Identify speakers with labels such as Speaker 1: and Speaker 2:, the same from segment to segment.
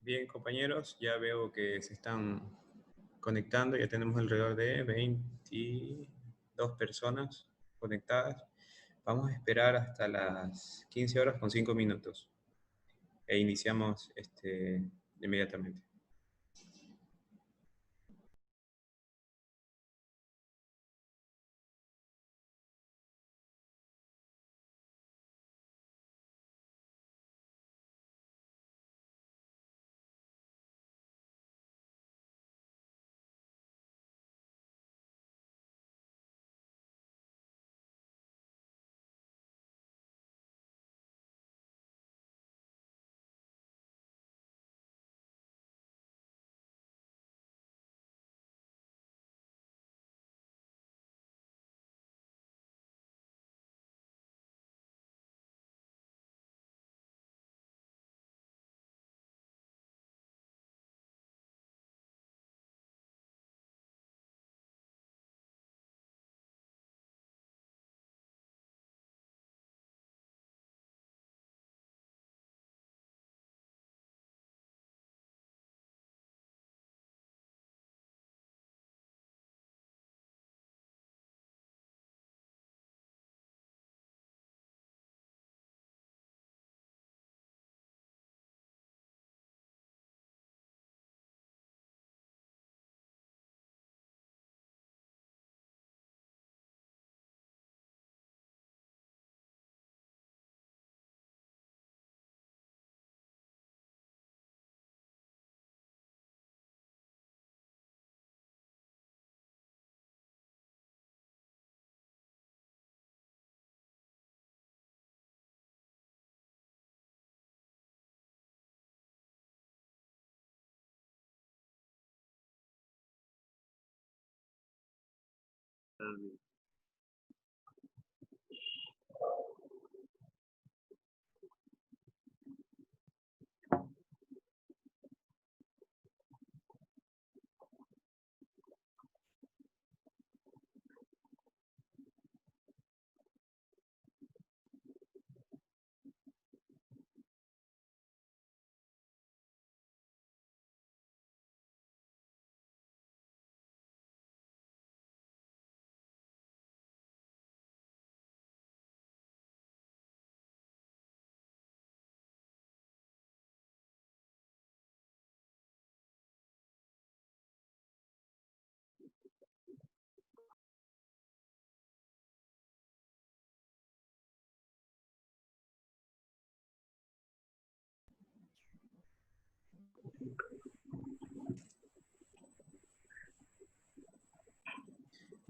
Speaker 1: Bien, compañeros, ya veo que se están conectando, ya tenemos alrededor de 22 personas conectadas. Vamos a esperar hasta las 15 horas con 5 minutos e iniciamos inmediatamente.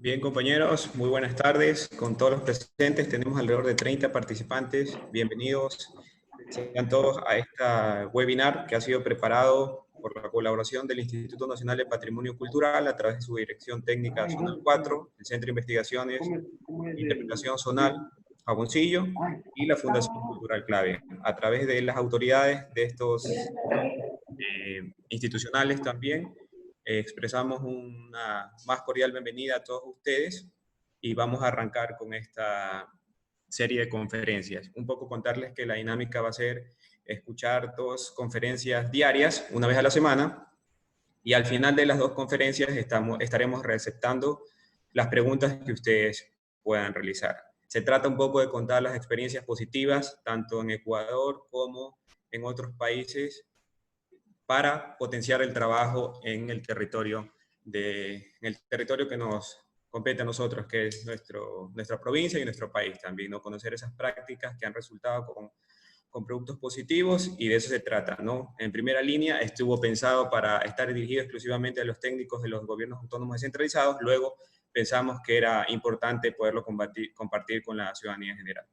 Speaker 1: Bien, compañeros, muy buenas tardes con todos los presentes. Tenemos alrededor de 30 participantes. Bienvenidos sean todos a esta webinar que ha sido preparado por la colaboración del Instituto Nacional de Patrimonio Cultural a través de su Dirección Técnica Zonal 4, el Centro de Investigaciones e Interpretación Zonal Jaboncillo y la Fundación Cultural Clave. A través de las autoridades de estos institucionales también, expresamos una más cordial bienvenida a todos ustedes y vamos a arrancar con esta serie de conferencias. Un poco contarles que la dinámica va a ser escuchar 2 conferencias diarias, una vez a la semana, y al final de las 2 conferencias estaremos receptando las preguntas que ustedes puedan realizar. Se trata un poco de contar las experiencias positivas, tanto en Ecuador como en otros países, para potenciar el trabajo en el territorio, que nos compete a nosotros, que es nuestra provincia y nuestro país también, ¿no? Conocer esas prácticas que han resultado con productos positivos, y de eso se trata, ¿no? En primera línea estuvo pensado para estar dirigido exclusivamente a los técnicos de los gobiernos autónomos descentralizados. Luego pensamos que era importante poderlo compartir con la ciudadanía en general.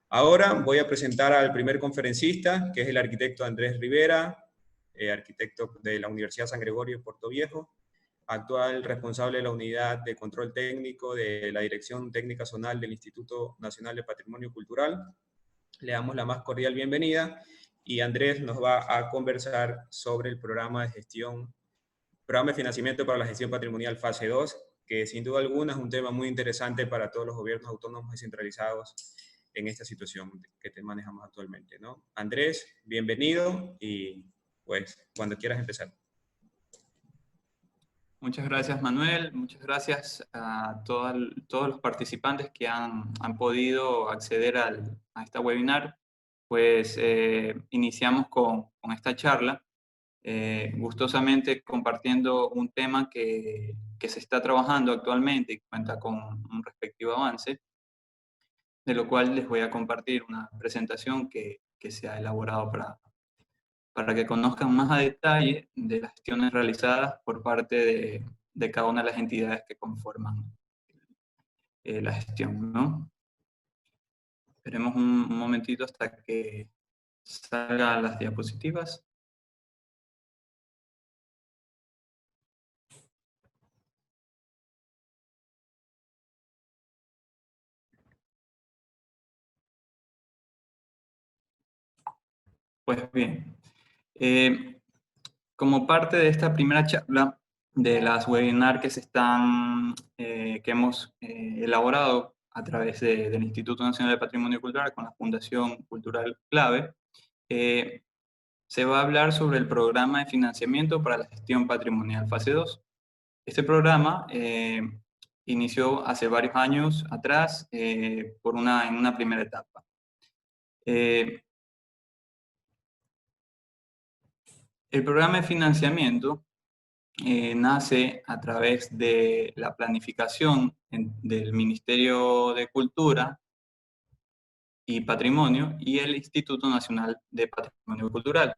Speaker 1: Ahora voy a presentar al primer conferencista, que es el arquitecto Andrés Rivera, arquitecto de la Universidad San Gregorio de Portoviejo, actual responsable de la Unidad de Control Técnico de la Dirección Técnica Zonal del Instituto Nacional de Patrimonio Cultural. Le damos la más cordial bienvenida y Andrés nos va a conversar sobre el programa de financiamiento para la gestión patrimonial fase 2, que sin duda alguna es un tema muy interesante para todos los gobiernos autónomos descentralizados en esta situación que manejamos actualmente, ¿no? Andrés, bienvenido y pues cuando quieras empezar.
Speaker 2: Muchas gracias, Manuel. Muchas gracias a todos los participantes que han podido acceder a esta webinar. Pues iniciamos con esta charla, gustosamente compartiendo un tema que se está trabajando actualmente y cuenta con un respectivo avance, de lo cual les voy a compartir una presentación que se ha elaborado para que conozcan más a detalle de las gestiones realizadas por parte de cada una de las entidades que conforman la gestión, ¿no? Esperemos un momentito hasta que salgan las diapositivas. Pues bien, como parte de esta primera charla de las webinars que hemos elaborado a través del Instituto Nacional de Patrimonio Cultural con la Fundación Cultural Clave, se va a hablar sobre el programa de financiamiento para la gestión patrimonial fase 2. Este programa inició hace varios años atrás en una primera etapa. El programa de financiamiento nace a través de la planificación del Ministerio de Cultura y Patrimonio y el Instituto Nacional de Patrimonio Cultural.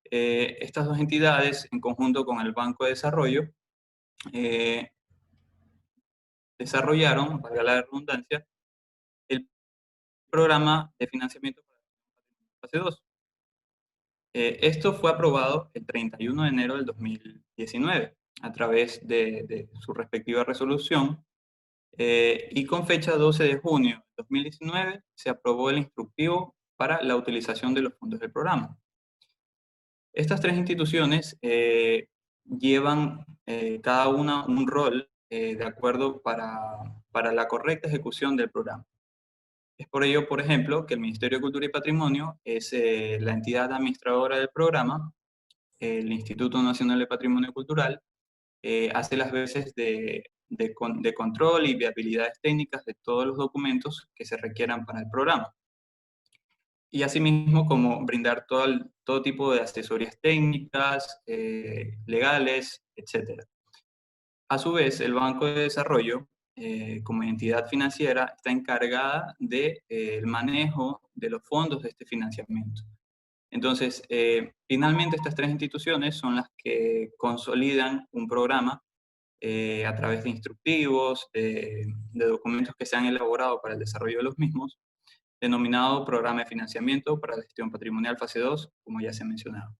Speaker 2: Estas dos entidades, en conjunto con el Banco de Desarrollo, desarrollaron, valga la redundancia, el programa de financiamiento para la fase 2. Esto fue aprobado el 31 de enero del 2019 a través de su respectiva resolución, y con fecha 12 de junio de 2019 se aprobó el instructivo para la utilización de los fondos del programa. Estas tres instituciones llevan cada una un rol de acuerdo para la correcta ejecución del programa. Es por ello, por ejemplo, que el Ministerio de Cultura y Patrimonio es la entidad administradora del programa. El Instituto Nacional de Patrimonio Cultural hace las veces de control y viabilidades técnicas de todos los documentos que se requieran para el programa. Y asimismo, como brindar todo tipo de asesorías técnicas, legales, etc. A su vez, el Banco de Desarrollo, como entidad financiera, está encargada del manejo de los fondos de este financiamiento. Entonces, finalmente estas tres instituciones son las que consolidan un programa a través de instructivos, de documentos que se han elaborado para el desarrollo de los mismos, denominado Programa de Financiamiento para la Gestión Patrimonial Fase 2, como ya se ha mencionado.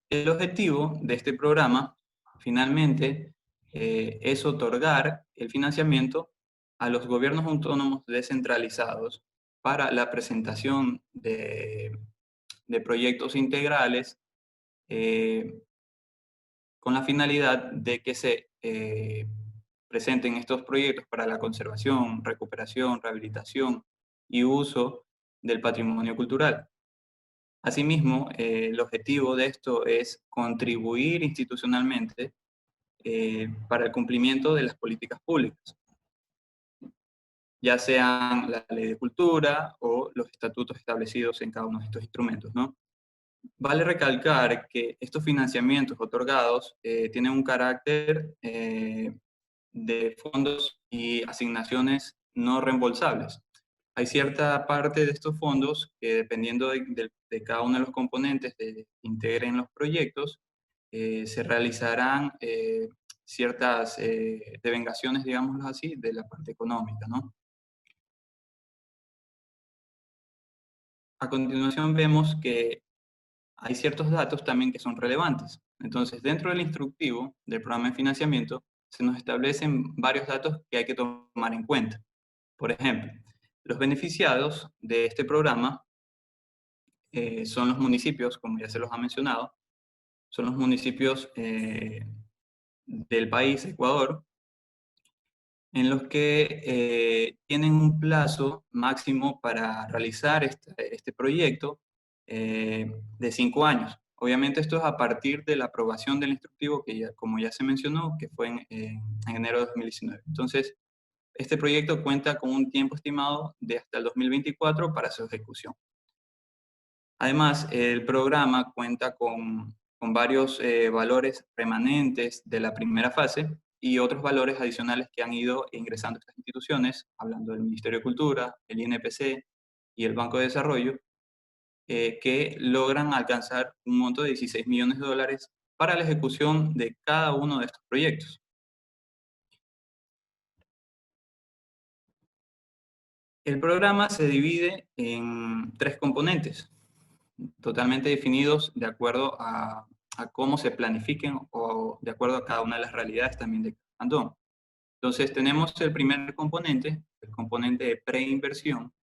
Speaker 2: El objetivo de este programa, finalmente, es otorgar el financiamiento a los gobiernos autónomos descentralizados para la presentación de proyectos integrales con la finalidad de que se presenten estos proyectos para la conservación, recuperación, rehabilitación y uso del patrimonio cultural. Asimismo, el objetivo de esto es contribuir institucionalmente para el cumplimiento de las políticas públicas, ya sean la ley de cultura o los estatutos establecidos en cada uno de estos instrumentos, ¿no? Vale recalcar que estos financiamientos otorgados tienen un carácter de fondos y asignaciones no reembolsables. Hay cierta parte de estos fondos que, dependiendo de cada uno de los componentes que integren los proyectos, se realizarán ciertas devengaciones, digámoslo así, de la parte económica, ¿no? A continuación vemos que hay ciertos datos también que son relevantes. Entonces, dentro del instructivo del programa de financiamiento, se nos establecen varios datos que hay que tomar en cuenta. Por ejemplo, los beneficiados de este programa son los municipios, como ya se los ha mencionado, son los municipios del país, Ecuador, en los que tienen un plazo máximo para realizar este proyecto de 5 años. Obviamente esto es a partir de la aprobación del instructivo, que ya, como ya se mencionó, que fue en enero de 2019. Entonces, este proyecto cuenta con un tiempo estimado de hasta el 2024 para su ejecución. Además, el programa cuenta con varios valores remanentes de la primera fase y otros valores adicionales que han ido ingresando a estas instituciones, hablando del Ministerio de Cultura, el INPC y el Banco de Desarrollo, que logran alcanzar un monto de 16 millones de dólares para la ejecución de cada uno de estos proyectos. El programa se divide en 3 componentes, totalmente definidos de acuerdo a cómo se planifiquen o de acuerdo a cada una de las realidades también de cada cantón. Entonces tenemos el primer componente, el componente de preinversión,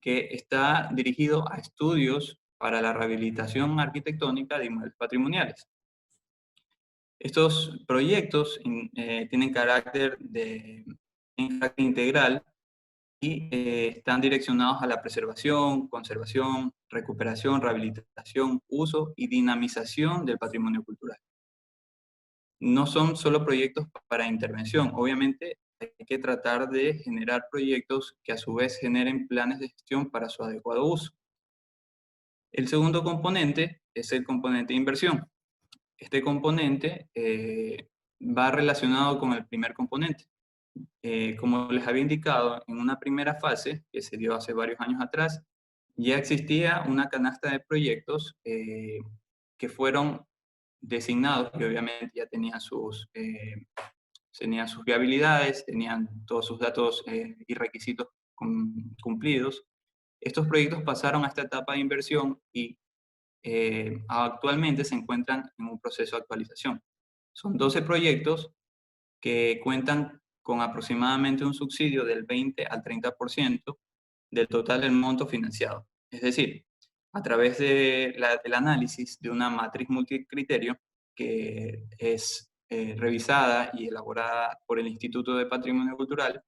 Speaker 2: que está dirigido a estudios para la rehabilitación arquitectónica de inmuebles patrimoniales. Estos proyectos tienen carácter de enfoque integral y están direccionados a la preservación, conservación, recuperación, rehabilitación, uso y dinamización del patrimonio cultural. No son solo proyectos para intervención, obviamente hay que tratar de generar proyectos que a su vez generen planes de gestión para su adecuado uso. El segundo componente es el componente de inversión. Este componente va relacionado con el primer componente. Como les había indicado, en una primera fase, que se dio hace varios años atrás, ya existía una canasta de proyectos que fueron designados y obviamente ya tenían sus viabilidades, tenían todos sus datos y requisitos cumplidos. Estos proyectos pasaron a esta etapa de inversión y actualmente se encuentran en un proceso de actualización. Son 12 proyectos que cuentan con aproximadamente un subsidio del 20 al 30% del total del monto financiado. Es decir, a través del análisis de una matriz multicriterio que es revisada y elaborada por el Instituto de Patrimonio Cultural,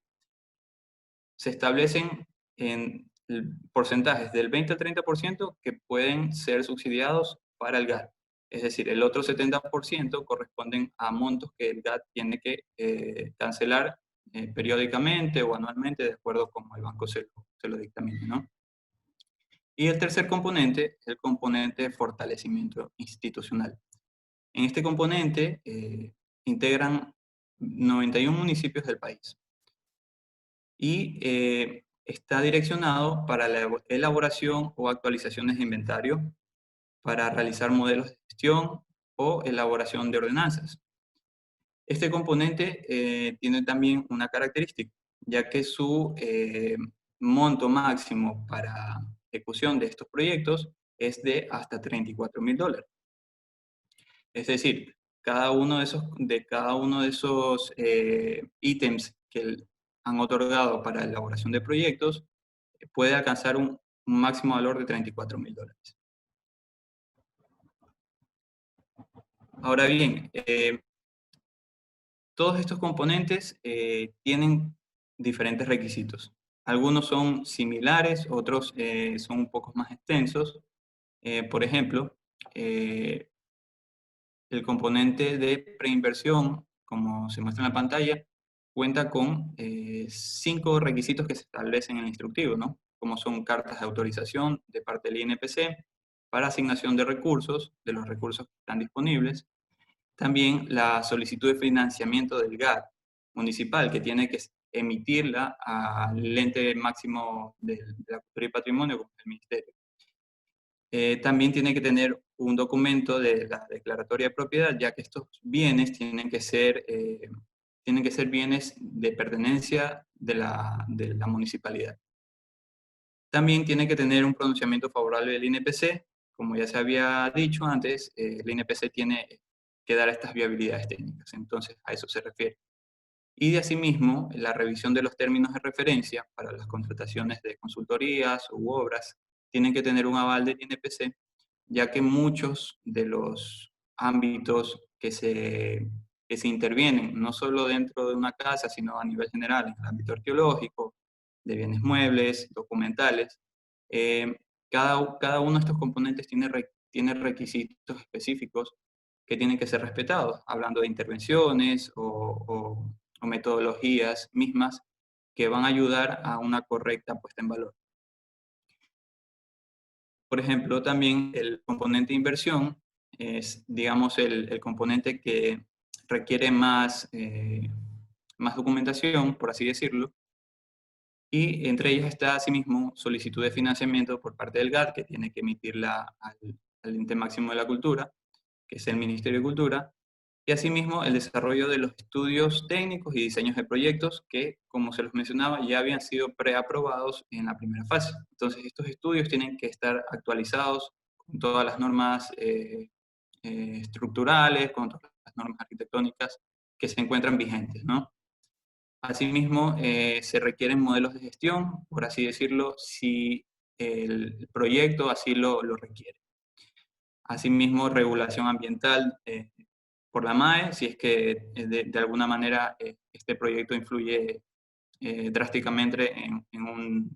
Speaker 2: se establecen en porcentajes del 20 al 30% que pueden ser subsidiados para el GAT. Es decir, el otro 70% corresponden a montos que el GAT tiene que cancelar periódicamente o anualmente, de acuerdo con el banco se lo dictamine, ¿no? Y el tercer componente es el componente de fortalecimiento institucional. En este componente integran 91 municipios del país y está direccionado para la elaboración o actualizaciones de inventario, para realizar modelos de gestión o elaboración de ordenanzas. Este componente tiene también una característica, ya que su monto máximo para ejecución de estos proyectos es de hasta $34,000. Es decir, cada uno de esos ítems que han otorgado para la elaboración de proyectos puede alcanzar un máximo valor de $34,000. Ahora bien, todos estos componentes tienen diferentes requisitos. Algunos son similares, otros son un poco más extensos. Por ejemplo, el componente de preinversión, como se muestra en la pantalla, cuenta con 5 requisitos que se establecen en el instructivo, ¿no? Como son cartas de autorización de parte del INPC para asignación de recursos, de los recursos que están disponibles. También la solicitud de financiamiento del GAT municipal, que tiene que emitirla al ente máximo de la cultura y patrimonio, como es el ministerio. También tiene que tener un documento de la declaratoria de propiedad, ya que estos bienes tienen que ser bienes de pertenencia de la municipalidad. También tiene que tener un pronunciamiento favorable del INPC. Como ya se había dicho antes, el INPC tiene que dar estas viabilidades técnicas, entonces a eso se refiere. Y de asimismo, la revisión de los términos de referencia para las contrataciones de consultorías u obras tienen que tener un aval del INPC, ya que muchos de los ámbitos que se que se intervienen, no solo dentro de una casa, sino a nivel general, en el ámbito arqueológico, de bienes muebles, documentales. Cada uno de estos componentes tiene requisitos específicos que tienen que ser respetados, hablando de intervenciones o metodologías mismas que van a ayudar a una correcta puesta en valor. Por ejemplo, también el componente de inversión es, digamos, el componente que requiere más documentación, por así decirlo, y entre ellas está, asimismo, solicitud de financiamiento por parte del GAT, que tiene que emitirla al ente máximo de la cultura, que es el Ministerio de Cultura, y asimismo el desarrollo de los estudios técnicos y diseños de proyectos que, como se los mencionaba, ya habían sido preaprobados en la primera fase. Entonces, estos estudios tienen que estar actualizados con todas las normas estructurales, con todas las normas arquitectónicas que se encuentran vigentes, ¿no? Asimismo, se requieren modelos de gestión, por así decirlo, si el proyecto así lo requiere. Asimismo, regulación ambiental por la MAE, si es que de alguna manera este proyecto influye drásticamente en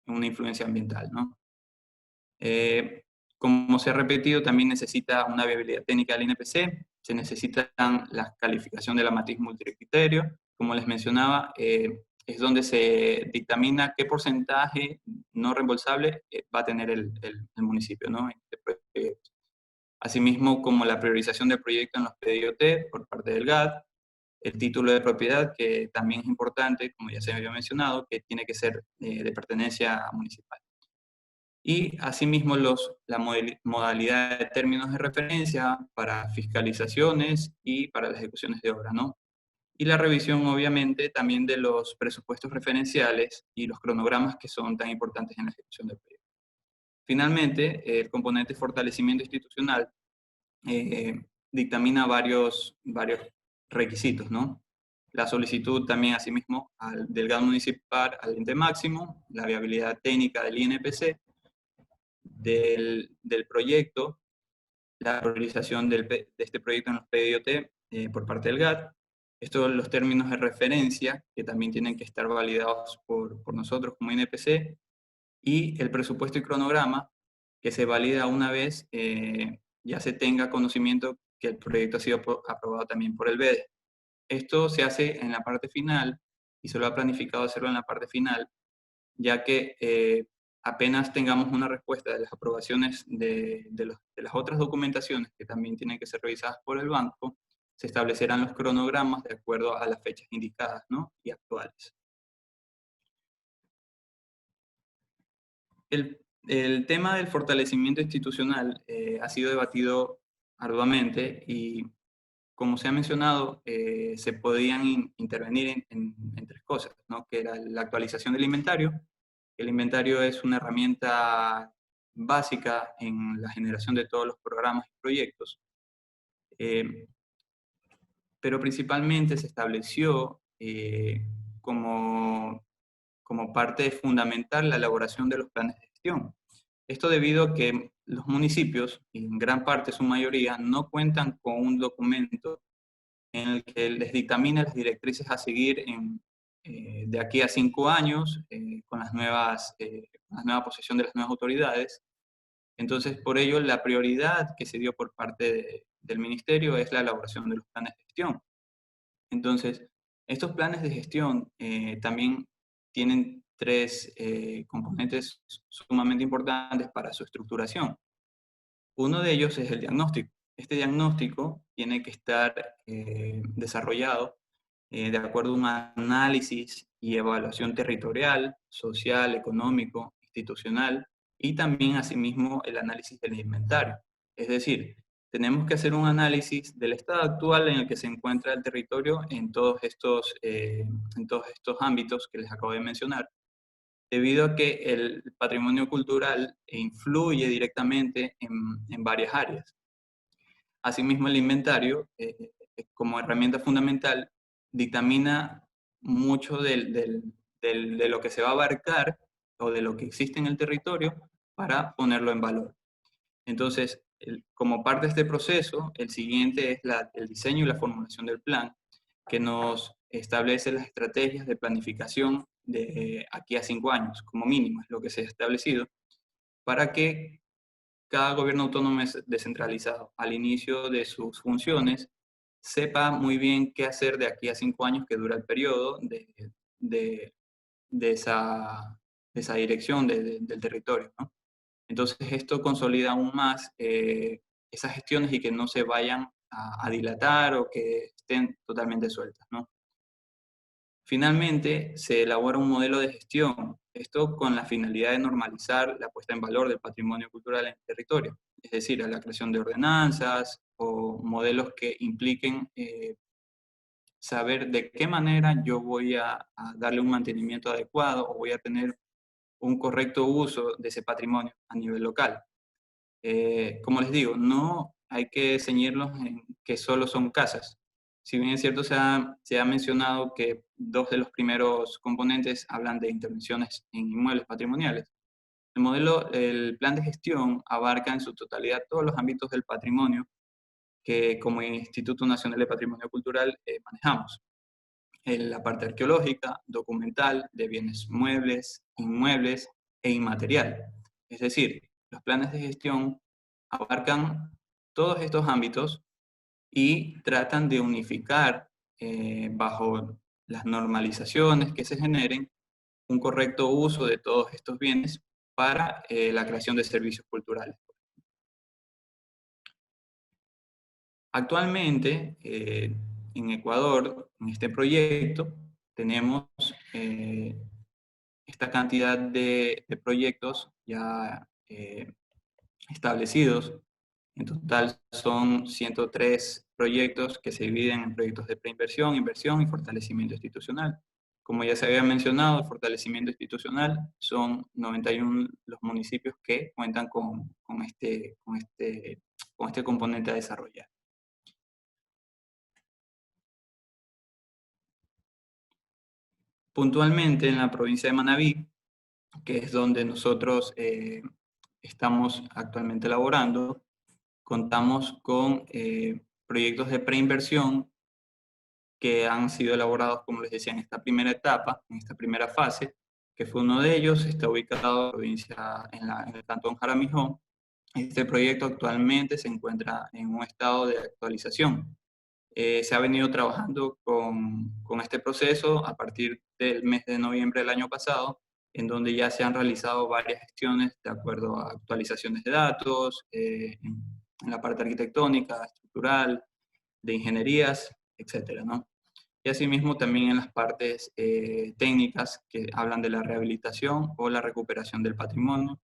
Speaker 2: una influencia ambiental, ¿no? Como se ha repetido, también necesita una viabilidad técnica del INPC, se necesitan la calificación de la matriz multicriterio, como les mencionaba, es donde se dictamina qué porcentaje no reembolsable va a tener el municipio, ¿no? En este proyecto. Asimismo, como la priorización del proyecto en los PDIOT por parte del GAT, el título de propiedad, que también es importante, como ya se había mencionado, que tiene que ser de pertenencia municipal. Y asimismo la modalidad de términos de referencia para fiscalizaciones y para las ejecuciones de obra, ¿no? Y la revisión, obviamente, también de los presupuestos referenciales y los cronogramas que son tan importantes en la ejecución del proyecto. Finalmente, el componente fortalecimiento institucional dictamina varios requisitos, ¿no? La solicitud también, asimismo, del GAD municipal al ente máximo, la viabilidad técnica del INPC, del proyecto, la priorización de este proyecto en los PDIOT por parte del GAD, estos son los términos de referencia que también tienen que estar validados por nosotros como INPC, y el presupuesto y cronograma que se valida una vez ya se tenga conocimiento que el proyecto ha sido aprobado también por el BEDE. Esto se hace en la parte final y se lo ha planificado hacerlo en la parte final, ya que apenas tengamos una respuesta de las aprobaciones de las otras documentaciones que también tienen que ser revisadas por el banco, se establecerán los cronogramas de acuerdo a las fechas indicadas, ¿no? Y actuales. El tema del fortalecimiento institucional ha sido debatido arduamente y, como se ha mencionado, se podían intervenir en tres cosas, ¿no? Que era la actualización del inventario. El inventario es una herramienta básica en la generación de todos los programas y proyectos, pero principalmente se estableció como parte fundamental la elaboración de los planes de gestión. Esto debido a que los municipios, y en gran parte su mayoría, no cuentan con un documento en el que les dictamina las directrices a seguir de aquí a 5 años, con la nueva posesión de las nuevas autoridades. Entonces, por ello, la prioridad que se dio por parte del ministerio es la elaboración de los planes de gestión. Entonces, estos planes de gestión también tienen tres componentes sumamente importantes para su estructuración. Uno de ellos es el diagnóstico. Este diagnóstico tiene que estar desarrollado de acuerdo a un análisis y evaluación territorial, social, económico, institucional, y también, asimismo, el análisis del inventario. Es decir, tenemos que hacer un análisis del estado actual en el que se encuentra el territorio en todos estos ámbitos que les acabo de mencionar, debido a que el patrimonio cultural influye directamente en varias áreas. Asimismo, el inventario, como herramienta fundamental, dictamina mucho de lo que se va a abarcar o de lo que existe en el territorio para ponerlo en valor. Entonces, como parte de este proceso, el siguiente es el diseño y la formulación del plan, que nos establece las estrategias de planificación de aquí a 5 años, como mínimo, es lo que se ha establecido, para que cada gobierno autónomo descentralizado, al inicio de sus funciones, sepa muy bien qué hacer de aquí a 5 años, que dura el periodo de, de esa dirección del territorio, ¿no? Entonces esto consolida aún más esas gestiones y que no se vayan a dilatar o que estén totalmente sueltas, ¿no? Finalmente, se elabora un modelo de gestión, esto con la finalidad de normalizar la puesta en valor del patrimonio cultural en el territorio, es decir, a la creación de ordenanzas o modelos que impliquen saber de qué manera yo voy a darle un mantenimiento adecuado o voy a tener un correcto uso de ese patrimonio a nivel local. Como les digo, no hay que ceñirlos en que solo son casas. Si bien es cierto, se ha mencionado que dos de los primeros componentes hablan de intervenciones en inmuebles patrimoniales. El plan de gestión abarca en su totalidad todos los ámbitos del patrimonio que como Instituto Nacional de Patrimonio Cultural manejamos. La parte arqueológica, documental, de bienes muebles, inmuebles e inmaterial. Es decir, los planes de gestión abarcan todos estos ámbitos y tratan de unificar bajo las normalizaciones que se generen un correcto uso de todos estos bienes para la creación de servicios culturales. Actualmente, en Ecuador, en este proyecto, tenemos esta cantidad de proyectos ya establecidos. En total son 103 proyectos que se dividen en proyectos de preinversión, inversión y fortalecimiento institucional. Como ya se había mencionado, el fortalecimiento institucional son 91 los municipios que cuentan con este componente a desarrollar. Puntualmente en la provincia de Manabí, que es donde nosotros estamos actualmente elaborando, contamos con proyectos de preinversión que han sido elaborados, como les decía, en esta primera etapa, en esta primera fase, que fue uno de ellos, está ubicado en la provincia, en el cantón Jaramillo. Este proyecto actualmente se encuentra en un estado de actualización. Se ha venido trabajando con este proceso a partir del mes de noviembre del año pasado, en donde ya se han realizado varias gestiones de acuerdo a actualizaciones de datos, en la parte arquitectónica, estructural, de ingenierías, etcétera, ¿no? Y asimismo también en las partes técnicas que hablan de la rehabilitación o la recuperación del patrimonio,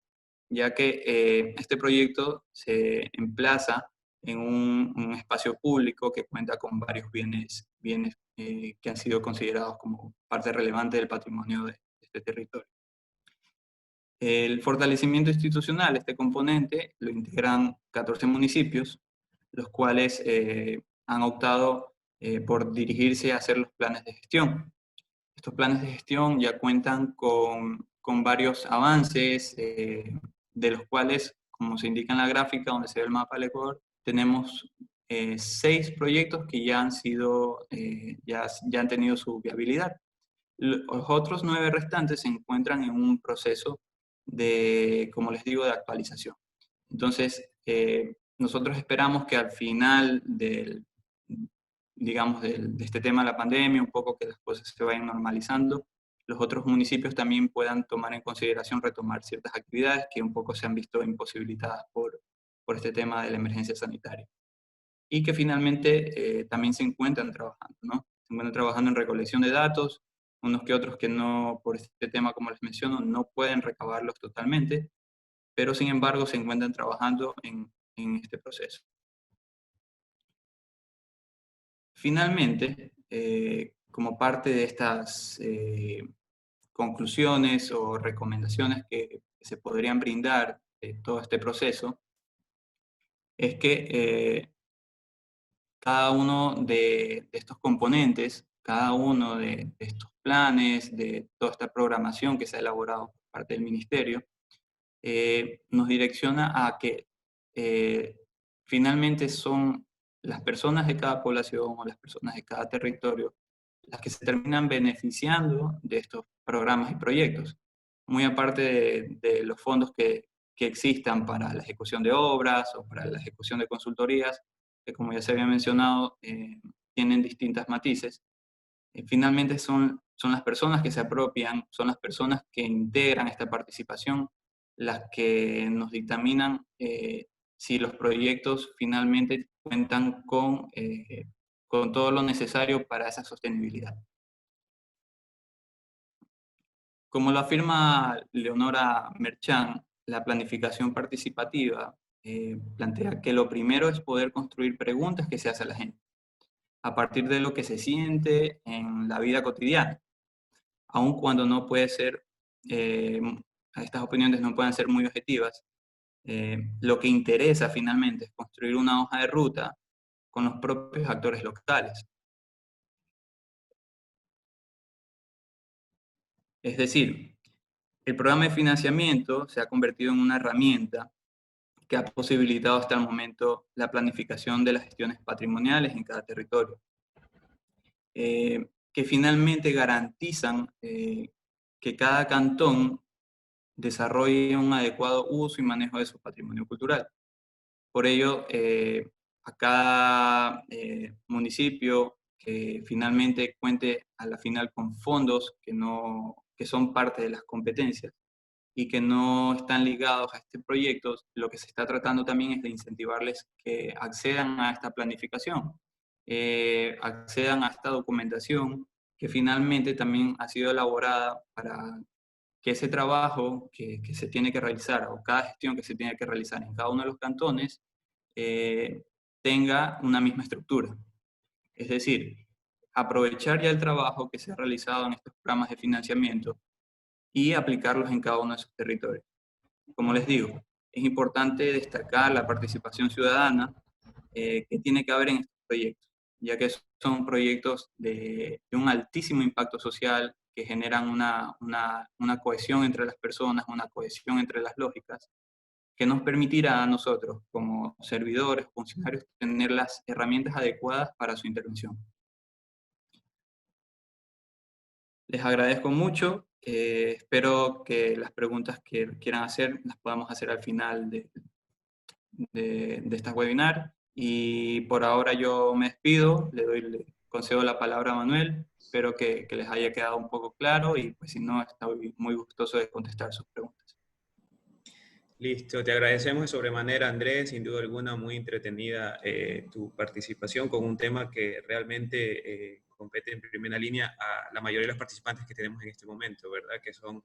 Speaker 2: ya que este proyecto se emplaza en un espacio público que cuenta con varios bienes que han sido considerados como parte relevante del patrimonio de este territorio. El fortalecimiento institucional, este componente, lo integran 14 municipios, los cuales han optado por dirigirse a hacer los planes de gestión. Estos planes de gestión ya cuentan con varios avances, de los cuales, como se indica en la gráfica donde se ve el mapa del Ecuador, tenemos 6 proyectos que ya han sido, ya han tenido su viabilidad. Los otros 9 restantes se encuentran en un proceso de, como les digo, de actualización. Entonces, nosotros esperamos que al final digamos, de este tema de la pandemia, un poco que las cosas se vayan normalizando, los otros municipios también puedan tomar en consideración retomar ciertas actividades que un poco se han visto imposibilitadas por este tema de la emergencia sanitaria. Y que finalmente también se encuentran trabajando, ¿no? Se encuentran trabajando en recolección de datos, unos que otros que no, por este tema, como les menciono, no pueden recabarlos totalmente, pero sin embargo se encuentran trabajando en este proceso. Finalmente, como parte de estas conclusiones o recomendaciones que se podrían brindar de todo este proceso, es que cada uno de estos componentes, cada uno de estos planes, de toda esta programación que se ha elaborado por parte del Ministerio, nos direcciona a que finalmente son las personas de cada población o las personas de cada territorio las que se terminan beneficiando de estos programas y proyectos, muy aparte de los fondos que existan para la ejecución de obras o para la ejecución de consultorías, que como ya se había mencionado, tienen distintas matices. Finalmente son las personas que se apropian, son las personas que integran esta participación, las que nos dictaminan si los proyectos finalmente cuentan con todo lo necesario para esa sostenibilidad. Como lo afirma Leonora Merchán, la planificación participativa plantea que lo primero es poder construir preguntas que se hace a la gente, a partir de lo que se siente en la vida cotidiana, aun cuando no puede ser, estas opiniones no pueden ser muy objetivas. Lo que interesa finalmente es construir una hoja de ruta con los propios actores locales. Es decir, el programa de financiamiento se ha convertido en una herramienta que ha posibilitado hasta el momento la planificación de las gestiones patrimoniales en cada territorio, que finalmente garantizan que cada cantón desarrolle un adecuado uso y manejo de su patrimonio cultural. Por ello, a cada municipio que finalmente cuente a la final con fondos que son parte de las competencias y que no están ligados a este proyecto, lo que se está tratando también es de incentivarles que accedan a esta planificación, accedan a esta documentación que finalmente también ha sido elaborada para que ese trabajo que se tiene que realizar o cada gestión que se tiene que realizar en cada uno de los cantones eh, tenga una misma estructura. Es decir, aprovechar ya el trabajo que se ha realizado en estos programas de financiamiento y aplicarlos en cada uno de sus territorios. Como les digo, es importante destacar la participación ciudadana que tiene que haber en estos proyectos, ya que son proyectos de un altísimo impacto social que generan una cohesión entre las personas, una cohesión entre las lógicas, que nos permitirá a nosotros, como servidores, funcionarios, tener las herramientas adecuadas para su intervención. Les agradezco mucho. Espero que las preguntas que quieran hacer las podamos hacer al final de esta webinar. Y por ahora yo me despido, le concedo la palabra a Manuel. Espero que les haya quedado un poco claro y pues si no, estoy muy gustoso de contestar sus preguntas.
Speaker 1: Listo, te agradecemos de sobremanera, Andrés, sin duda alguna muy entretenida tu participación con un tema que realmente compete en primera línea a la mayoría de los participantes que tenemos en este momento, ¿verdad? Que son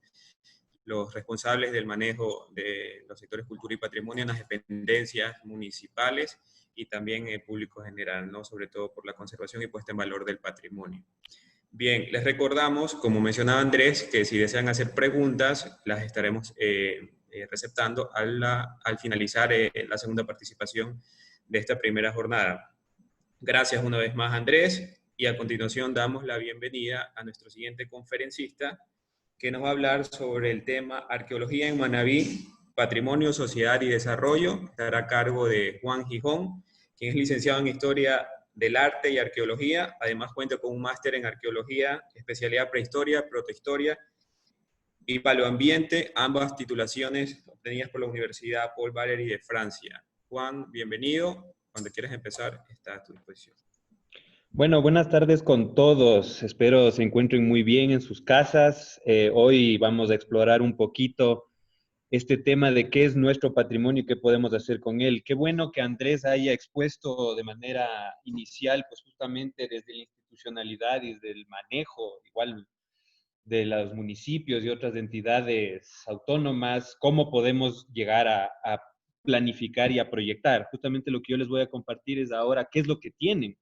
Speaker 1: los responsables del manejo de los sectores cultura y patrimonio en las dependencias municipales y también el público general, ¿no? Sobre todo por la conservación y puesta en valor del patrimonio. Bien, les recordamos, como mencionaba Andrés, que si desean hacer preguntas, las estaremos receptando al finalizar la segunda participación de esta primera jornada. Gracias una vez más, Andrés, y a continuación damos la bienvenida a nuestro siguiente conferencista, que nos va a hablar sobre el tema Arqueología en Manabí, Patrimonio, Sociedad y Desarrollo. Estará a cargo de Juan Gijón, quien es licenciado en Historia del Arte y Arqueología. Además cuenta con un máster en Arqueología, especialidad Prehistoria, Protohistoria y Paleoambiente, ambas titulaciones obtenidas por la Universidad Paul Valéry de Francia. Juan, bienvenido. Cuando quieras empezar, está a tu disposición.
Speaker 3: Bueno, buenas tardes con todos. Espero se encuentren muy bien en sus casas. Hoy vamos a explorar un poquito este tema de qué es nuestro patrimonio y qué podemos hacer con él. Qué bueno que Andrés haya expuesto de manera inicial, pues justamente desde la institucionalidad y desde el manejo, igual de los municipios y otras entidades autónomas, cómo podemos llegar a planificar y a proyectar. Justamente lo que yo les voy a compartir es ahora qué es lo que tienen,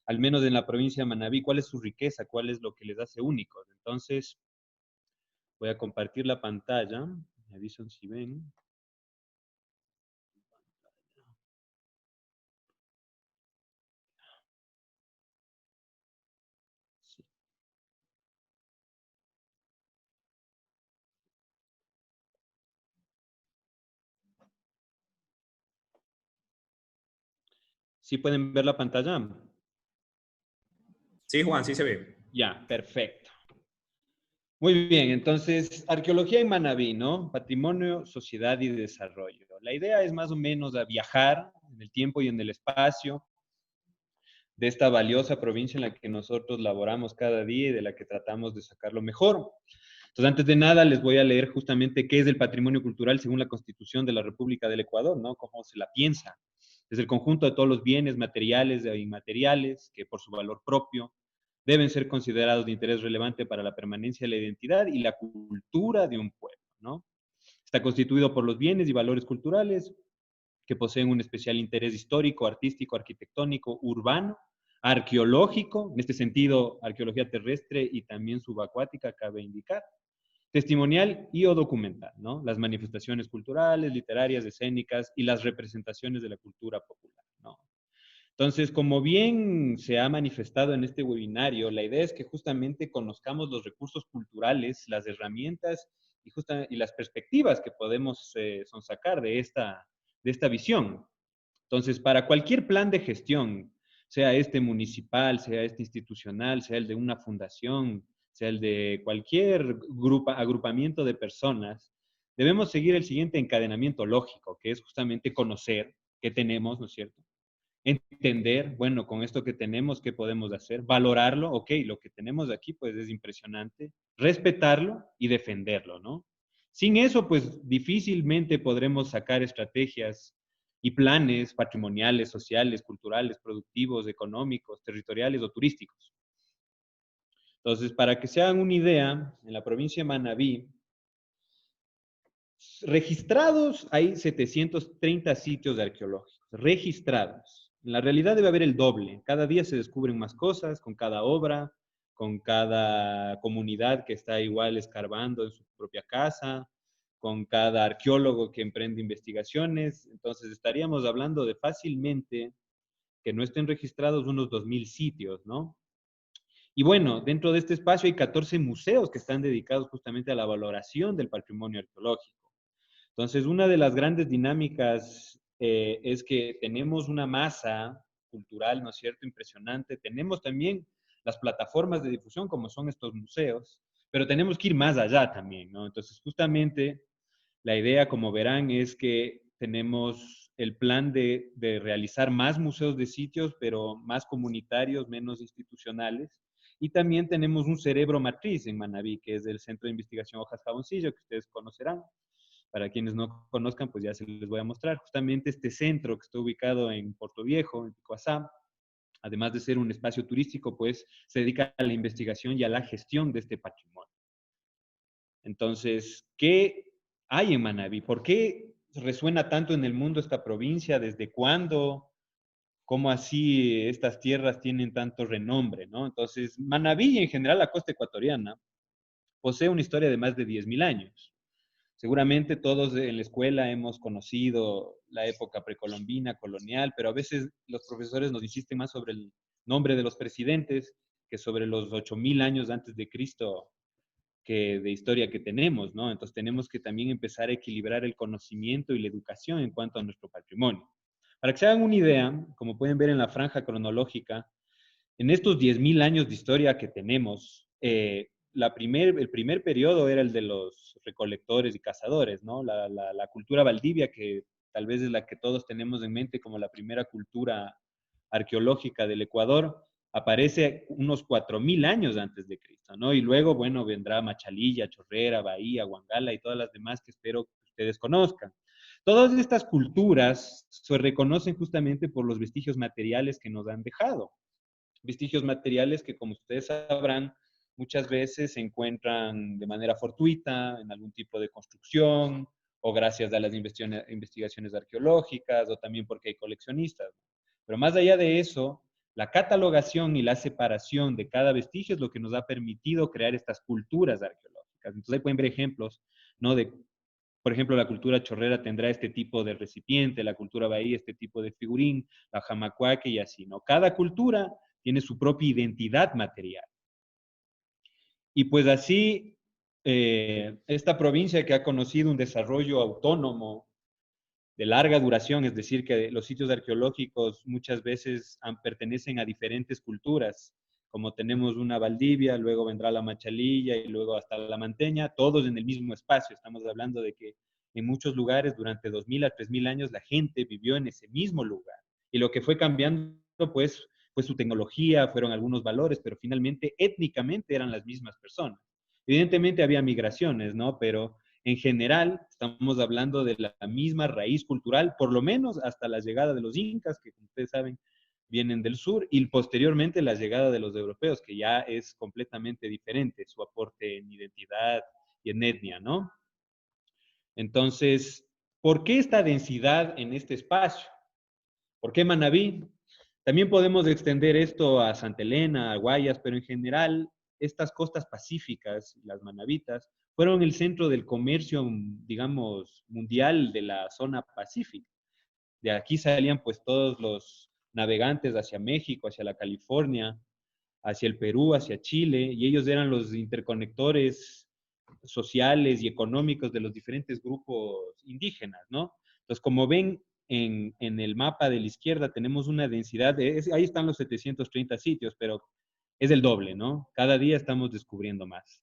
Speaker 3: al menos en la provincia de Manabí, cuál es su riqueza, cuál es lo que les hace únicos. Entonces, voy a compartir la pantalla. Me avisan si ven. Sí. ¿Sí pueden ver la pantalla?
Speaker 1: Sí, Juan, sí se ve.
Speaker 3: Ya, perfecto. Muy bien, entonces, arqueología en Manabí, ¿no? Patrimonio, sociedad y desarrollo. La idea es más o menos a viajar en el tiempo y en el espacio de esta valiosa provincia en la que nosotros laboramos cada día y de la que tratamos de sacar lo mejor. Entonces, antes de nada, les voy a leer justamente qué es el patrimonio cultural según la Constitución de la República del Ecuador, ¿no? Cómo se la piensa. Es el conjunto de todos los bienes materiales e inmateriales que por su valor propio deben ser considerados de interés relevante para la permanencia de la identidad y la cultura de un pueblo, ¿no? Está constituido por los bienes y valores culturales que poseen un especial interés histórico, artístico, arquitectónico, urbano, arqueológico, en este sentido, arqueología terrestre y también subacuática, cabe indicar, testimonial y o documental, ¿no? Las manifestaciones culturales, literarias, escénicas y las representaciones de la cultura popular, ¿no? Entonces, como bien se ha manifestado en este webinario, la idea es que justamente conozcamos los recursos culturales, las herramientas y las perspectivas que podemos sacar de esta visión. Entonces, para cualquier plan de gestión, sea este municipal, sea este institucional, sea el de una fundación, sea el de cualquier agrupamiento de personas, debemos seguir el siguiente encadenamiento lógico, que es justamente conocer qué tenemos, ¿no es cierto? Entender, bueno, con esto que tenemos, ¿qué podemos hacer? Valorarlo, ok, lo que tenemos aquí pues es impresionante, respetarlo y defenderlo, ¿no? Sin eso, pues difícilmente podremos sacar estrategias y planes patrimoniales, sociales, culturales, productivos, económicos, territoriales o turísticos. Entonces, para que se hagan una idea, en la provincia de Manabí, registrados hay 730 sitios arqueológicos, registrados. En la realidad debe haber el doble. Cada día se descubren más cosas con cada obra, con cada comunidad que está igual escarbando en su propia casa, con cada arqueólogo que emprende investigaciones. Entonces estaríamos hablando de fácilmente que no estén registrados unos 2000 sitios, ¿no? Y bueno, dentro de este espacio hay 14 museos que están dedicados justamente a la valoración del patrimonio arqueológico. Entonces, una de las grandes dinámicas es que tenemos una masa cultural, ¿no es cierto?, impresionante. Tenemos también las plataformas de difusión, como son estos museos, pero tenemos que ir más allá también, ¿no? Entonces, justamente la idea, como verán, es que tenemos el plan de realizar más museos de sitios, pero más comunitarios, menos institucionales. Y también tenemos un cerebro matriz en Manabí, que es el Centro de Investigación Hojas Jaboncillo, que ustedes conocerán. Para quienes no conozcan, pues ya se les voy a mostrar. Justamente este centro que está ubicado en Puerto Viejo, en Picoazá, además de ser un espacio turístico, pues se dedica a la investigación y a la gestión de este patrimonio. Entonces, ¿qué hay en Manabí? ¿Por qué resuena tanto en el mundo esta provincia? ¿Desde cuándo? ¿Cómo así estas tierras tienen tanto renombre, no? Entonces, Manabí y en general la costa ecuatoriana posee una historia de más de 10.000 años. Seguramente todos en la escuela hemos conocido la época precolombina, colonial, pero a veces los profesores nos insisten más sobre el nombre de los presidentes que sobre los 8.000 años antes de Cristo que de historia que tenemos, ¿no? Entonces tenemos que también empezar a equilibrar el conocimiento y la educación en cuanto a nuestro patrimonio. Para que se hagan una idea, como pueden ver en la franja cronológica, en estos 10.000 años de historia que tenemos, el primer periodo era el de los recolectores y cazadores, ¿no? La cultura valdivia, que tal vez es la que todos tenemos en mente como la primera cultura arqueológica del Ecuador, aparece unos 4.000 años antes de Cristo, ¿no? Y luego, bueno, vendrá Machalilla, Chorrera, Bahía, Huangala y todas las demás que espero que ustedes conozcan. Todas estas culturas se reconocen justamente por los vestigios materiales que nos han dejado. Vestigios materiales que, como ustedes sabrán, muchas veces se encuentran de manera fortuita en algún tipo de construcción o gracias a las investigaciones arqueológicas o también porque hay coleccionistas. Pero más allá de eso, la catalogación y la separación de cada vestigio es lo que nos ha permitido crear estas culturas arqueológicas. Entonces ahí pueden ver ejemplos, ¿no? De, por ejemplo, la cultura chorrera tendrá este tipo de recipiente, la cultura bahía este tipo de figurín, la jamacuaque y así, ¿no? Cada cultura tiene su propia identidad material. Y pues así, esta provincia que ha conocido un desarrollo autónomo larga duración, es decir, que los sitios arqueológicos muchas veces pertenecen a diferentes culturas, como tenemos una Valdivia, luego vendrá la Machalilla y luego hasta la Manteña, todos en el mismo espacio. Estamos hablando de que en muchos lugares durante 2000 a 3000 años la gente vivió en ese mismo lugar. Y lo que fue cambiando, pues, fue su tecnología, fueron algunos valores, pero finalmente étnicamente eran las mismas personas. Evidentemente había migraciones, ¿no? Pero en general estamos hablando de la misma raíz cultural, por lo menos hasta la llegada de los incas, que como ustedes saben, vienen del sur, y posteriormente la llegada de los europeos, que ya es completamente diferente su aporte en identidad y en etnia, ¿no? Entonces, ¿por qué esta densidad en este espacio? ¿Por qué Manabí? También podemos extender esto a Santa Elena, a Guayas, pero en general estas costas pacíficas, las manabitas, fueron el centro del comercio, digamos, mundial de la zona pacífica. De aquí salían pues todos los navegantes hacia México, hacia la California, hacia el Perú, hacia Chile, y ellos eran los interconectores sociales y económicos de los diferentes grupos indígenas, ¿no? Entonces, como ven en el mapa de la izquierda, tenemos una densidad, ahí están los 730 sitios, pero es el doble, ¿no? Cada día estamos descubriendo más.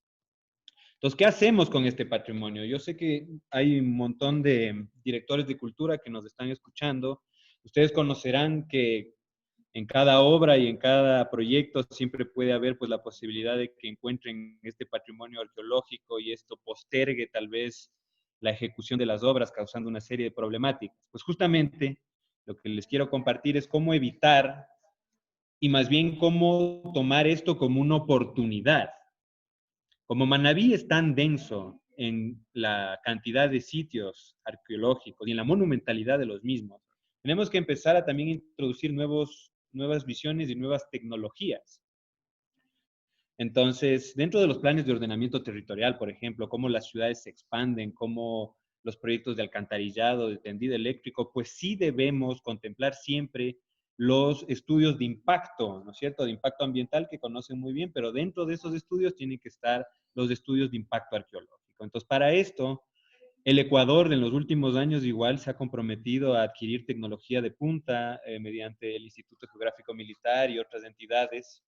Speaker 3: Entonces, ¿qué hacemos con este patrimonio? Yo sé que hay un montón de directores de cultura que nos están escuchando. Ustedes conocerán que en cada obra y en cada proyecto siempre puede haber pues la posibilidad de que encuentren este patrimonio arqueológico y esto postergue tal vez la ejecución de las obras causando una serie de problemáticas. Pues justamente lo que les quiero compartir es cómo evitar y más bien cómo tomar esto como una oportunidad. Como Manabí es tan denso en la cantidad de sitios arqueológicos y en la monumentalidad de los mismos, tenemos que empezar a también introducir nuevas visiones y nuevas tecnologías. Entonces, dentro de los planes de ordenamiento territorial, por ejemplo, cómo las ciudades se expanden, cómo los proyectos de alcantarillado, de tendido eléctrico, pues sí debemos contemplar siempre los estudios de impacto, ¿no es cierto? De impacto ambiental que conocen muy bien, pero dentro de esos estudios tienen que estar los estudios de impacto arqueológico. Entonces, para esto, el Ecuador en los últimos años igual se ha comprometido a adquirir tecnología de punta mediante el Instituto Geográfico Militar y otras entidades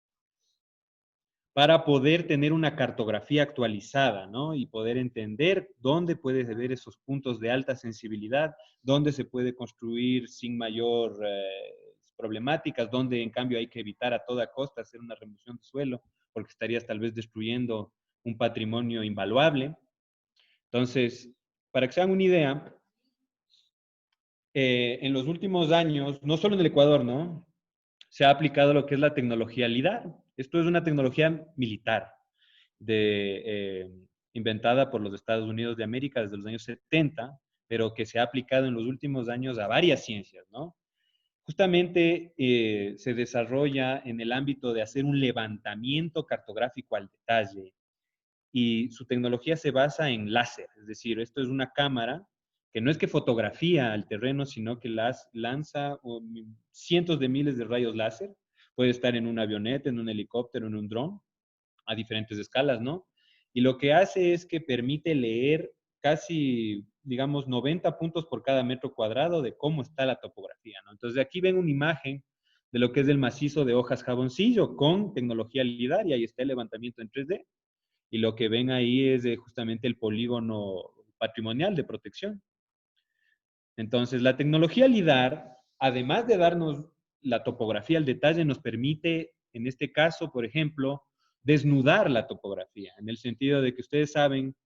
Speaker 3: para poder tener una cartografía actualizada, ¿no? Y poder entender dónde puede haber esos puntos de alta sensibilidad, dónde se puede construir sin mayor problemáticas, dónde en cambio hay que evitar a toda costa hacer una remoción de suelo, porque estarías tal vez destruyendo un patrimonio invaluable. Entonces, para que se hagan una idea, en los últimos años, no solo en el Ecuador, ¿no? Se ha aplicado lo que es la tecnología LIDAR. Esto es una tecnología militar inventada por los Estados Unidos de América desde los años 70, pero que se ha aplicado en los últimos años a varias ciencias, ¿no? Justamente se desarrolla en el ámbito de hacer un levantamiento cartográfico al detalle, y su tecnología se basa en láser, es decir, esto es una cámara que no es que fotografía al terreno, sino que lanza cientos de miles de rayos láser. Puede estar en una avioneta, en un helicóptero, en un dron, a diferentes escalas, ¿no? Y lo que hace es que permite leer casi, digamos, 90 puntos por cada metro cuadrado de cómo está la topografía, ¿no? Entonces, aquí ven una imagen de lo que es el macizo de hojas jaboncillo con tecnología LIDAR, y ahí está el levantamiento en 3D. Y lo que ven ahí es justamente el polígono patrimonial de protección. Entonces, la tecnología LIDAR, además de darnos la topografía al detalle, nos permite, en este caso, por ejemplo, desnudar la topografía, en el sentido de que ustedes saben,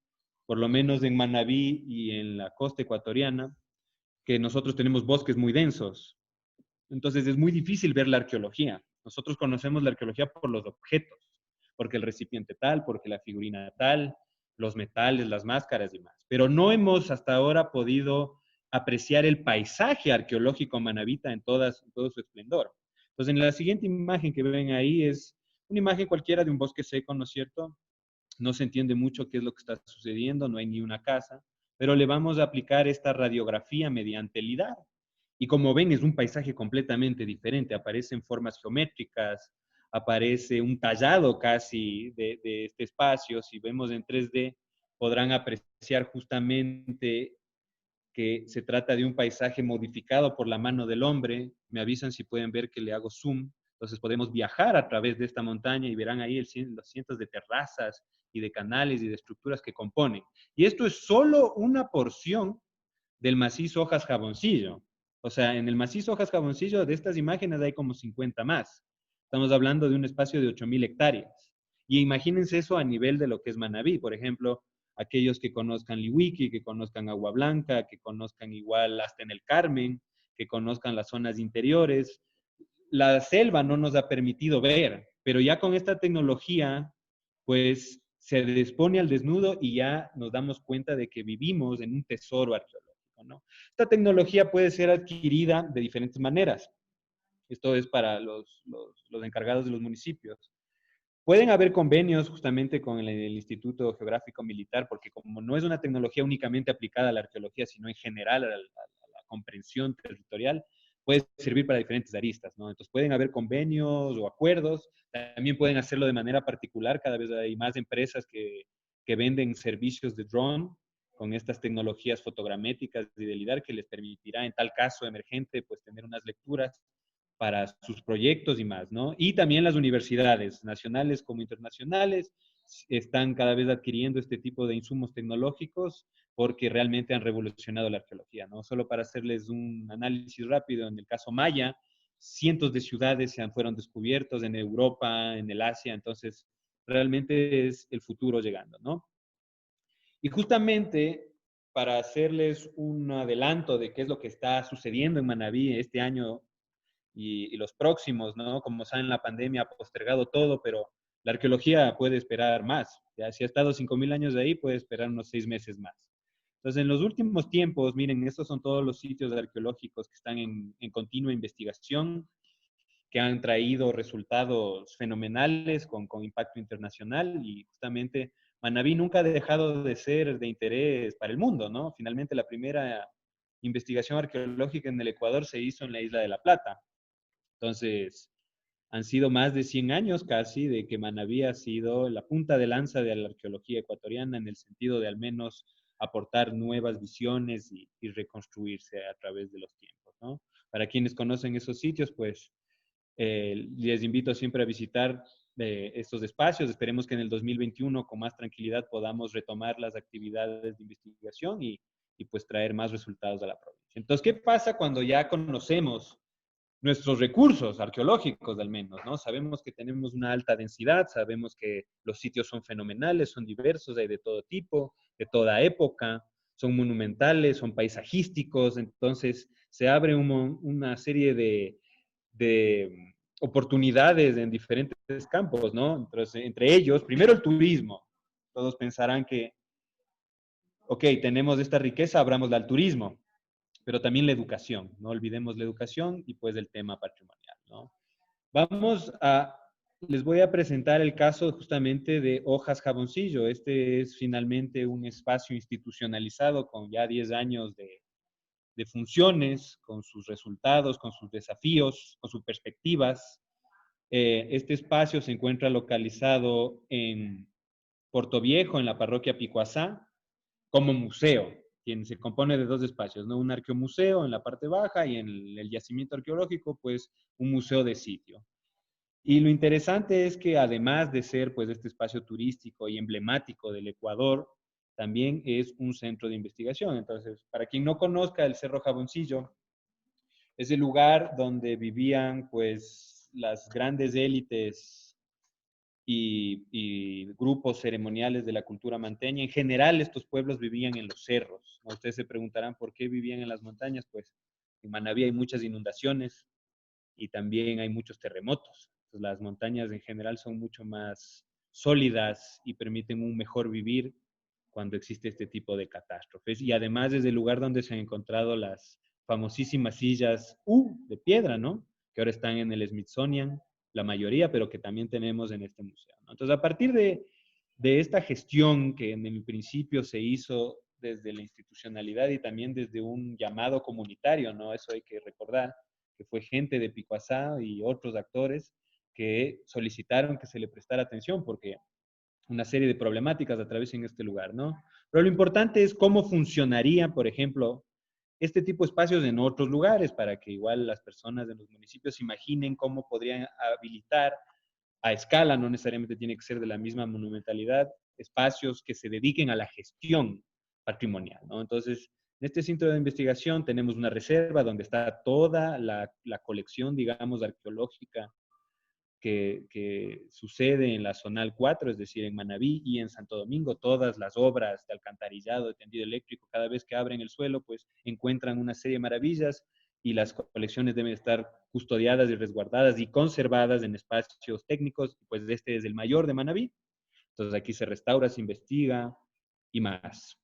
Speaker 3: por lo menos en Manabí y en la costa ecuatoriana, que nosotros tenemos bosques muy densos. Entonces, es muy difícil ver la arqueología. Nosotros conocemos la arqueología por los objetos, porque el recipiente tal, porque la figurina tal, los metales, las máscaras y más. Pero no hemos hasta ahora podido apreciar el paisaje arqueológico manabita en todo su esplendor. Entonces, en la siguiente imagen que ven ahí es una imagen cualquiera de un bosque seco, ¿no es cierto? No se entiende mucho qué es lo que está sucediendo, no hay ni una casa, pero le vamos a aplicar esta radiografía mediante LIDAR. Y como ven, es un paisaje completamente diferente. Aparecen formas geométricas, aparece un tallado casi de este espacio. Si vemos en 3D, podrán apreciar justamente que se trata de un paisaje modificado por la mano del hombre. Me avisan si pueden ver que le hago zoom. Entonces podemos viajar a través de esta montaña y verán ahí los cientos de terrazas y de canales y de estructuras que componen. Y esto es solo una porción del macizo Hojas Jaboncillo. O sea, en el macizo Hojas Jaboncillo de estas imágenes hay como 50 más. Estamos hablando de un espacio de 8.000 hectáreas. Y imagínense eso a nivel de lo que es Manabí. Por ejemplo, aquellos que conozcan Lihuiqui, que conozcan Agua Blanca, que conozcan igual hasta en el Carmen, que conozcan las zonas interiores. La selva no nos ha permitido ver, pero ya con esta tecnología, pues se dispone al desnudo y ya nos damos cuenta de que vivimos en un tesoro arqueológico, ¿no? Esta tecnología puede ser adquirida de diferentes maneras. Esto es para los encargados de los municipios. Pueden haber convenios justamente con el Instituto Geográfico Militar, porque como no es una tecnología únicamente aplicada a la arqueología, sino en general a la comprensión territorial, puede servir para diferentes aristas, ¿no? Entonces pueden haber convenios o acuerdos, también pueden hacerlo de manera particular, cada vez hay más empresas que venden servicios de drone con estas tecnologías fotogramétricas y de LIDAR que les permitirá en tal caso emergente pues tener unas lecturas para sus proyectos y más, ¿no? Y también las universidades, nacionales como internacionales, están cada vez adquiriendo este tipo de insumos tecnológicos porque realmente han revolucionado la arqueología, ¿no? Solo para hacerles un análisis rápido, en el caso Maya, cientos de ciudades fueron descubiertos en Europa, en el Asia, entonces realmente es el futuro llegando, ¿no? Y justamente para hacerles un adelanto de qué es lo que está sucediendo en Manabí este año y los próximos, ¿no? Como saben, la pandemia ha postergado todo, pero la arqueología puede esperar más. Ya si ha estado 5.000 años de ahí, puede esperar unos 6 meses más. Entonces, en los últimos tiempos, miren, estos son todos los sitios arqueológicos que están en continua investigación, que han traído resultados fenomenales con impacto internacional y justamente Manabí nunca ha dejado de ser de interés para el mundo, ¿no? Finalmente, la primera investigación arqueológica en el Ecuador se hizo en la isla de La Plata. Entonces, han sido más de 100 años casi de que Manabí ha sido la punta de lanza de la arqueología ecuatoriana en el sentido de al menos aportar nuevas visiones y reconstruirse a través de los tiempos, ¿no? Para quienes conocen esos sitios, pues les invito siempre a visitar estos espacios. Esperemos que en el 2021 con más tranquilidad podamos retomar las actividades de investigación y pues traer más resultados a la provincia. Entonces, ¿qué pasa cuando ya conocemos nuestros recursos arqueológicos al menos, ¿no? Sabemos que tenemos una alta densidad, sabemos que los sitios son fenomenales, son diversos, hay de todo tipo, de toda época, son monumentales, son paisajísticos, entonces se abre una serie de oportunidades en diferentes campos, ¿no? Entonces, entre ellos, primero el turismo. Todos pensarán que, ok, tenemos esta riqueza, abramosla al turismo, pero también la educación, no olvidemos la educación y pues el tema patrimonial, ¿no? Les voy a presentar el caso justamente de Hojas Jaboncillo. Este es finalmente un espacio institucionalizado con ya 10 años de funciones, con sus resultados, con sus desafíos, con sus perspectivas. Este espacio se encuentra localizado en Portoviejo, en la parroquia Picuazá, como museo, quien se compone de dos espacios, ¿no? Un arqueomuseo en la parte baja y en el yacimiento arqueológico, pues un museo de sitio. Y lo interesante es que además de ser pues este espacio turístico y emblemático del Ecuador, también es un centro de investigación. Entonces, para quien no conozca el Cerro Jaboncillo, es el lugar donde vivían pues las grandes élites y grupos ceremoniales de la cultura manteña. En general, estos pueblos vivían en los cerros, ¿no? Ustedes se preguntarán por qué vivían en las montañas. Pues en Manabí hay muchas inundaciones y también hay muchos terremotos. Entonces, las montañas en general son mucho más sólidas y permiten un mejor vivir cuando existe este tipo de catástrofes. Y además es el lugar donde se han encontrado las famosísimas sillas de piedra, ¿no? Que ahora están en el Smithsonian, la mayoría, pero que también tenemos en este museo, ¿no? Entonces, a partir de esta gestión que en el principio se hizo desde la institucionalidad y también desde un llamado comunitario, ¿no? Eso hay que recordar, que fue gente de Picuazá y otros actores que solicitaron que se le prestara atención porque una serie de problemáticas atraviesan este lugar, ¿no? Pero lo importante es cómo funcionaría, por ejemplo, este tipo de espacios en otros lugares para que igual las personas de los municipios imaginen cómo podrían habilitar a escala, no necesariamente tiene que ser de la misma monumentalidad, espacios que se dediquen a la gestión patrimonial, ¿no? Entonces, en este centro de investigación tenemos una reserva donde está toda la colección, digamos, arqueológica que sucede en la Zonal 4, es decir, en Manabí y en Santo Domingo. Todas las obras de alcantarillado, de tendido eléctrico, cada vez que abren el suelo, pues encuentran una serie de maravillas y las colecciones deben estar custodiadas y resguardadas y conservadas en espacios técnicos, pues este es el mayor de Manabí. Entonces aquí se restaura, se investiga y más.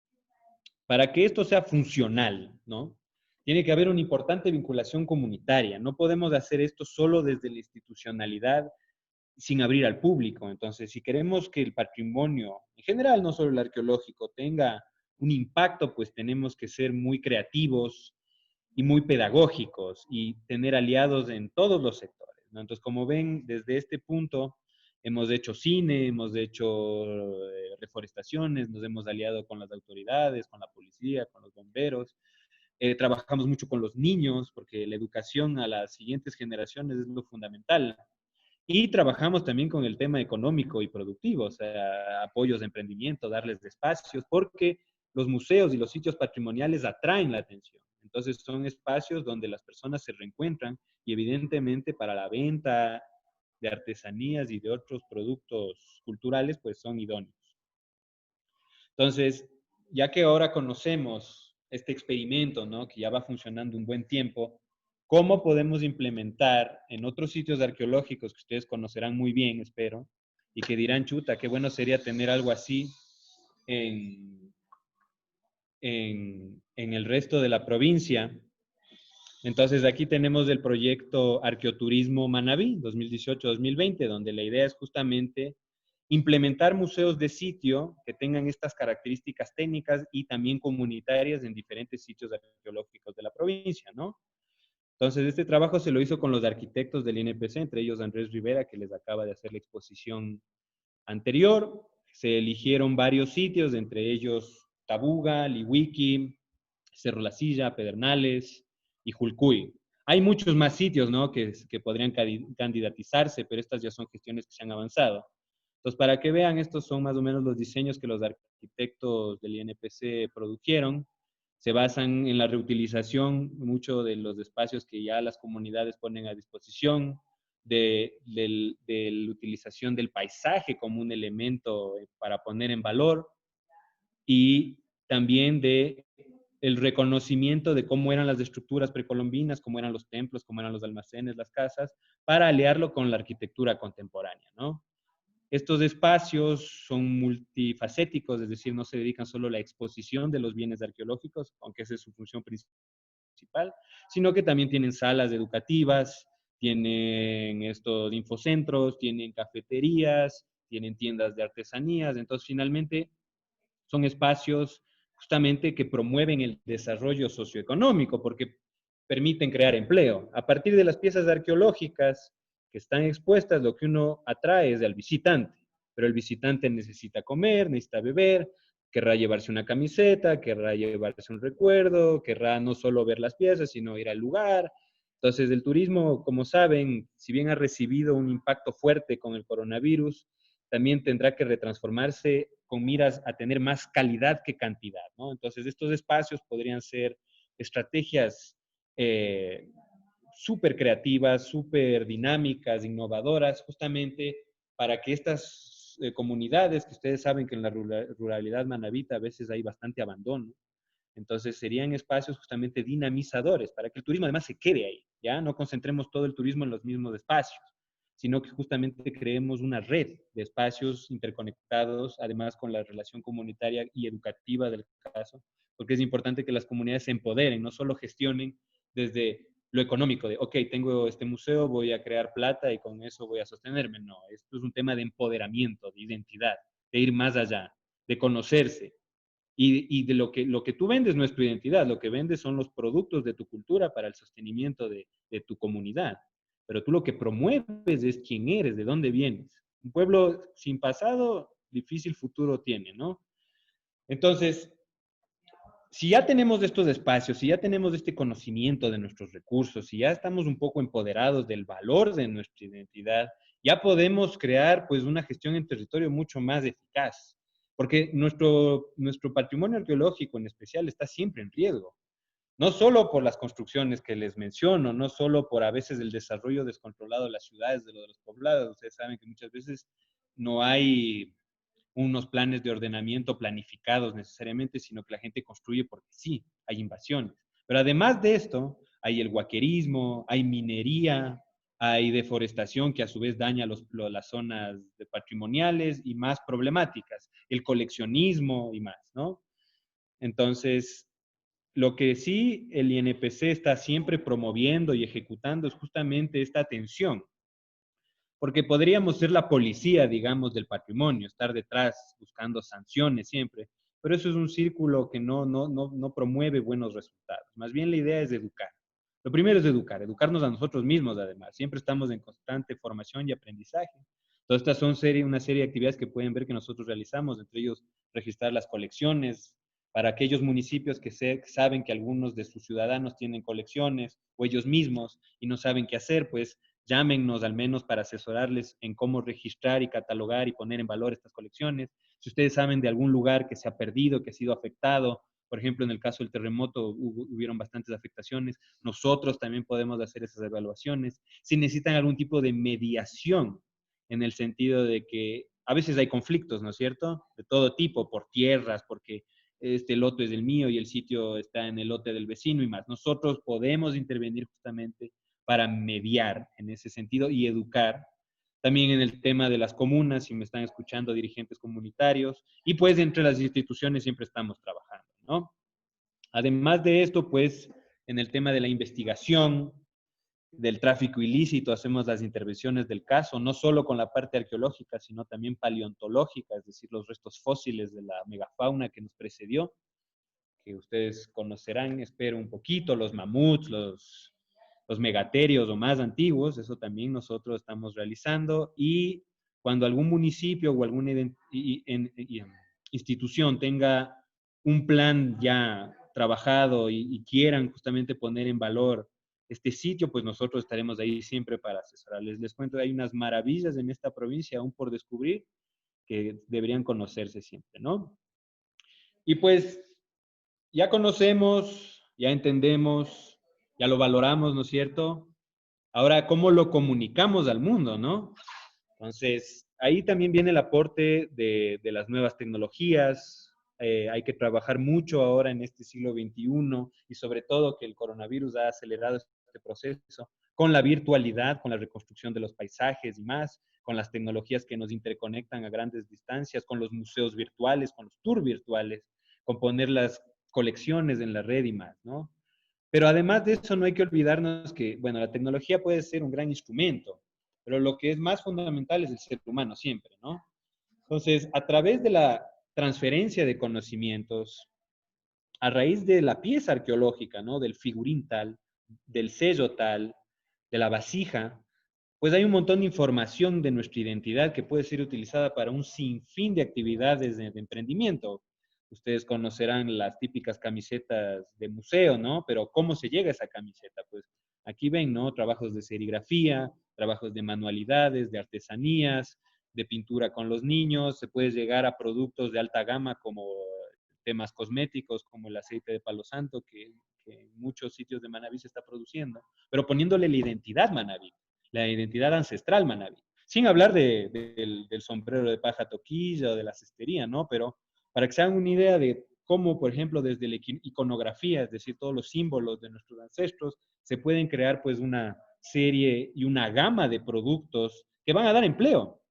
Speaker 3: Para que esto sea funcional, ¿no? Tiene que haber una importante vinculación comunitaria. No podemos hacer esto solo desde la institucionalidad sin abrir al público. Entonces, si queremos que el patrimonio, en general, no solo el arqueológico, tenga un impacto, pues tenemos que ser muy creativos y muy pedagógicos y tener aliados en todos los sectores, ¿no? Entonces, como ven, desde este punto hemos hecho cine, hemos hecho reforestaciones, nos hemos aliado con las autoridades, con la policía, con los bomberos. Trabajamos mucho con los niños porque la educación a las siguientes generaciones es lo fundamental. Y trabajamos también con el tema económico y productivo, o sea, apoyos de emprendimiento, darles espacios, porque los museos y los sitios patrimoniales atraen la atención. Entonces son espacios donde las personas se reencuentran y evidentemente para la venta de artesanías y de otros productos culturales, pues son idóneos. Entonces, ya que ahora conocemos este experimento, ¿no? Que ya va funcionando un buen tiempo, ¿cómo podemos implementar en otros sitios arqueológicos que ustedes conocerán muy bien, espero, y que dirán, chuta, qué bueno sería tener algo así en, en el resto de la provincia? Entonces, aquí tenemos el proyecto Arqueoturismo Manabí 2018-2020, donde la idea es justamente implementar museos de sitio que tengan estas características técnicas y también comunitarias en diferentes sitios arqueológicos de la provincia, ¿no? Entonces, este trabajo se lo hizo con los arquitectos del INPC, entre ellos Andrés Rivera, que les acaba de hacer la exposición anterior. Se eligieron varios sitios, entre ellos Tabuga, Liwiki, Cerro La Silla, Pedernales y Julcuy. Hay muchos más sitios, ¿no? que podrían candidatizarse, pero estas ya son gestiones que se han avanzado. Entonces, para que vean, estos son más o menos los diseños que los arquitectos del INPC produjeron. Se basan en la reutilización mucho de los espacios que ya las comunidades ponen a disposición, de la utilización del paisaje como un elemento para poner en valor y también de el reconocimiento de cómo eran las estructuras precolombinas, cómo eran los templos, cómo eran los almacenes, las casas, para aliarlo con la arquitectura contemporánea, ¿no? Estos espacios son multifacéticos, es decir, no se dedican solo a la exposición de los bienes arqueológicos, aunque esa es su función principal, sino que también tienen salas educativas, tienen estos infocentros, tienen cafeterías, tienen tiendas de artesanías. Entonces, finalmente, son espacios justamente que promueven el desarrollo socioeconómico porque permiten crear empleo. A partir de las piezas arqueológicas que están expuestas, lo que uno atrae es al visitante, pero el visitante necesita comer, necesita beber, querrá llevarse una camiseta, querrá llevarse un recuerdo, querrá no solo ver las piezas, sino ir al lugar. Entonces, el turismo, como saben, si bien ha recibido un impacto fuerte con el coronavirus, también tendrá que retransformarse con miras a tener más calidad que cantidad, ¿no? Entonces, estos espacios podrían ser estrategias súper creativas, súper dinámicas, innovadoras, justamente para que estas comunidades, que ustedes saben que en la ruralidad manabita a veces hay bastante abandono, entonces serían espacios justamente dinamizadores para que el turismo además se quede ahí, ¿ya? No concentremos todo el turismo en los mismos espacios, sino que justamente creemos una red de espacios interconectados, además con la relación comunitaria y educativa del caso, porque es importante que las comunidades se empoderen, no solo gestionen desde lo económico, de, ok, tengo este museo, voy a crear plata y con eso voy a sostenerme. No, esto es un tema de empoderamiento, de identidad, de ir más allá, de conocerse. Y de lo que tú vendes no es tu identidad, lo que vendes son los productos de tu cultura para el sostenimiento de tu comunidad. Pero tú lo que promueves es quién eres, de dónde vienes. Un pueblo sin pasado, difícil futuro tiene, ¿no? Entonces, si ya tenemos estos espacios, si ya tenemos este conocimiento de nuestros recursos, si ya estamos un poco empoderados del valor de nuestra identidad, ya podemos crear pues una gestión en territorio mucho más eficaz, porque nuestro patrimonio arqueológico en especial está siempre en riesgo. No solo por las construcciones que les menciono, no solo por a veces el desarrollo descontrolado de las ciudades, de los poblados. Ustedes saben que muchas veces no hay unos planes de ordenamiento planificados necesariamente, sino que la gente construye porque sí, hay invasiones. Pero además de esto, hay el huaquerismo, hay minería, hay deforestación que a su vez daña las zonas patrimoniales y más problemáticas, el coleccionismo y más, ¿no? Entonces, lo que sí el INPC está siempre promoviendo y ejecutando es justamente esta atención, porque podríamos ser la policía, digamos, del patrimonio, estar detrás buscando sanciones siempre, pero eso es un círculo que no promueve buenos resultados. Más bien la idea es educar. Lo primero es educarnos a nosotros mismos además. Siempre estamos en constante formación y aprendizaje. Todas estas son una serie de actividades que pueden ver que nosotros realizamos, entre ellos registrar las colecciones, para aquellos municipios que saben que algunos de sus ciudadanos tienen colecciones o ellos mismos y no saben qué hacer, pues llámennos al menos para asesorarles en cómo registrar y catalogar y poner en valor estas colecciones. Si ustedes saben de algún lugar que se ha perdido, que ha sido afectado, por ejemplo, en el caso del terremoto hubieron bastantes afectaciones, nosotros también podemos hacer esas evaluaciones. Si necesitan algún tipo de mediación, en el sentido de que a veces hay conflictos, ¿no es cierto? De todo tipo, por tierras, porque este lote es el mío y el sitio está en el lote del vecino y más. Nosotros podemos intervenir justamente para mediar en ese sentido y educar. También en el tema de las comunas, si me están escuchando dirigentes comunitarios, y pues entre las instituciones siempre estamos trabajando, ¿no? Además de esto, pues en el tema de la investigación, del tráfico ilícito, hacemos las intervenciones del caso, no solo con la parte arqueológica, sino también paleontológica, es decir, los restos fósiles de la megafauna que nos precedió, que ustedes conocerán, espero, un poquito, los mamuts, los megaterios o más antiguos, eso también nosotros estamos realizando, y cuando algún municipio o alguna institución tenga un plan ya trabajado y quieran justamente poner en valor este sitio, pues nosotros estaremos ahí siempre para asesorarles. Les cuento, hay unas maravillas en esta provincia aún por descubrir que deberían conocerse siempre, ¿no? Y pues ya conocemos, ya entendemos, ya lo valoramos, ¿no es cierto? Ahora, ¿cómo lo comunicamos al mundo, no? Entonces, ahí también viene el aporte de las nuevas tecnologías. Hay que trabajar mucho ahora en este siglo XXI y sobre todo que el coronavirus ha acelerado este proceso con la virtualidad, con la reconstrucción de los paisajes y más, con las tecnologías que nos interconectan a grandes distancias, con los museos virtuales, con los tours virtuales, con poner las colecciones en la red y más, ¿no? Pero además de eso, no hay que olvidarnos que, bueno, la tecnología puede ser un gran instrumento, pero lo que es más fundamental es el ser humano siempre, ¿no? Entonces, a través de la transferencia de conocimientos, a raíz de la pieza arqueológica, ¿no? Del figurín tal, del sello tal, de la vasija, pues hay un montón de información de nuestra identidad que puede ser utilizada para un sinfín de actividades de emprendimiento. Ustedes conocerán las típicas camisetas de museo, ¿no? Pero ¿cómo se llega a esa camiseta? Pues aquí ven, ¿no? Trabajos de serigrafía, trabajos de manualidades, de artesanías, de pintura con los niños, se puede llegar a productos de alta gama como temas cosméticos, como el aceite de palo santo, que en muchos sitios de Manabí se está produciendo, pero poniéndole la identidad Manabí, la identidad ancestral Manabí. Sin hablar del sombrero de paja toquilla o de la cestería, ¿no? Pero para que se hagan una idea de cómo, por ejemplo, desde la iconografía, es decir, todos los símbolos de nuestros ancestros, se pueden crear pues una serie y una gama de productos que van a dar empleo.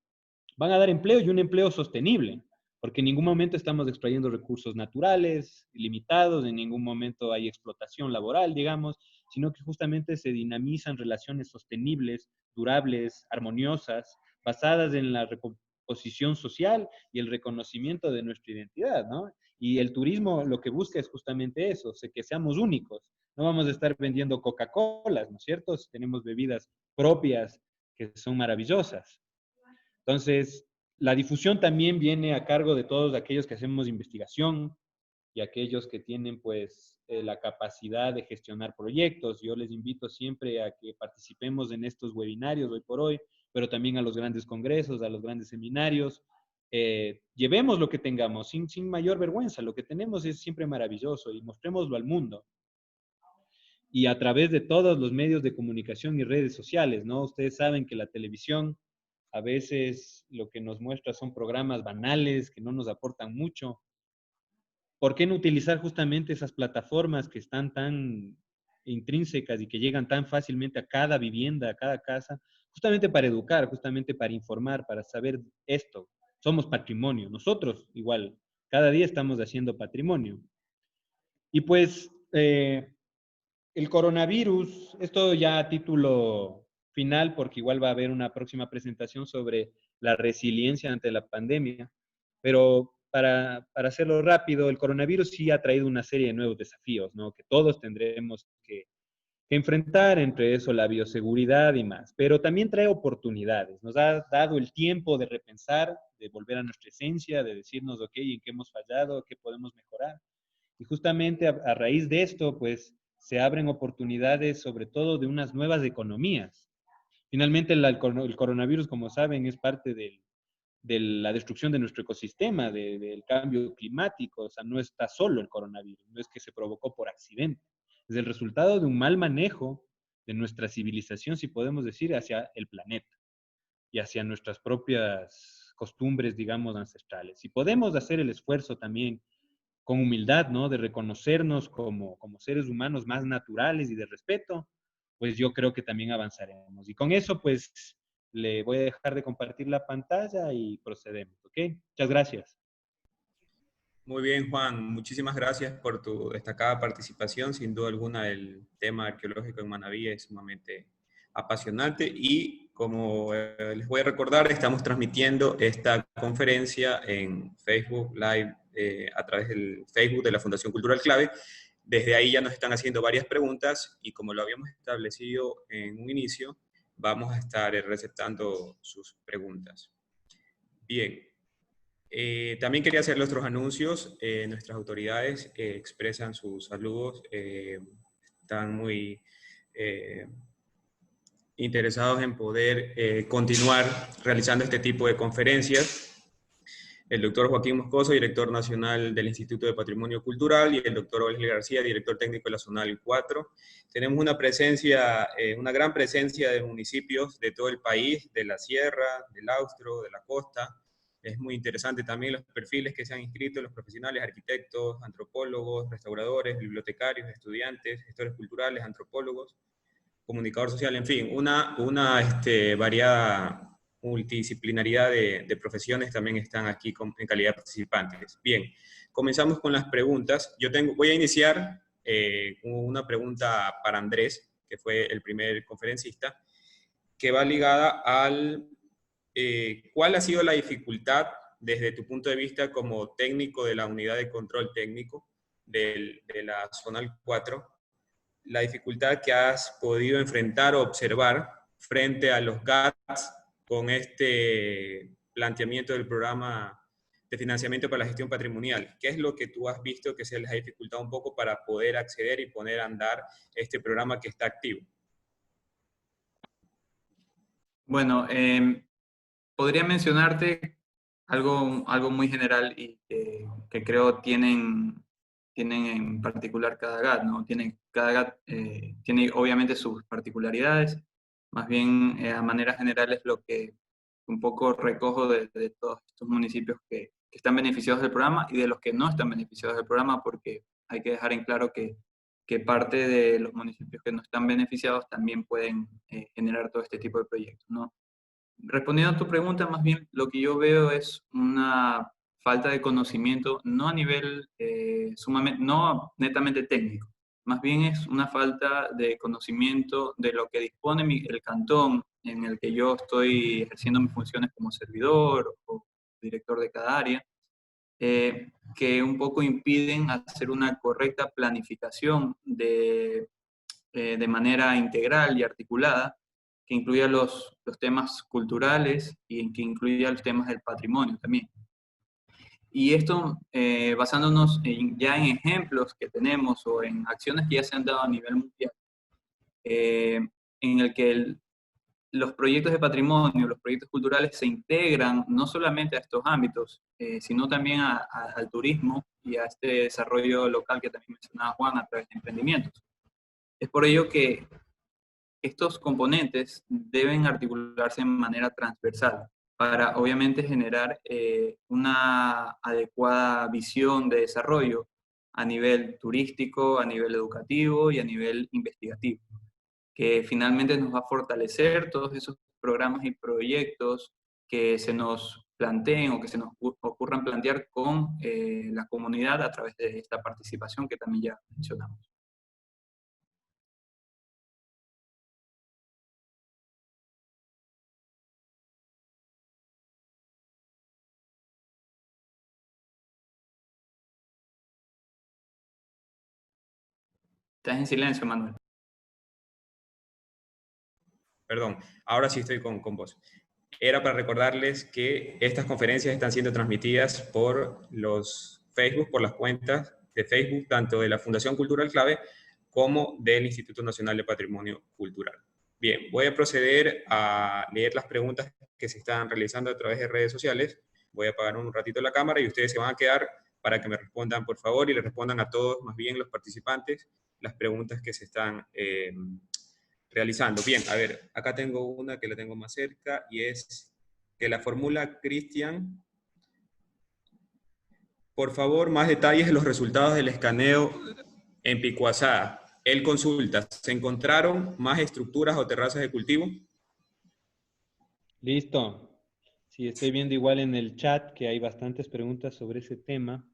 Speaker 3: Van a dar empleo y un empleo sostenible, porque en ningún momento estamos extrayendo recursos naturales limitados, en ningún momento hay explotación laboral, digamos, sino que justamente se dinamizan relaciones sostenibles, durables, armoniosas, basadas en la recomposición social y el reconocimiento de nuestra identidad, ¿no? Y el turismo lo que busca es justamente eso, que seamos únicos. No vamos a estar vendiendo Coca-Colas, ¿no es cierto? Tenemos bebidas propias que son maravillosas. Entonces, la difusión también viene a cargo de todos aquellos que hacemos investigación, y aquellos que tienen pues la capacidad de gestionar proyectos. Yo les invito siempre a que participemos en estos webinarios hoy por hoy, pero también a los grandes congresos, a los grandes seminarios. Llevemos lo que tengamos sin mayor vergüenza. Lo que tenemos es siempre maravilloso y mostrémoslo al mundo. Y a través de todos los medios de comunicación y redes sociales, ¿no? Ustedes saben que la televisión a veces lo que nos muestra son programas banales que no nos aportan mucho. ¿Por qué no utilizar justamente esas plataformas que están tan intrínsecas y que llegan tan fácilmente a cada vivienda, a cada casa, justamente para educar, justamente para informar, para saber esto? Somos patrimonio, nosotros igual, cada día estamos haciendo patrimonio. Y pues el coronavirus, esto ya a título final, porque igual va a haber una próxima presentación sobre la resiliencia ante la pandemia, pero para hacerlo rápido, el coronavirus sí ha traído una serie de nuevos desafíos, ¿no? Que todos tendremos que enfrentar, entre eso la bioseguridad y más, pero también trae oportunidades, nos ha dado el tiempo de repensar, de volver a nuestra esencia, de decirnos, ok, en qué hemos fallado, qué podemos mejorar. Y justamente a raíz de esto, pues, se abren oportunidades, sobre todo de unas nuevas economías. Finalmente, el coronavirus, como saben, es parte de la destrucción de nuestro ecosistema, del cambio climático. O sea, no está solo el coronavirus, no es que se provocó por accidente. Es el resultado de un mal manejo de nuestra civilización, si podemos decir, hacia el planeta y hacia nuestras propias costumbres, digamos, ancestrales. Si podemos hacer el esfuerzo también con humildad, ¿no? De reconocernos como seres humanos más naturales y de respeto, pues yo creo que también avanzaremos. Y con eso, pues, le voy a dejar de compartir la pantalla y procedemos, ¿ok? Muchas gracias.
Speaker 1: Muy bien, Juan. Muchísimas gracias por tu destacada participación. Sin duda alguna, el tema arqueológico en Manabí es sumamente apasionante y, como les voy a recordar, estamos transmitiendo esta conferencia en Facebook Live a través del Facebook de la Fundación Cultural Clave. Desde ahí ya nos están haciendo varias preguntas y, como lo habíamos establecido en un inicio, vamos a estar receptando sus preguntas. Bien. También quería hacer otros anuncios. Nuestras autoridades expresan sus saludos. Están muy interesados en poder continuar realizando este tipo de conferencias. El doctor Joaquín Moscoso, director nacional del Instituto de Patrimonio Cultural, y el doctor Olga García, director técnico de la Zonal 4. Tenemos una presencia, una gran presencia de municipios de todo el país, de la sierra, del austro, de la costa. Es muy interesante también los perfiles que se han inscrito, los profesionales, arquitectos, antropólogos, restauradores, bibliotecarios, estudiantes, gestores culturales, antropólogos, comunicador social, en fin, una variada multidisciplinaridad de profesiones también están aquí en calidad de participantes. Bien, comenzamos con las preguntas. Voy a iniciar con una pregunta para Andrés, que fue el primer conferencista, que va ligada al ¿cuál ha sido la dificultad desde tu punto de vista como técnico de la unidad de control técnico de la Zonal 4, la dificultad que has podido enfrentar o observar frente a los GATS con este planteamiento del programa de financiamiento para la gestión patrimonial? ¿Qué es lo que tú has visto que se les ha dificultado un poco para poder acceder y poner a andar este programa que está activo?
Speaker 2: Bueno, podría mencionarte algo muy general y que creo tienen en particular cada GAT, ¿no? Cada GAT tiene obviamente sus particularidades, más bien a manera general es lo que un poco recojo de todos estos municipios que están beneficiados del programa y de los que no están beneficiados del programa, porque hay que dejar en claro que parte de los municipios que no están beneficiados también pueden generar todo este tipo de proyectos, ¿no? Respondiendo a tu pregunta, más bien lo que yo veo es una falta de conocimiento, no a nivel no netamente técnico, más bien es una falta de conocimiento de lo que dispone el cantón en el que yo estoy ejerciendo mis funciones como servidor o director de cada área, que un poco impiden hacer una correcta planificación de manera integral y articulada, que incluya los temas culturales y que incluya los temas del patrimonio también. Y esto basándonos ya en ejemplos que tenemos o en acciones que ya se han dado a nivel mundial, en el que los proyectos de patrimonio, los proyectos culturales se integran no solamente a estos ámbitos, sino también al turismo y a este desarrollo local que también mencionaba Juan a través de emprendimientos. Es por ello que estos componentes deben articularse de manera transversal para obviamente generar una adecuada visión de desarrollo a nivel turístico, a nivel educativo y a nivel investigativo, que finalmente nos va a fortalecer todos esos programas y proyectos que se nos planteen o que se nos ocurran plantear con la comunidad a través de esta participación que también ya mencionamos. Estás en silencio, Manuel.
Speaker 1: Perdón, ahora sí estoy con vos. Era para recordarles que estas conferencias están siendo transmitidas por los Facebook, por las cuentas de Facebook, tanto de la Fundación Cultural Clave como del Instituto Nacional de Patrimonio Cultural. Bien, voy a proceder a leer las preguntas que se están realizando a través de redes sociales. Voy a apagar un ratito la cámara y ustedes se van a quedar para que me respondan, por favor, y le respondan a todos, más bien los participantes, las preguntas que se están realizando. Bien, a ver, acá tengo una que la tengo más cerca y es que la formula Cristian. Por favor, más detalles de los resultados del escaneo en Picuazá. Él consulta, ¿se encontraron más estructuras o terrazas de cultivo?
Speaker 3: Listo. Sí, estoy viendo igual en el chat que hay bastantes preguntas sobre ese tema.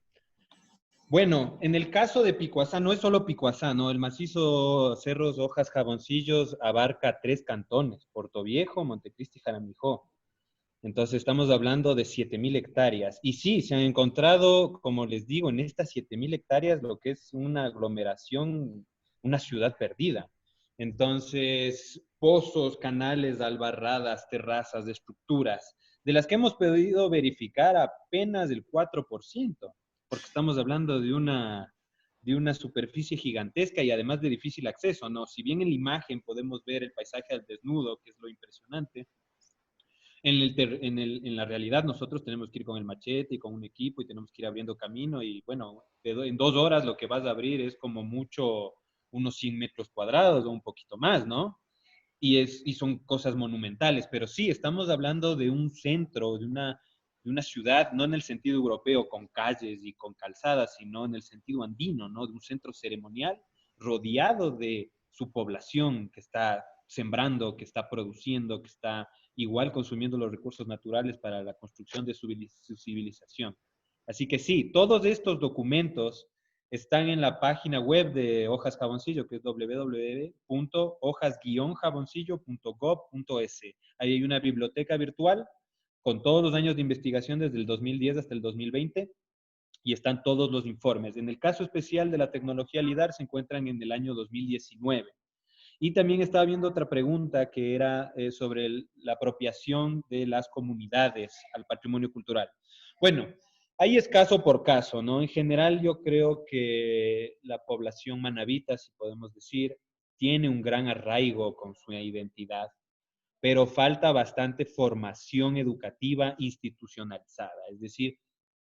Speaker 3: Bueno, en el caso de Picuazá, no es solo Picuazá, ¿no? El macizo Cerros, Hojas, Jaboncillos abarca 3 cantones, Portoviejo, Montecristi y Jaramillo. Entonces estamos hablando de 7.000 hectáreas. Y sí, se han encontrado, como les digo, en estas 7.000 hectáreas lo que es una aglomeración, una ciudad perdida. Entonces, pozos, canales, albarradas, terrazas, estructuras, de las que hemos podido verificar apenas el 4%, porque estamos hablando de una superficie gigantesca y además de difícil acceso, ¿no? Si bien en la imagen podemos ver el paisaje al desnudo, que es lo impresionante, en la realidad nosotros tenemos que ir con el machete y con un equipo y tenemos que ir abriendo camino y bueno, en 2 horas lo que vas a abrir es como mucho unos 100 metros cuadrados o un poquito más, ¿no? Y son cosas monumentales, pero sí, estamos hablando de un centro, de una ciudad, no en el sentido europeo con calles y con calzadas, sino en el sentido andino, ¿no? De un centro ceremonial rodeado de su población que está sembrando, que está produciendo, que está igual consumiendo los recursos naturales para la construcción de su civilización. Así que sí, todos estos documentos están en la página web de Hojas Jaboncillo, que es www.hojas-jaboncillo.gov.es. Ahí hay una biblioteca virtual con todos los años de investigación desde el 2010 hasta el 2020 y están todos los informes. En el caso especial de la tecnología LIDAR se encuentran en el año 2019. Y también estaba viendo otra pregunta que era sobre la apropiación de las comunidades al patrimonio cultural. Bueno, ahí es caso por caso, ¿no? En general yo creo que la población manabita, si podemos decir, tiene un gran arraigo con su identidad, pero falta bastante formación educativa institucionalizada. Es decir,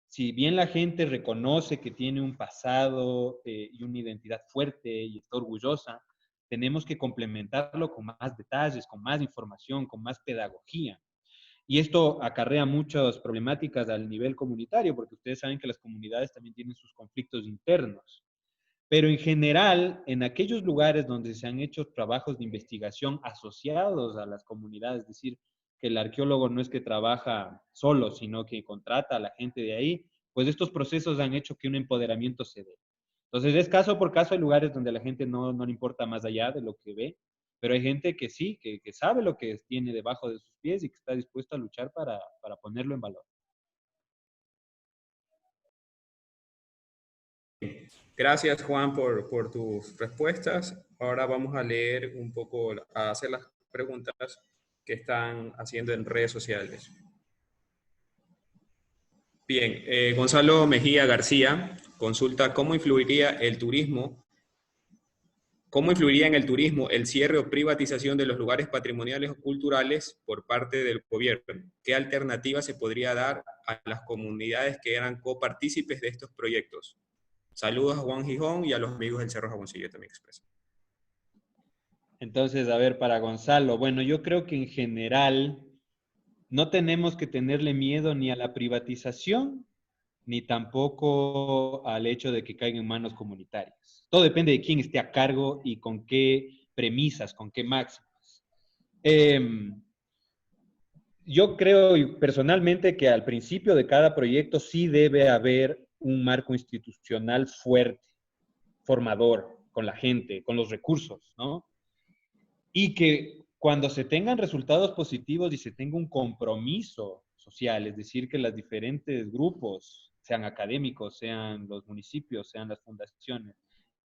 Speaker 3: si bien la gente reconoce que tiene un pasado y una identidad fuerte y está orgullosa, tenemos que complementarlo con más detalles, con más información, con más pedagogía. Y esto acarrea muchas problemáticas al nivel comunitario, porque ustedes saben que las comunidades también tienen sus conflictos internos. Pero en general, en aquellos lugares donde se han hecho trabajos de investigación asociados a las comunidades, es decir, que el arqueólogo no es que trabaja solo, sino que contrata a la gente de ahí, pues estos procesos han hecho que un empoderamiento se dé. Entonces, es caso por caso, hay lugares donde a la gente no le importa más allá de lo que ve, pero hay gente que sí, que sabe lo que tiene debajo de sus pies y que está dispuesto a luchar para ponerlo en valor.
Speaker 1: Gracias, Juan, por tus respuestas. Ahora vamos a leer un poco, a hacer las preguntas que están haciendo en redes sociales. Bien, Gonzalo Mejía García consulta cómo influiría en el turismo el cierre o privatización de los lugares patrimoniales o culturales por parte del gobierno. ¿Qué alternativa se podría dar a las comunidades que eran copartícipes de estos proyectos? Saludos a Juan Gijón y a los amigos del Cerro Jaboncillo también expreso.
Speaker 3: Entonces, a ver, para Gonzalo, bueno, yo creo que en general no tenemos que tenerle miedo ni a la privatización, ni tampoco al hecho de que caiga en manos comunitarias. Todo depende de quién esté a cargo y con qué premisas, con qué máximas. Yo creo personalmente que al principio de cada proyecto sí debe haber un marco institucional fuerte, formador, con la gente, con los recursos, ¿no? Y que cuando se tengan resultados positivos y se tenga un compromiso social, es decir, que los diferentes grupos, sean académicos, sean los municipios, sean las fundaciones,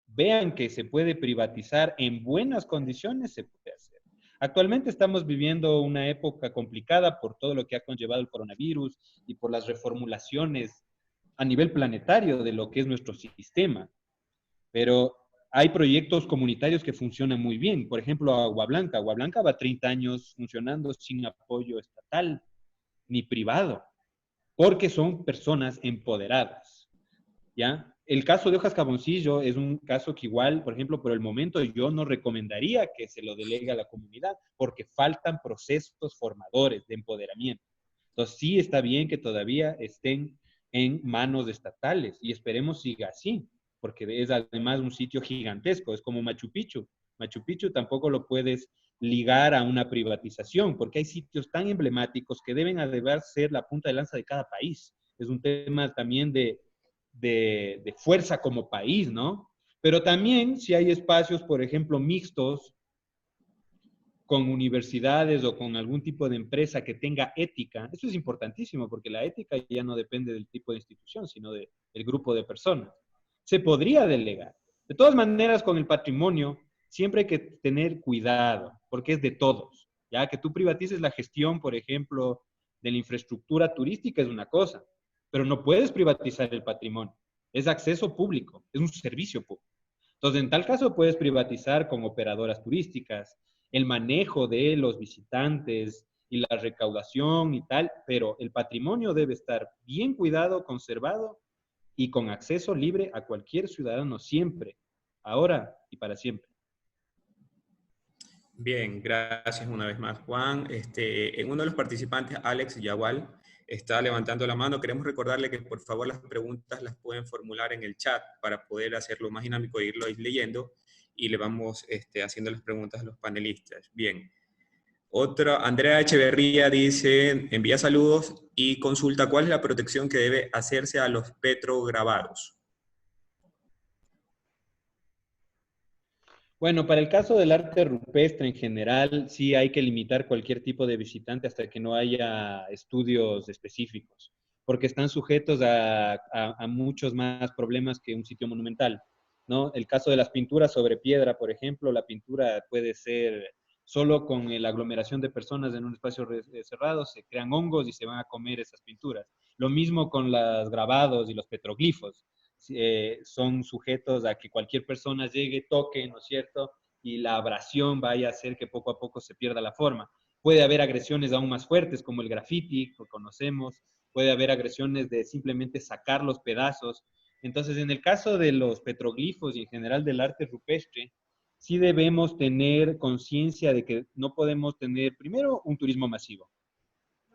Speaker 3: vean que se puede privatizar en buenas condiciones, se puede hacer. Actualmente estamos viviendo una época complicada por todo lo que ha conllevado el coronavirus y por las reformulaciones a nivel planetario de lo que es nuestro sistema. Pero hay proyectos comunitarios que funcionan muy bien. Por ejemplo, Agua Blanca. Agua Blanca va 30 años funcionando sin apoyo estatal ni privado, porque son personas empoderadas, ¿ya? El caso de Hojas Jaboncillo es un caso que igual, por ejemplo, por el momento yo no recomendaría que se lo delegue a la comunidad, porque faltan procesos formadores de empoderamiento. Entonces sí está bien que todavía estén en manos estatales y esperemos siga así, porque es además un sitio gigantesco, es como Machu Picchu. Machu Picchu tampoco lo puedes ligar a una privatización, porque hay sitios tan emblemáticos que deben ser la punta de lanza de cada país. Es un tema también de fuerza como país, ¿no? Pero también si hay espacios, por ejemplo, mixtos con universidades o con algún tipo de empresa que tenga ética, eso es importantísimo porque la ética ya no depende del tipo de institución, sino del grupo de personas. Se podría delegar. De todas maneras, con el patrimonio siempre hay que tener cuidado porque es de todos. Ya que tú privatices la gestión, por ejemplo, de la infraestructura turística es una cosa, pero no puedes privatizar el patrimonio. Es acceso público, es un servicio público. Entonces, en tal caso puedes privatizar con operadoras turísticas, el manejo de los visitantes y la recaudación y tal, pero el patrimonio debe estar bien cuidado, conservado y con acceso libre a cualquier ciudadano siempre, ahora y para siempre.
Speaker 1: Bien, gracias una vez más, Juan. En uno de los participantes, Alex Yagual, está levantando la mano. Queremos recordarle que por favor las preguntas las pueden formular en el chat para poder hacerlo más dinámico e irlo leyendo y le vamos haciendo las preguntas a los panelistas. Bien. Otra, Andrea Echeverría dice, envía saludos y consulta cuál es la protección que debe hacerse a los petrograbados.
Speaker 3: Bueno, para el caso del arte rupestre en general, sí hay que limitar cualquier tipo de visitante hasta que no haya estudios específicos, porque están sujetos a muchos más problemas que un sitio monumental, ¿no? El caso de las pinturas sobre piedra, por ejemplo, la pintura puede ser solo con la aglomeración de personas en un espacio cerrado, se crean hongos y se van a comer esas pinturas. Lo mismo con los grabados y los petroglifos. Son sujetos a que cualquier persona llegue, toque, ¿no es cierto? Y la abrasión vaya a hacer que poco a poco se pierda la forma. Puede haber agresiones aún más fuertes, como el graffiti, que conocemos. Puede haber agresiones de simplemente sacar los pedazos. Entonces, en el caso de los petroglifos y en general del arte rupestre, sí debemos tener conciencia de que no podemos tener, primero, un turismo masivo.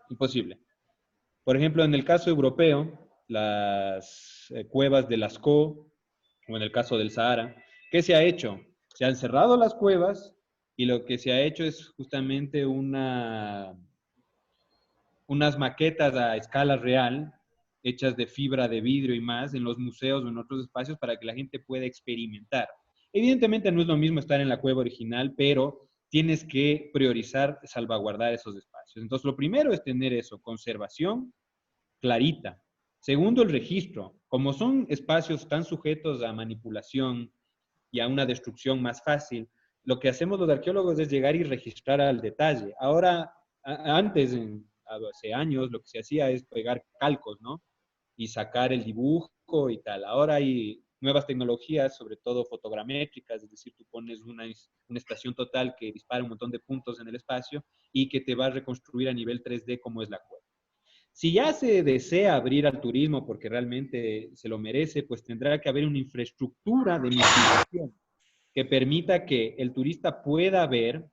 Speaker 3: Imposible. Por ejemplo, en el caso europeo, las cuevas de Lascaux, o en el caso del Sahara, ¿qué se ha hecho? Se han cerrado las cuevas y lo que se ha hecho es justamente unas maquetas a escala real, hechas de fibra de vidrio y más, en los museos o en otros espacios para que la gente pueda experimentar. Evidentemente no es lo mismo estar en la cueva original, pero tienes que priorizar salvaguardar esos espacios. Entonces, lo primero es tener eso, conservación clarita. Segundo, el registro. Como son espacios tan sujetos a manipulación y a una destrucción más fácil, lo que hacemos los arqueólogos es llegar y registrar al detalle. Ahora, antes, hace años, lo que se hacía es pegar calcos, ¿no? y sacar el dibujo y tal. Ahora hay nuevas tecnologías, sobre todo fotogramétricas, es decir, tú pones una estación total que dispara un montón de puntos en el espacio y que te va a reconstruir a nivel 3D cómo es la cueva. Si ya se desea abrir al turismo porque realmente se lo merece, pues tendrá que haber una infraestructura de mitigación que permita que el turista pueda ver,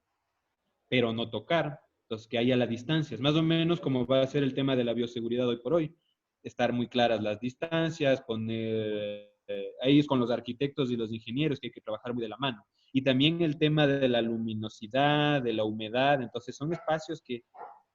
Speaker 3: pero no tocar, entonces que haya la distancia. Es más o menos como va a ser el tema de la bioseguridad hoy por hoy. Estar muy claras las distancias, poner, ahí es con los arquitectos y los ingenieros que hay que trabajar muy de la mano. Y también el tema de la luminosidad, de la humedad, entonces son espacios que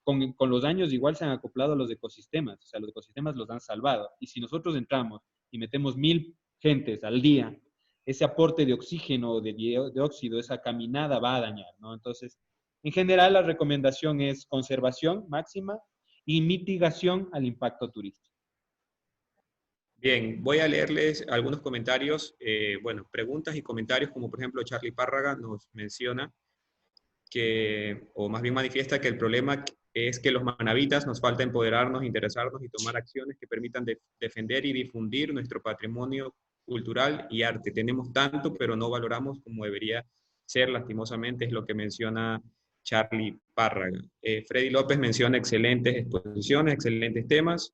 Speaker 3: con los años igual se han acoplado a los ecosistemas, o sea, los ecosistemas los han salvado. Y si nosotros entramos y metemos 1000 gentes al día, ese aporte de oxígeno, de óxido, esa caminada va a dañar, ¿no? Entonces, en general, la recomendación es conservación máxima y mitigación al impacto turístico.
Speaker 1: Bien, voy a leerles algunos comentarios, bueno, preguntas y comentarios, como por ejemplo Charlie Párraga nos menciona que, o más bien manifiesta que el problema es que los manabitas nos falta empoderarnos, interesarnos y tomar acciones que permitan defender y difundir nuestro patrimonio cultural y arte. Tenemos tanto, pero no valoramos como debería ser, lastimosamente, es lo que menciona Charlie Párraga. Freddy López menciona excelentes exposiciones, excelentes temas.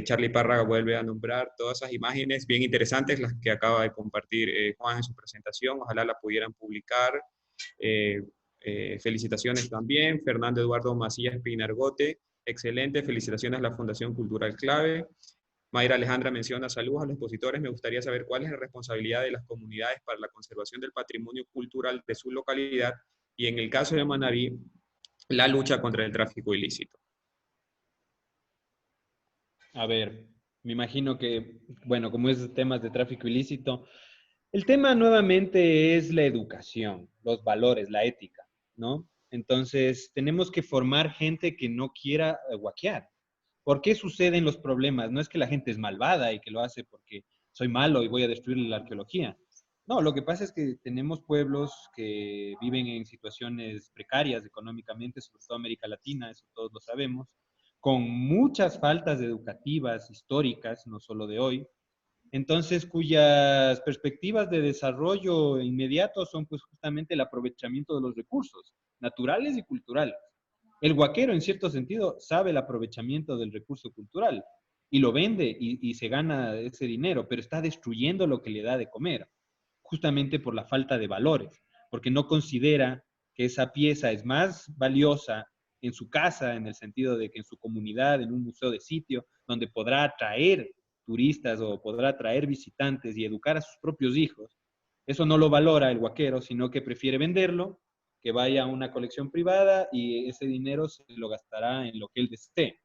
Speaker 1: Charlie Párraga vuelve a nombrar todas esas imágenes bien interesantes, las que acaba de compartir Juan en su presentación. Ojalá la pudieran publicar. Eh, Felicitaciones también. Fernando Eduardo Macías Pinargote, excelente. Felicitaciones a la Fundación Cultural Clave. Mayra Alejandra menciona, saludos a los expositores. Me gustaría saber cuál es la responsabilidad de las comunidades para la conservación del patrimonio cultural de su localidad y, en el caso de Manabí, la lucha contra el tráfico ilícito.
Speaker 3: A ver, me imagino que, bueno, como es temas de tráfico ilícito, el tema nuevamente es la educación, los valores, la ética, ¿no? Entonces, tenemos que formar gente que no quiera guaquear. ¿Por qué suceden los problemas? No es que la gente es malvada y que lo hace porque soy malo y voy a destruir la arqueología. No, lo que pasa es que tenemos pueblos que viven en situaciones precarias económicamente, sobre todo América Latina, eso todos lo sabemos, con muchas faltas educativas, históricas, no solo de hoy, entonces cuyas perspectivas de desarrollo inmediato son pues justamente el aprovechamiento de los recursos naturales y culturales. El huaquero, en cierto sentido, sabe el aprovechamiento del recurso cultural y lo vende y se gana ese dinero, pero está destruyendo lo que le da de comer, justamente por la falta de valores, porque no considera que esa pieza es más valiosa en su casa, en el sentido de que en su comunidad, en un museo de sitio, donde podrá atraer turistas o podrá atraer visitantes y educar a sus propios hijos. Eso no lo valora el huaquero, sino que prefiere venderlo, que vaya a una colección privada y ese dinero se lo gastará en lo que él desee.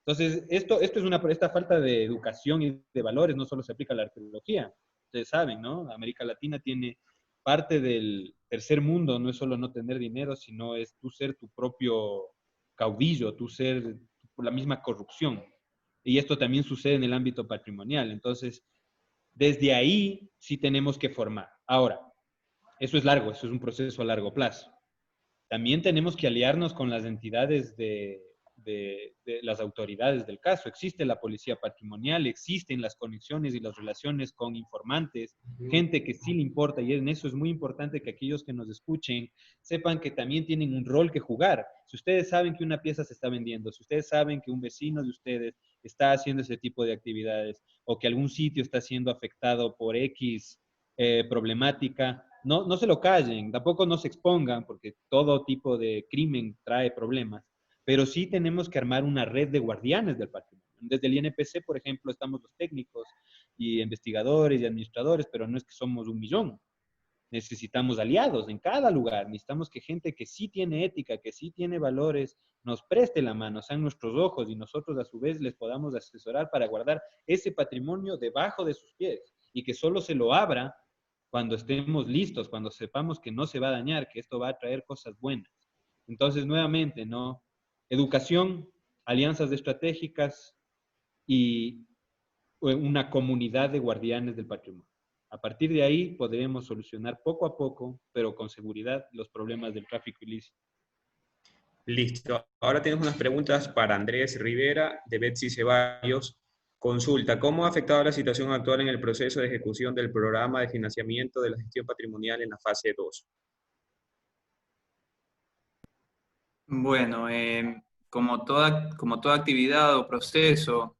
Speaker 3: Entonces, esta falta de educación y de valores no solo se aplica a la arqueología. Ustedes saben, ¿no? América Latina tiene parte del tercer mundo, no es solo no tener dinero, sino es tú ser tu propio caudillo, tú ser la misma corrupción. Y esto también sucede en el ámbito patrimonial. Entonces, desde ahí sí tenemos que formar. Ahora, eso es largo, eso es un proceso a largo plazo. También tenemos que aliarnos con las entidades de las autoridades del caso. Existe la policía patrimonial, existen las conexiones y las relaciones con informantes, gente que sí le importa, y en eso es muy importante que aquellos que nos escuchen sepan que también tienen un rol que jugar. Si ustedes saben que una pieza se está vendiendo, si ustedes saben que un vecino de ustedes está haciendo ese tipo de actividades o que algún sitio está siendo afectado por X problemática, no se lo callen, tampoco no se expongan, porque todo tipo de crimen trae problemas, pero sí tenemos que armar una red de guardianes del patrimonio. Desde el INPC, por ejemplo, estamos los técnicos y investigadores y administradores, pero no es que somos 1 millón. Necesitamos aliados en cada lugar, necesitamos que gente que sí tiene ética, que sí tiene valores, nos preste la mano, sean nuestros ojos y nosotros a su vez les podamos asesorar para guardar ese patrimonio debajo de sus pies y que solo se lo abra cuando estemos listos, cuando sepamos que no se va a dañar, que esto va a traer cosas buenas. Entonces, nuevamente, ¿no? Educación, alianzas estratégicas y una comunidad de guardianes del patrimonio. A partir de ahí podremos solucionar poco a poco, pero con seguridad, los problemas del tráfico ilícito.
Speaker 1: Listo. Ahora tenemos unas preguntas para Andrés Rivera, de Betsy Ceballos. Consulta, ¿cómo ha afectado la situación actual en el proceso de ejecución del programa de financiamiento de la gestión patrimonial en la fase 2?
Speaker 2: Bueno, como toda actividad o proceso,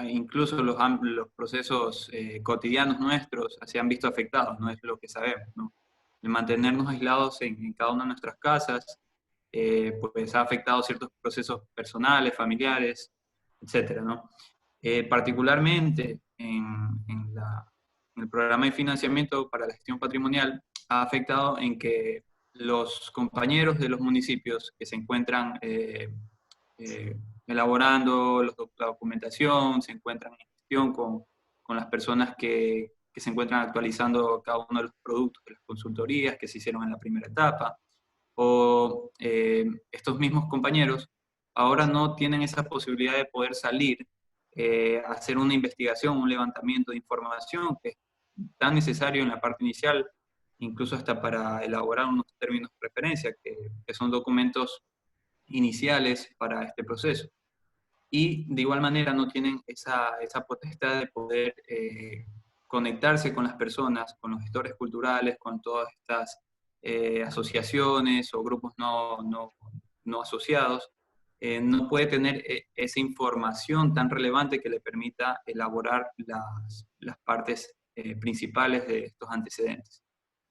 Speaker 2: incluso los procesos cotidianos nuestros se han visto afectados, no es lo que sabemos, ¿no? El mantenernos aislados en cada una de nuestras casas, pues ha afectado ciertos procesos personales, familiares, etcétera, ¿no? Particularmente en el programa de financiamiento para la gestión patrimonial, ha afectado en que los compañeros de los municipios que se encuentran elaborando la documentación, se encuentran en gestión con las personas que se encuentran actualizando cada uno de los productos de las consultorías que se hicieron en la primera etapa, o estos mismos compañeros ahora no tienen esa posibilidad de poder salir a hacer una investigación, un levantamiento de información que es tan necesario en la parte inicial, incluso hasta para elaborar unos términos de referencia, que son documentos iniciales para este proceso. Y de igual manera no tienen esa potestad de poder conectarse con las personas, con los gestores culturales, con todas estas asociaciones o grupos no asociados. No puede tener esa información tan relevante que le permita elaborar las partes principales de estos antecedentes.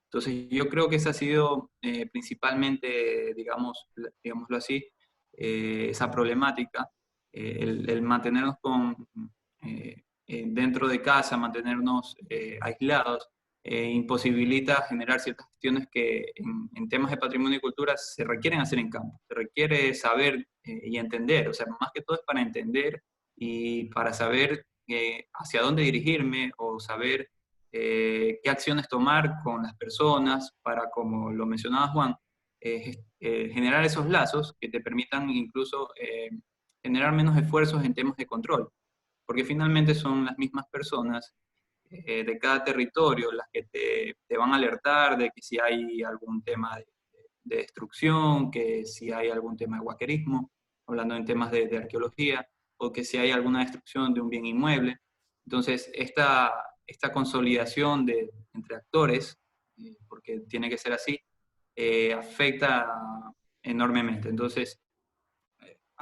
Speaker 2: Entonces, yo creo que esa ha sido principalmente, digámoslo así, esa problemática, el mantenernos dentro de casa, mantenernos aislados, imposibilita generar ciertas cuestiones que en temas de patrimonio y cultura se requieren hacer en campo, se requiere saber y entender, o sea, más que todo es para entender y para saber hacia dónde dirigirme o saber qué acciones tomar con las personas para, como lo mencionaba Juan, generar esos lazos que te permitan incluso generar menos esfuerzos en temas de control, porque finalmente son las mismas personas de cada territorio las que te van a alertar de que si hay algún tema de destrucción, que si hay algún tema de guaquerismo, hablando en temas de arqueología, o que si hay alguna destrucción de un bien inmueble. Entonces, esta consolidación entre actores, porque tiene que ser así, afecta enormemente. Entonces,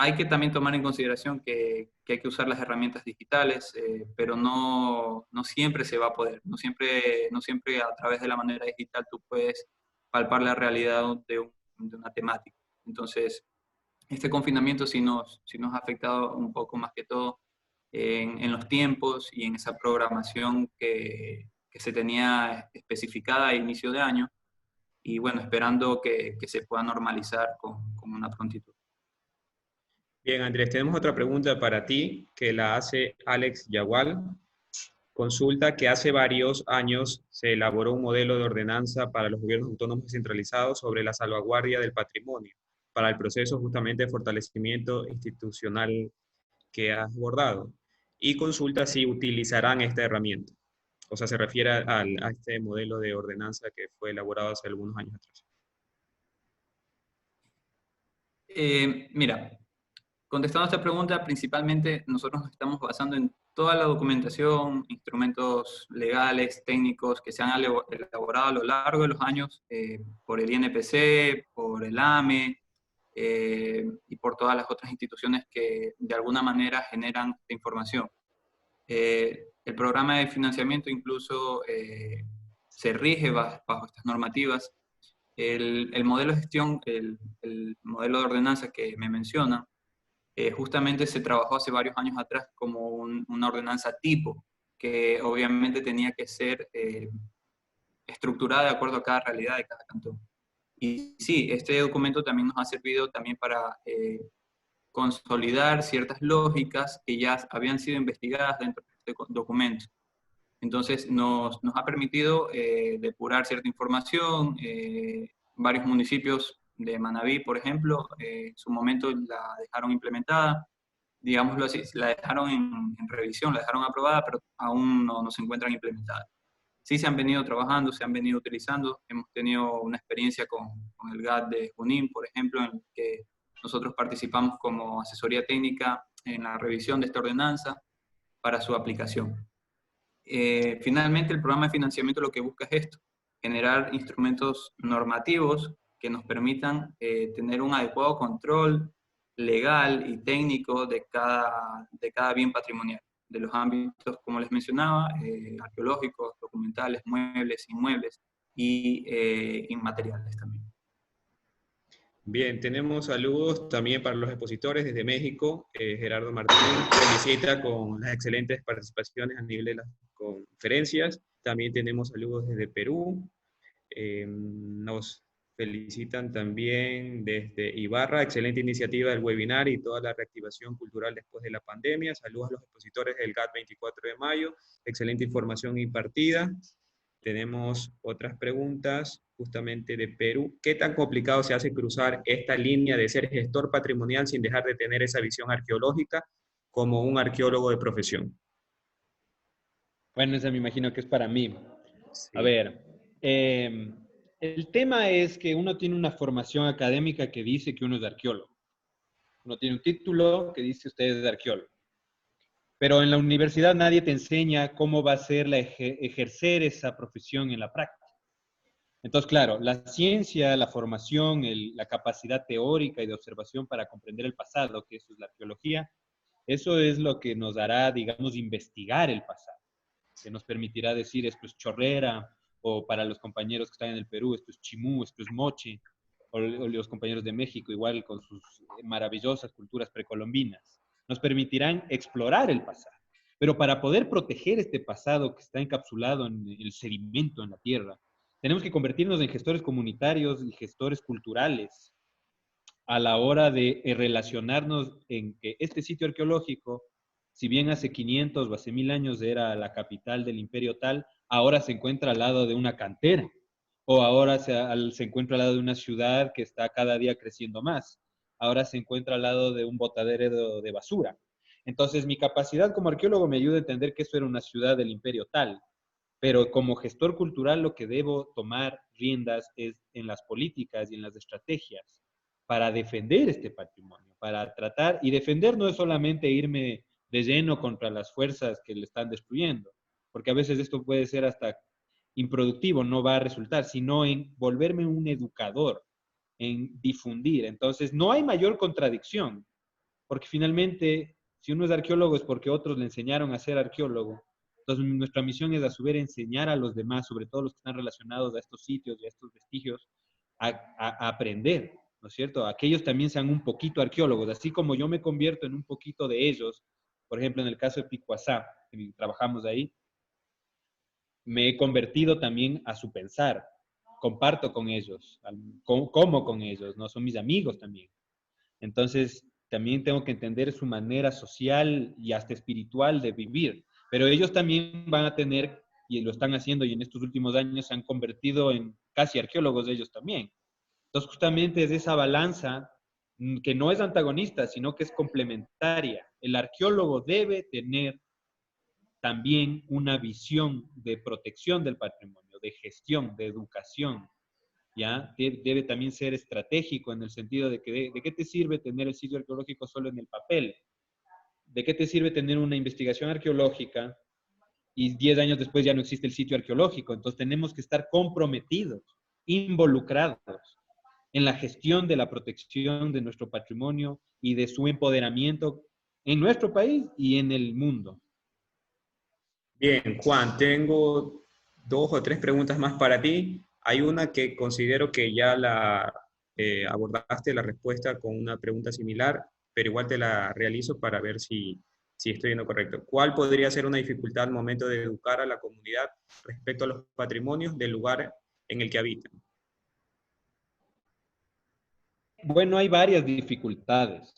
Speaker 2: hay que también tomar en consideración que hay que usar las herramientas digitales, pero no siempre se va a poder, no siempre a través de la manera digital tú puedes palpar la realidad de una temática. Entonces, este confinamiento sí nos ha afectado un poco más que todo en los tiempos y en esa programación que se tenía especificada a inicio de año, y bueno, esperando que se pueda normalizar con una prontitud.
Speaker 1: Bien, Andrés, tenemos otra pregunta para ti que la hace Alex Yagual. Consulta que hace varios años se elaboró un modelo de ordenanza para los gobiernos autónomos descentralizados sobre la salvaguardia del patrimonio, para el proceso justamente de fortalecimiento institucional que has abordado. Y consulta si utilizarán esta herramienta. O sea, se refiere a este modelo de ordenanza que fue elaborado hace algunos años atrás.
Speaker 2: Mira, contestando a esta pregunta, principalmente nosotros nos estamos basando en toda la documentación, instrumentos legales, técnicos que se han elaborado a lo largo de los años por el INPC, por el AME y por todas las otras instituciones que de alguna manera generan esta información. El programa de financiamiento incluso se rige bajo estas normativas. El modelo de gestión, el modelo de ordenanza que me menciona, justamente se trabajó hace varios años atrás como una ordenanza tipo, que obviamente tenía que ser estructurada de acuerdo a cada realidad de cada cantón. Y sí, este documento también nos ha servido también para consolidar ciertas lógicas que ya habían sido investigadas dentro de este documento. Entonces nos ha permitido depurar cierta información. Varios municipios de Manabí, por ejemplo, en su momento la dejaron implementada, digámoslo así, la dejaron en revisión, la dejaron aprobada, pero aún no se encuentran implementadas. sí se han venido trabajando, se han venido utilizando. Hemos tenido una experiencia con el GAT de Junín, por ejemplo, en el que nosotros participamos como asesoría técnica en la revisión de esta ordenanza para su aplicación. Finalmente, el programa de financiamiento lo que busca es esto, generar instrumentos normativos que nos permitan tener un adecuado control legal y técnico de cada bien patrimonial, de los ámbitos, como les mencionaba, arqueológicos, documentales, muebles, inmuebles y inmateriales también.
Speaker 1: Bien, tenemos saludos también para los expositores desde México. Gerardo Martín felicita con las excelentes participaciones a nivel de las conferencias. También tenemos saludos desde Perú. Nos felicitan también desde Ibarra, excelente iniciativa del webinar y toda la reactivación cultural después de la pandemia. Saludos a los expositores del GAT 24 de mayo, excelente información impartida. Tenemos otras preguntas justamente de Perú. ¿Qué tan complicado se hace cruzar esta línea de ser gestor patrimonial sin dejar de tener esa visión arqueológica como un arqueólogo de profesión?
Speaker 3: Bueno, esa me imagino que es para mí.
Speaker 1: Sí.
Speaker 3: A ver, el tema es que uno tiene una formación académica que dice que uno es arqueólogo. Uno tiene un título que dice usted es arqueólogo. Pero en la universidad nadie te enseña cómo va a ser ejercer esa profesión en la práctica. Entonces, claro, la ciencia, la formación, la capacidad teórica y de observación para comprender el pasado, que eso es la arqueología, eso es lo que nos hará, digamos, investigar el pasado, que nos permitirá decir esto es chorrera, o para los compañeros que están en el Perú, esto es chimú, esto es moche, o los compañeros de México, igual con sus maravillosas culturas precolombinas. Nos permitirán explorar el pasado. Pero para poder proteger este pasado que está encapsulado en el sedimento, en la tierra, tenemos que convertirnos en gestores comunitarios y gestores culturales a la hora de relacionarnos en que este sitio arqueológico, si bien hace 500 o hace 1000 años era la capital del imperio tal, ahora se encuentra al lado de una cantera, o ahora se encuentra al lado de una ciudad que está cada día creciendo más, ahora se encuentra al lado de un botadero de basura. Entonces, mi capacidad como arqueólogo me ayuda a entender que eso era una ciudad del imperio tal, pero como gestor cultural lo que debo tomar riendas es en las políticas y en las estrategias para defender este patrimonio, para tratar, y defender no es solamente irme de lleno contra las fuerzas que le están destruyendo, porque a veces esto puede ser hasta improductivo, no va a resultar, sino en volverme un educador, en difundir. Entonces, no hay mayor contradicción, porque finalmente, si uno es arqueólogo es porque otros le enseñaron a ser arqueólogo. Entonces, nuestra misión es a su vez enseñar a los demás, sobre todo los que están relacionados a estos sitios y a estos vestigios, a aprender, ¿no es cierto? A que ellos también sean un poquito arqueólogos, así como yo me convierto en un poquito de ellos. Por ejemplo, en el caso de Picuazá, que trabajamos ahí, me he convertido también a su pensar. Comparto con ellos, como con ellos, ¿no? Son mis amigos también. Entonces, también tengo que entender su manera social y hasta espiritual de vivir. Pero ellos también van a tener, y lo están haciendo, y en estos últimos años se han convertido en casi arqueólogos ellos también. Entonces, justamente es esa balanza que no es antagonista, sino que es complementaria. El arqueólogo debe tener también una visión de protección del patrimonio, de gestión, de educación, ¿ya? Debe también ser estratégico en el sentido de que de qué te sirve tener el sitio arqueológico solo en el papel, de qué te sirve tener una investigación arqueológica y 10 años después ya no existe el sitio arqueológico. Entonces tenemos que estar comprometidos, involucrados en la gestión de la protección de nuestro patrimonio y de su empoderamiento en nuestro país y en el mundo.
Speaker 1: Bien, Juan, tengo 2 o 3 preguntas más para ti. Hay una que considero que ya la abordaste la respuesta con una pregunta similar, pero igual te la realizo para ver si estoy en lo correcto. ¿Cuál podría ser una dificultad al momento de educar a la comunidad respecto a los patrimonios del lugar en el que habitan?
Speaker 3: Bueno, hay varias dificultades.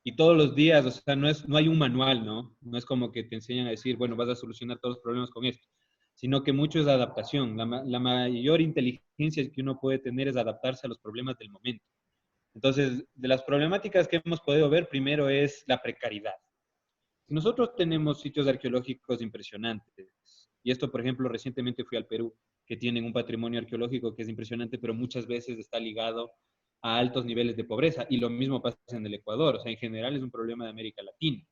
Speaker 3: Y todos los días, o sea, no hay un manual, ¿no? No es como que te enseñan a decir, bueno, vas a solucionar todos los problemas con esto, sino que mucho es adaptación. La mayor inteligencia que uno puede tener es adaptarse a los problemas del momento. Entonces, de las problemáticas que hemos podido ver, primero es la precariedad. Nosotros tenemos sitios arqueológicos impresionantes, Y esto, por ejemplo, recientemente fui al Perú, que tienen un patrimonio arqueológico que es impresionante, pero muchas veces está ligado a altos niveles de pobreza. Y lo mismo pasa en el Ecuador. O sea, en general es un problema de América Latina.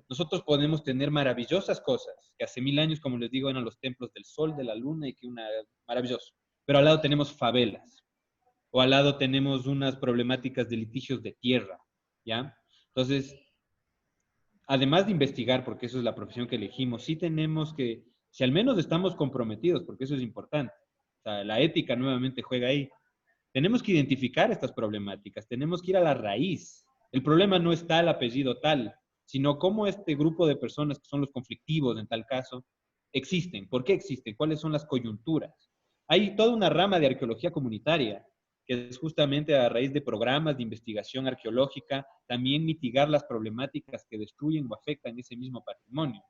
Speaker 3: Nosotros podemos tener maravillosas cosas, que hace 1000 años, como les digo, eran los templos del sol, de la luna, y que maravilloso. Pero al lado tenemos favelas, o al lado tenemos unas problemáticas de litigios de tierra, ¿ya? Entonces, además de investigar, porque eso es la profesión que elegimos, sí tenemos que, si al menos estamos comprometidos, porque eso es importante, o sea, la ética nuevamente juega ahí, tenemos que identificar estas problemáticas, tenemos que ir a la raíz. El problema no está el apellido tal, sino cómo este grupo de personas que son los conflictivos en tal caso existen, por qué existen, cuáles son las coyunturas. Hay toda una rama de arqueología comunitaria que es justamente a raíz de programas de investigación arqueológica, también mitigar las problemáticas que destruyen o afectan ese mismo patrimonio.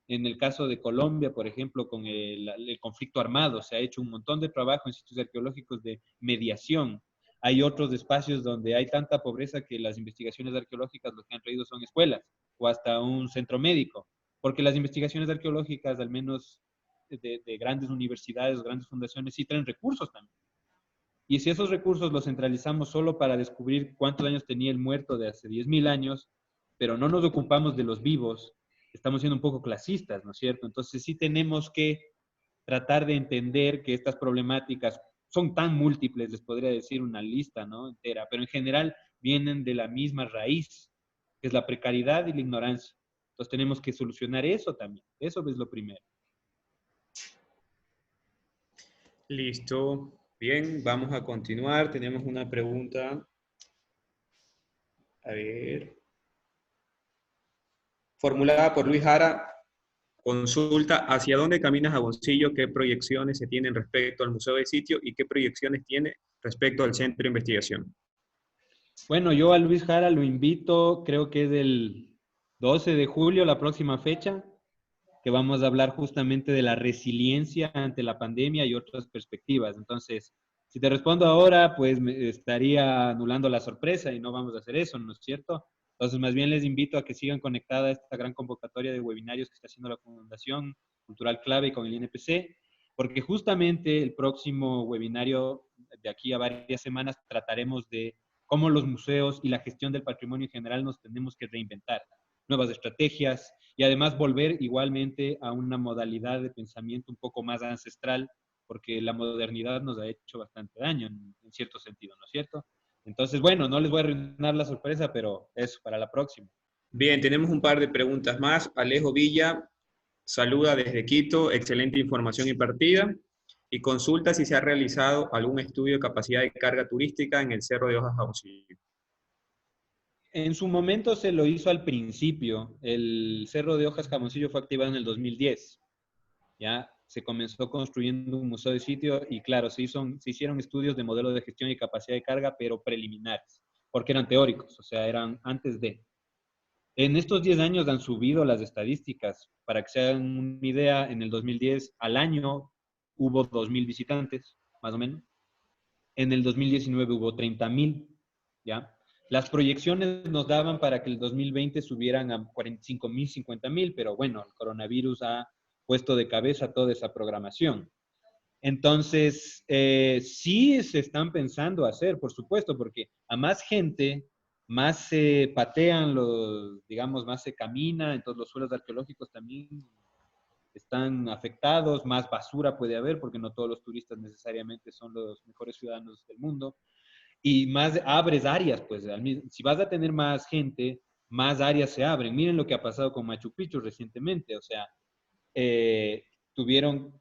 Speaker 3: En el caso de Colombia, por ejemplo, con el conflicto armado, se ha hecho un montón de trabajo en sitios arqueológicos de mediación. Hay otros espacios donde hay tanta pobreza que las investigaciones arqueológicas lo que han traído son escuelas o hasta un centro médico, porque las investigaciones arqueológicas, al menos de grandes universidades, grandes fundaciones, sí traen recursos también. Y si esos recursos los centralizamos solo para descubrir cuántos años tenía el muerto de hace 10.000 años, pero no nos ocupamos de los vivos, estamos siendo un poco clasistas, ¿no es cierto? Entonces sí tenemos que tratar de entender que estas problemáticas son tan múltiples, les podría decir una lista, ¿no? Entera, pero en general vienen de la misma raíz, que es la precariedad y la ignorancia. Entonces tenemos que solucionar eso también. Eso es lo primero.
Speaker 1: Listo. Bien, vamos a continuar. Tenemos una pregunta. A ver. Formulada por Luis Jara. Consulta, ¿hacia dónde camina Jaboncillo? ¿Qué proyecciones se tienen respecto al Museo de Sitio y qué proyecciones tiene respecto al Centro de Investigación?
Speaker 3: Bueno, yo a Luis Jara lo invito, creo que es el 12 de julio, la próxima fecha, que vamos a hablar justamente de la resiliencia ante la pandemia y otras perspectivas. Entonces, si te respondo ahora, pues me estaría anulando la sorpresa y no vamos a hacer eso, ¿no es cierto? Entonces, más bien les invito a que sigan conectada a esta gran convocatoria de webinarios que está haciendo la Fundación Cultural Clave con el INPC, porque justamente el próximo webinario de aquí a varias semanas trataremos de cómo los museos y la gestión del patrimonio en general nos tenemos que reinventar, nuevas estrategias y además volver igualmente a una modalidad de pensamiento un poco más ancestral, porque la modernidad nos ha hecho bastante daño en cierto sentido, ¿no es cierto? Entonces, bueno, no les voy a arruinar la sorpresa, pero eso, para la próxima.
Speaker 1: Bien, tenemos un par de preguntas más. Alejo Villa saluda desde Quito, excelente información impartida y consulta si se ha realizado algún estudio de capacidad de carga turística en el Cerro de Hojas Jaboncillo.
Speaker 3: En su momento se lo hizo al principio. El Cerro de Hojas Jaboncillo fue activado en el 2010. Ya se comenzó construyendo un museo de sitio y claro, se hicieron estudios de modelo de gestión y capacidad de carga, pero preliminares, porque eran teóricos, o sea, eran antes de. En estos 10 años han subido las estadísticas. Para que se hagan una idea, en el 2010 al año hubo 2.000 visitantes, más o menos. En el 2019 hubo 30.000, ¿ya? Las proyecciones nos daban para que el 2020 subieran a 45.000, 50.000, pero bueno, el coronavirus ha puesto de cabeza toda esa programación. Entonces, sí se están pensando hacer, por supuesto, porque a más gente, más se patean los, digamos, más se camina, entonces los suelos arqueológicos también están afectados, más basura puede haber, porque no todos los turistas necesariamente son los mejores ciudadanos del mundo, y más abres áreas, pues si vas a tener más gente, más áreas se abren. Miren lo que ha pasado con Machu Picchu recientemente, o sea, tuvieron,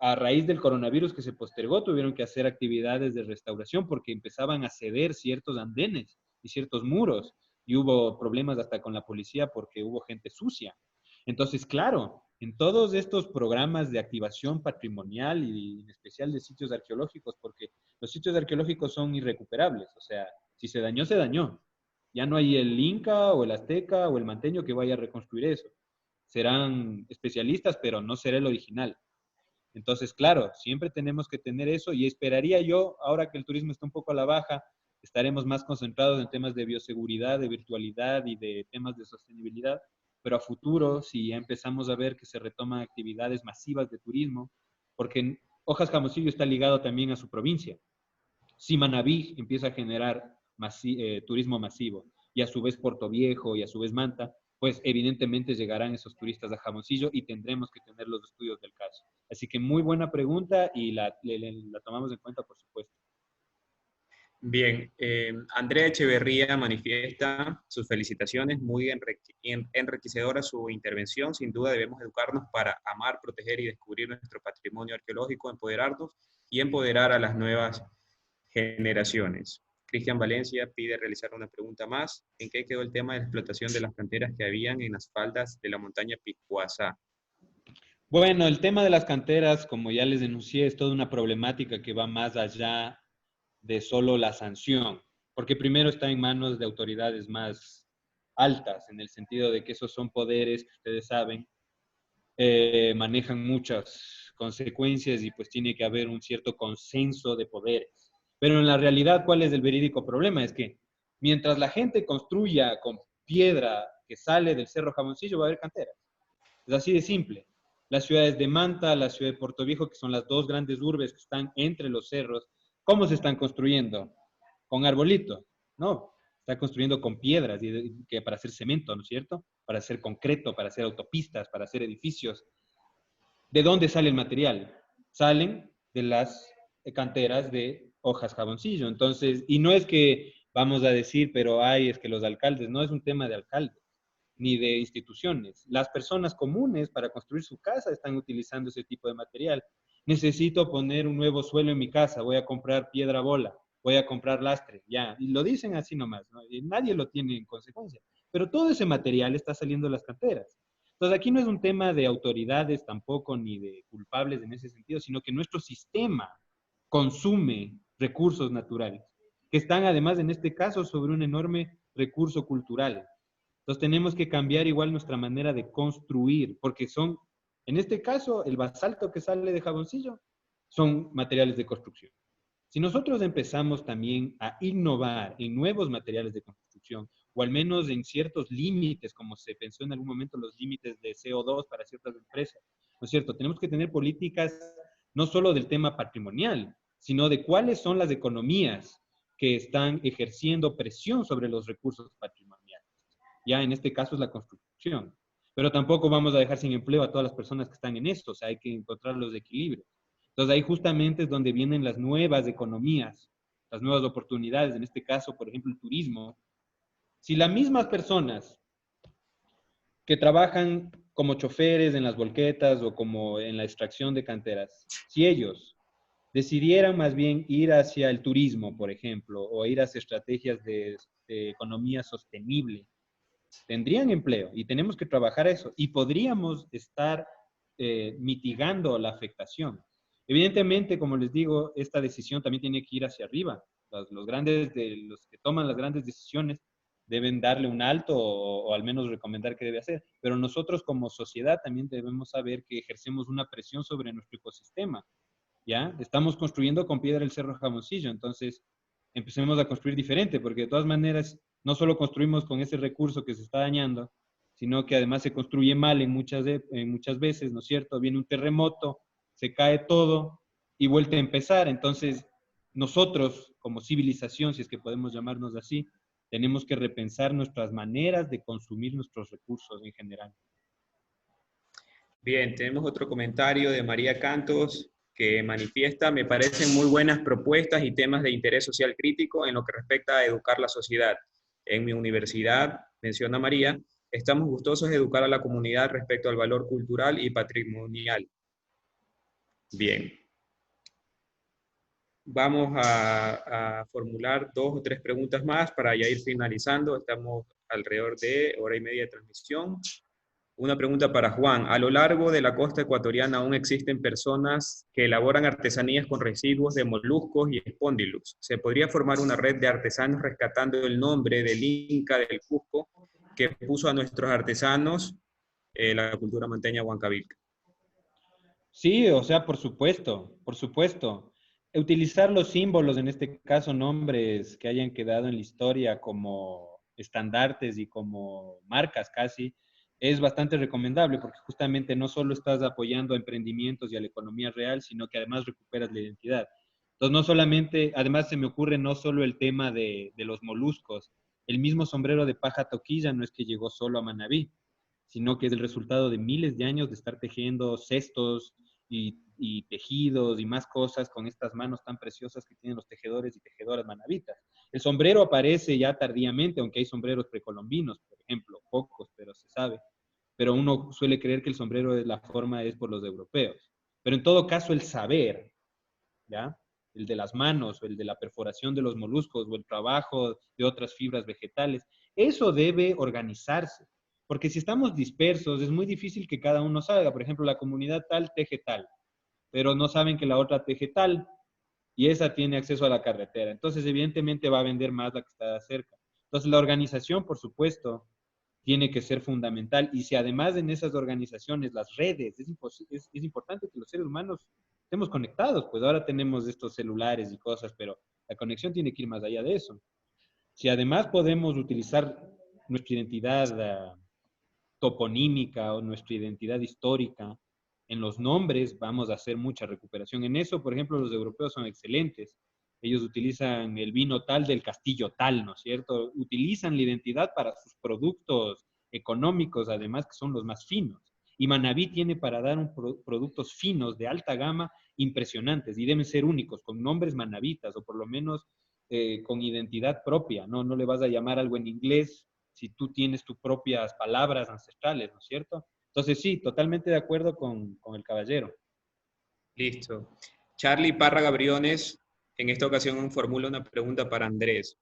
Speaker 3: a raíz del coronavirus que se postergó, tuvieron que hacer actividades de restauración porque empezaban a ceder ciertos andenes y ciertos muros, y hubo problemas hasta con la policía porque hubo gente sucia. Entonces, claro, en todos estos programas de activación patrimonial y en especial de sitios arqueológicos, porque los sitios arqueológicos son irrecuperables, o sea, si se dañó, se dañó. Ya no hay el Inca o el Azteca o el Manteño que vaya a reconstruir eso. Serán especialistas, pero no será el original. Entonces, claro, siempre tenemos que tener eso y esperaría yo, ahora que el turismo está un poco a la baja, estaremos más concentrados en temas de bioseguridad, de virtualidad y de temas de sostenibilidad, pero a futuro, si ya empezamos a ver que se retoman actividades masivas de turismo, porque Hojas Jamoncillo está ligado también a su provincia. Si Manabí empieza a generar turismo masivo, y a su vez Puerto Viejo y a su vez Manta, pues evidentemente llegarán esos turistas a Jamoncillo y tendremos que tener los estudios del caso. Así que muy buena pregunta y la tomamos en cuenta, por supuesto.
Speaker 1: Bien, Andrea Echeverría manifiesta sus felicitaciones, muy enriquecedora su intervención. Sin duda debemos educarnos para amar, proteger y descubrir nuestro patrimonio arqueológico, empoderarnos y empoderar a las nuevas generaciones. Cristian Valencia pide realizar una pregunta más. ¿En qué quedó el tema de la explotación de las canteras que habían en las faldas de la montaña Piscuazá?
Speaker 3: Bueno, el tema de las canteras, como ya les denuncié, es toda una problemática que va más allá de solo la sanción, porque primero está en manos de autoridades más altas, en el sentido de que esos son poderes que ustedes saben, manejan muchas consecuencias y pues tiene que haber un cierto consenso de poderes. Pero en la realidad, ¿cuál es el verídico problema? Es que mientras la gente construya con piedra que sale del Cerro Jamoncillo, va a haber canteras. Es así de simple. Las ciudades de Manta, la ciudad de Puerto Viejo, que son las dos grandes urbes que están entre los cerros, ¿cómo se están construyendo? Con arbolitos. No, está construyendo con piedras que para hacer cemento, ¿no es cierto? Para hacer concreto, para hacer autopistas, para hacer edificios. ¿De dónde sale el material? Salen de las canteras de Hojas Jamoncillo. Entonces, y no es que vamos a decir, pero ay, es que los alcaldes, no es un tema de alcaldes ni de instituciones. Las personas comunes para construir su casa están utilizando ese tipo de material. Necesito poner un nuevo suelo en mi casa, voy a comprar piedra bola, voy a comprar lastre, ya. Y lo dicen así nomás, ¿no? Y nadie lo tiene en consecuencia. Pero todo ese material está saliendo de las canteras. Entonces aquí no es un tema de autoridades tampoco, ni de culpables en ese sentido, sino que nuestro sistema consume recursos naturales, que están además en este caso sobre un enorme recurso cultural. Entonces tenemos que cambiar igual nuestra manera de construir, porque son, en este caso, el basalto que sale de Jaboncillo son materiales de construcción. Si nosotros empezamos también a innovar en nuevos materiales de construcción, o al menos en ciertos límites, como se pensó en algún momento los límites de CO2 para ciertas empresas, ¿no es cierto? Tenemos que tener políticas no solo del tema patrimonial, sino de cuáles son las economías que están ejerciendo presión sobre los recursos patrimoniales. Ya en este caso es la construcción. Pero tampoco vamos a dejar sin empleo a todas las personas que están en esto, o sea, hay que encontrar los equilibrios. Entonces ahí justamente es donde vienen las nuevas economías, las nuevas oportunidades, en este caso, por ejemplo, el turismo. Si las mismas personas que trabajan como choferes en las volquetas o como en la extracción de canteras, si ellos decidieran más bien ir hacia el turismo, por ejemplo, o ir hacia estrategias de economía sostenible, tendrían empleo y tenemos que trabajar eso y podríamos estar mitigando la afectación. Evidentemente, como les digo, esta decisión también tiene que ir hacia arriba. Los que toman las grandes decisiones deben darle un alto o al menos recomendar qué debe hacer. Pero nosotros como sociedad también debemos saber que ejercemos una presión sobre nuestro ecosistema. ¿Ya? Estamos construyendo con piedra el Cerro Jamoncillo, entonces empecemos a construir diferente, porque de todas maneras no solo construimos con ese recurso que se está dañando, sino que además se construye mal en muchas veces, ¿no es cierto? Viene un terremoto, se cae todo y vuelve a empezar. Entonces, nosotros como civilización, si es que podemos llamarnos así, tenemos que repensar nuestras maneras de consumir nuestros recursos en general.
Speaker 1: Bien, tenemos otro comentario de María Cantos que manifiesta, me parecen muy buenas propuestas y temas de interés social crítico en lo que respecta a educar la sociedad. En mi universidad, menciona María, estamos gustosos de educar a la comunidad respecto al valor cultural y patrimonial. Bien. Vamos a formular 2 o 3 preguntas más para ya ir finalizando. Estamos alrededor de hora y media de transmisión. Una pregunta para Juan. A lo largo de la costa ecuatoriana aún existen personas que elaboran artesanías con residuos de moluscos y espondilus. ¿Se podría formar una red de artesanos rescatando el nombre del Inca del Cusco que puso a nuestros artesanos la cultura manteña Huancavilca?
Speaker 3: Sí, o sea, por supuesto, por supuesto. Utilizar los símbolos, en este caso nombres que hayan quedado en la historia como estandartes y como marcas casi, es bastante recomendable porque justamente no solo estás apoyando a emprendimientos y a la economía real, sino que además recuperas la identidad. Entonces, no solamente, además se me ocurre no solo el tema de los moluscos, el mismo sombrero de paja toquilla no es que llegó solo a Manabí, sino que es el resultado de miles de años de estar tejiendo cestos y tejidos y más cosas con estas manos tan preciosas que tienen los tejedores y tejedoras manabitas. El sombrero aparece ya tardíamente, aunque hay sombreros precolombinos, por ejemplo, pocos, pero se sabe. Pero uno suele creer que el sombrero de la forma es por los europeos. Pero en todo caso, el saber, ¿ya? El de las manos, o el de la perforación de los moluscos, o el trabajo de otras fibras vegetales, eso debe organizarse. Porque si estamos dispersos, es muy difícil que cada uno salga. Por ejemplo, la comunidad tal teje tal, pero no saben que la otra teje tal, y esa tiene acceso a la carretera. Entonces, evidentemente va a vender más la que está cerca. Entonces, la organización, por supuesto, tiene que ser fundamental. Y si además en esas organizaciones, las redes, es importante que los seres humanos estemos conectados, pues ahora tenemos estos celulares y cosas, pero la conexión tiene que ir más allá de eso. Si además podemos utilizar nuestra identidad toponímica o nuestra identidad histórica en los nombres, vamos a hacer mucha recuperación. En eso, por ejemplo, los europeos son excelentes. Ellos utilizan el vino tal del castillo tal, ¿no es cierto? Utilizan la identidad para sus productos económicos, además, que son los más finos. Y Manabí tiene para dar productos finos de alta gama impresionantes y deben ser únicos, con nombres manabitas o por lo menos con identidad propia, ¿no? No le vas a llamar algo en inglés si tú tienes tus propias palabras ancestrales, ¿no es cierto? Entonces sí, totalmente de acuerdo con el caballero.
Speaker 1: Listo. Charlie Parra Gabriones en esta ocasión formula una pregunta para Andrés.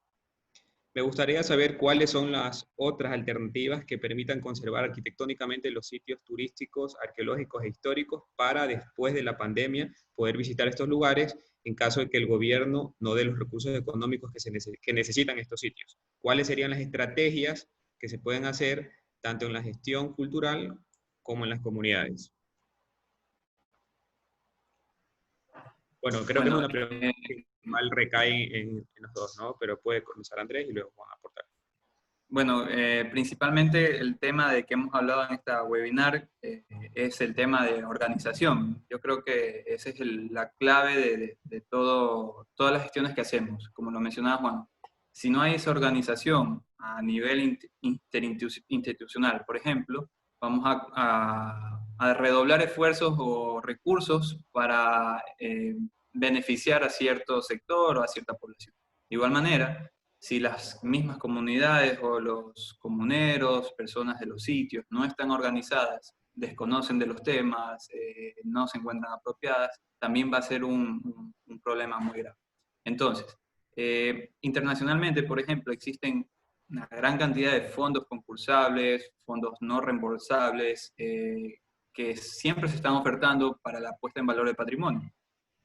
Speaker 1: Me gustaría saber cuáles son las otras alternativas que permitan conservar arquitectónicamente los sitios turísticos, arqueológicos e históricos para después de la pandemia poder visitar estos lugares en caso de que el gobierno no dé los recursos económicos que necesitan estos sitios. ¿Cuáles serían las estrategias que se pueden hacer tanto en la gestión cultural como en las comunidades? Bueno, creo que es
Speaker 2: Bueno,
Speaker 1: una pregunta que igual recae en los dos, ¿no? Pero puede comenzar Andrés y luego Juan a aportar.
Speaker 2: bueno, principalmente el tema de que hemos hablado en esta webinar es el tema de organización. Yo creo que esa es la clave de todas las gestiones que hacemos, como lo mencionaba Juan. Si no hay esa organización a nivel interinstitucional, por ejemplo, vamos a redoblar esfuerzos o recursos para beneficiar a cierto sector o a cierta población. De igual manera, si las mismas comunidades o los comuneros, personas de los sitios, no están organizadas, desconocen de los temas, no se encuentran apropiadas, también va a ser un problema muy grave. Entonces, internacionalmente, por ejemplo, existen una gran cantidad de fondos concursables, fondos no reembolsables, que siempre se están ofertando para la puesta en valor del patrimonio.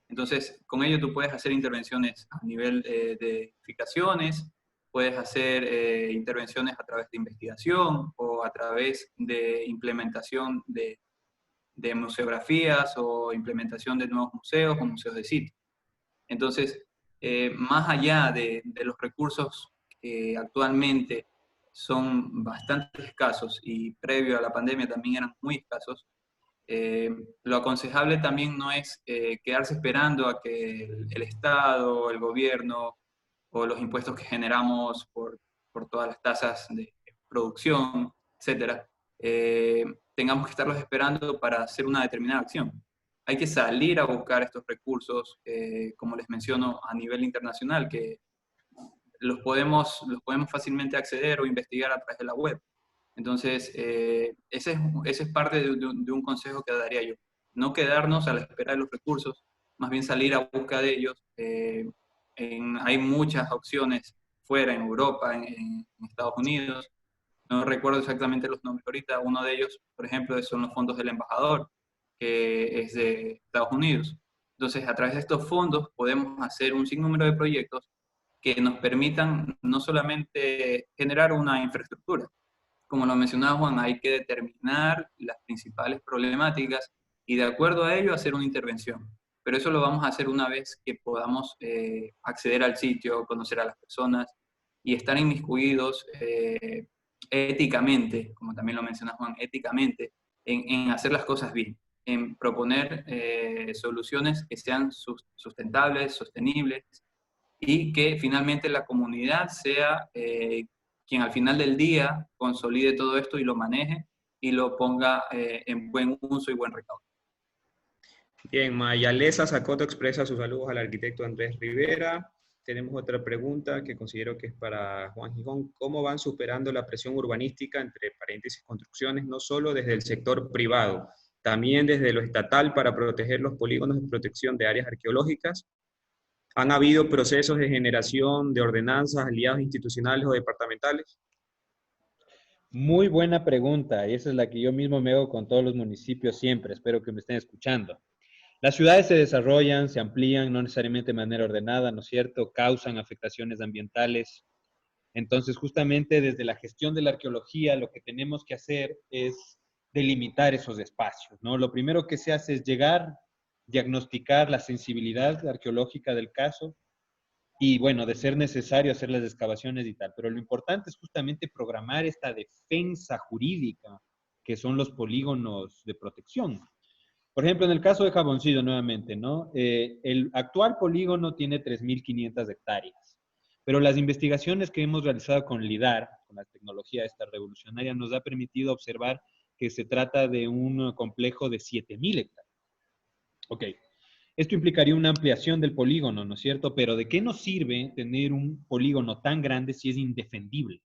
Speaker 2: Entonces, con ello tú puedes hacer intervenciones a nivel de edificaciones, puedes hacer intervenciones a través de investigación o a través de implementación de museografías o implementación de nuevos museos o museos de sitio. Entonces, más allá de los recursos que actualmente son bastante escasos y previo a la pandemia también eran muy escasos, lo aconsejable también no es quedarse esperando a que el Estado, el gobierno o los impuestos que generamos por todas las tasas de producción, etcétera, tengamos que estarlos esperando para hacer una determinada acción. Hay que salir a buscar estos recursos, como les menciono, a nivel internacional, que los podemos fácilmente acceder o investigar a través de la web. Entonces, ese es parte de un consejo que daría yo. No quedarnos a la espera de los recursos, más bien salir a busca de ellos. Hay muchas opciones fuera, en Europa, en Estados Unidos. No recuerdo exactamente los nombres ahorita. Uno de ellos, por ejemplo, son los fondos del embajador, que es de Estados Unidos. Entonces, a través de estos fondos podemos hacer un sinnúmero de proyectos que nos permitan no solamente generar una infraestructura. Como lo mencionaba Juan, hay que determinar las principales problemáticas y de acuerdo a ello hacer una intervención. Pero eso lo vamos a hacer una vez que podamos acceder al sitio, conocer a las personas y estar inmiscuidos éticamente, como también lo menciona Juan, éticamente, en hacer las cosas bien, en proponer soluciones que sean sustentables, sostenibles, y que finalmente la comunidad sea quien al final del día consolide todo esto y lo maneje y lo ponga en buen uso y buen recaudo.
Speaker 1: Bien, Mayalesa Sacoto expresa sus saludos al arquitecto Andrés Rivera. Tenemos otra pregunta que considero que es para Juan Gijón. ¿Cómo van superando la presión urbanística, entre paréntesis, construcciones, no solo desde el sector privado, también desde lo estatal para proteger los polígonos de protección de áreas arqueológicas? ¿Han habido procesos de generación de ordenanzas, aliados institucionales o departamentales?
Speaker 3: Muy buena pregunta, y esa es la que yo mismo me hago con todos los municipios siempre. Espero que me estén escuchando. Las ciudades se desarrollan, se amplían, no necesariamente de manera ordenada, ¿no es cierto? Causan afectaciones ambientales. Entonces, justamente desde la gestión de la arqueología, lo que tenemos que hacer es delimitar esos espacios, ¿no? Lo primero que se hace es llegar, diagnosticar la sensibilidad arqueológica del caso y, bueno, de ser necesario hacer las excavaciones y tal. Pero lo importante es justamente programar esta defensa jurídica que son los polígonos de protección. Por ejemplo, en el caso de Jaboncillo, nuevamente, ¿no? El actual polígono tiene 3.500 hectáreas, pero las investigaciones que hemos realizado con LIDAR, con la tecnología esta revolucionaria, nos ha permitido observar que se trata de un complejo de 7.000 hectáreas. Ok, esto implicaría una ampliación del polígono, ¿no es cierto? Pero ¿de qué nos sirve tener un polígono tan grande si es indefendible?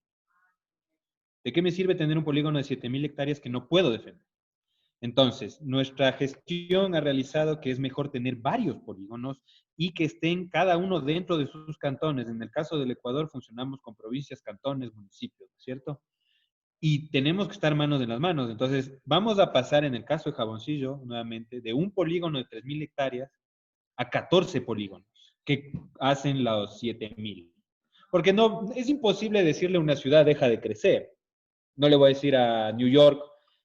Speaker 3: ¿De qué me sirve tener un polígono de 7.000 hectáreas que no puedo defender? Entonces, nuestra gestión ha realizado que es mejor tener varios polígonos y que estén cada uno dentro de sus cantones. En el caso del Ecuador funcionamos con provincias, cantones, municipios, ¿cierto? Y tenemos que estar manos en las manos. Entonces, vamos a pasar en el caso de Jaboncillo, nuevamente, de un polígono de 3.000 hectáreas a 14 polígonos que hacen los 7.000. Porque no, es imposible decirle a una ciudad deja de crecer. No le voy a decir a New York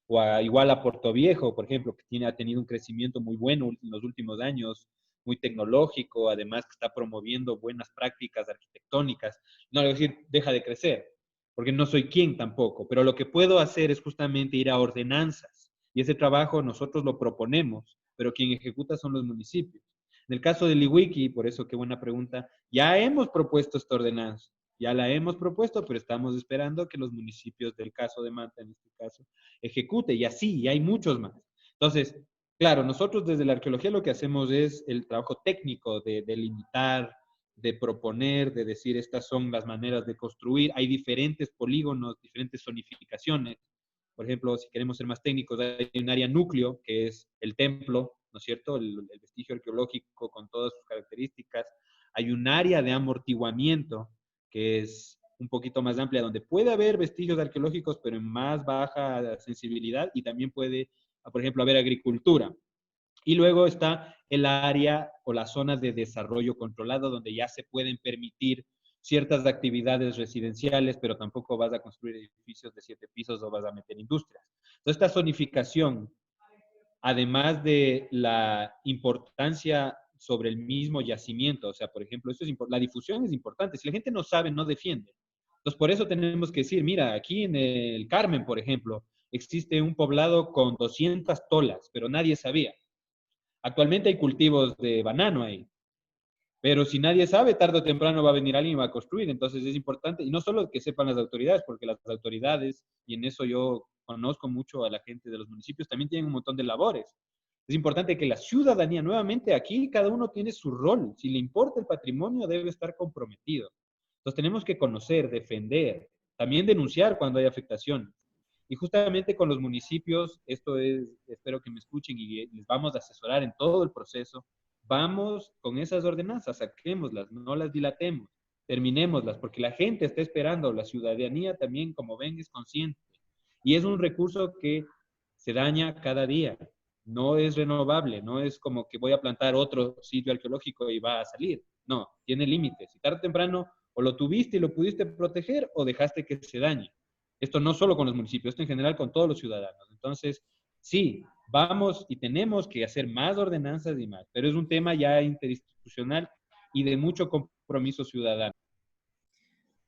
Speaker 3: o igual a Puerto Viejo, por ejemplo, que ha tenido un crecimiento muy bueno en los últimos años, muy tecnológico, además que está promoviendo buenas prácticas arquitectónicas. No le voy a decir, deja de crecer, porque no soy quien tampoco, pero lo que puedo hacer es justamente ir a ordenanzas, y ese trabajo nosotros lo proponemos, pero quien ejecuta son los municipios. En el caso de Liwiki, por eso qué buena pregunta, ya hemos propuesto esta ordenanza, ya la hemos propuesto, pero estamos esperando que los municipios del caso de Manta, en este caso, ejecute, y así, y hay muchos más. Entonces, claro, nosotros desde la arqueología lo que hacemos es el trabajo técnico de delimitar, de proponer, de decir estas son las maneras de construir. Hay diferentes polígonos, diferentes zonificaciones. Por ejemplo, si queremos ser más técnicos, hay un área núcleo, que es el templo, ¿no es cierto? El vestigio arqueológico con todas sus características. Hay un área de amortiguamiento, que es un poquito más amplia, donde puede haber vestigios arqueológicos, pero en más baja sensibilidad, y también puede, por ejemplo, haber agricultura. Y luego está el área o las zonas de desarrollo controlado, donde ya se pueden permitir ciertas actividades residenciales, pero tampoco vas a construir edificios de 7 pisos o vas a meter industrias. Entonces, esta zonificación, además de la importancia sobre el mismo yacimiento, o sea, por ejemplo, esto es la difusión es importante. Si la gente no sabe, no defiende. Entonces, por eso tenemos que decir, mira, aquí en el Carmen, por ejemplo, existe un poblado con 200 tolas, pero nadie sabía. Actualmente hay cultivos de banano ahí, pero si nadie sabe, tarde o temprano va a venir alguien y va a construir. Entonces es importante, y no solo que sepan las autoridades, porque las autoridades, y en eso yo conozco mucho a la gente de los municipios, también tienen un montón de labores. Es importante que la ciudadanía, nuevamente aquí, cada uno tiene su rol. Si le importa el patrimonio, debe estar comprometido. Entonces tenemos que conocer, defender, también denunciar cuando hay afectaciones. Y justamente con los municipios, esto es, espero que me escuchen y les vamos a asesorar en todo el proceso. Vamos con esas ordenanzas, saquémoslas, no las dilatemos, terminémoslas, porque la gente está esperando, la ciudadanía también, como ven, es consciente. Y es un recurso que se daña cada día, no es renovable, no es como que voy a plantar otro sitio arqueológico y va a salir. No, tiene límites. Y tarde o temprano, o lo tuviste y lo pudiste proteger, o dejaste que se dañe. Esto no solo con los municipios, esto en general con todos los ciudadanos. Entonces, sí, vamos y tenemos que hacer más ordenanzas y más, pero es un tema ya interinstitucional y de mucho compromiso ciudadano.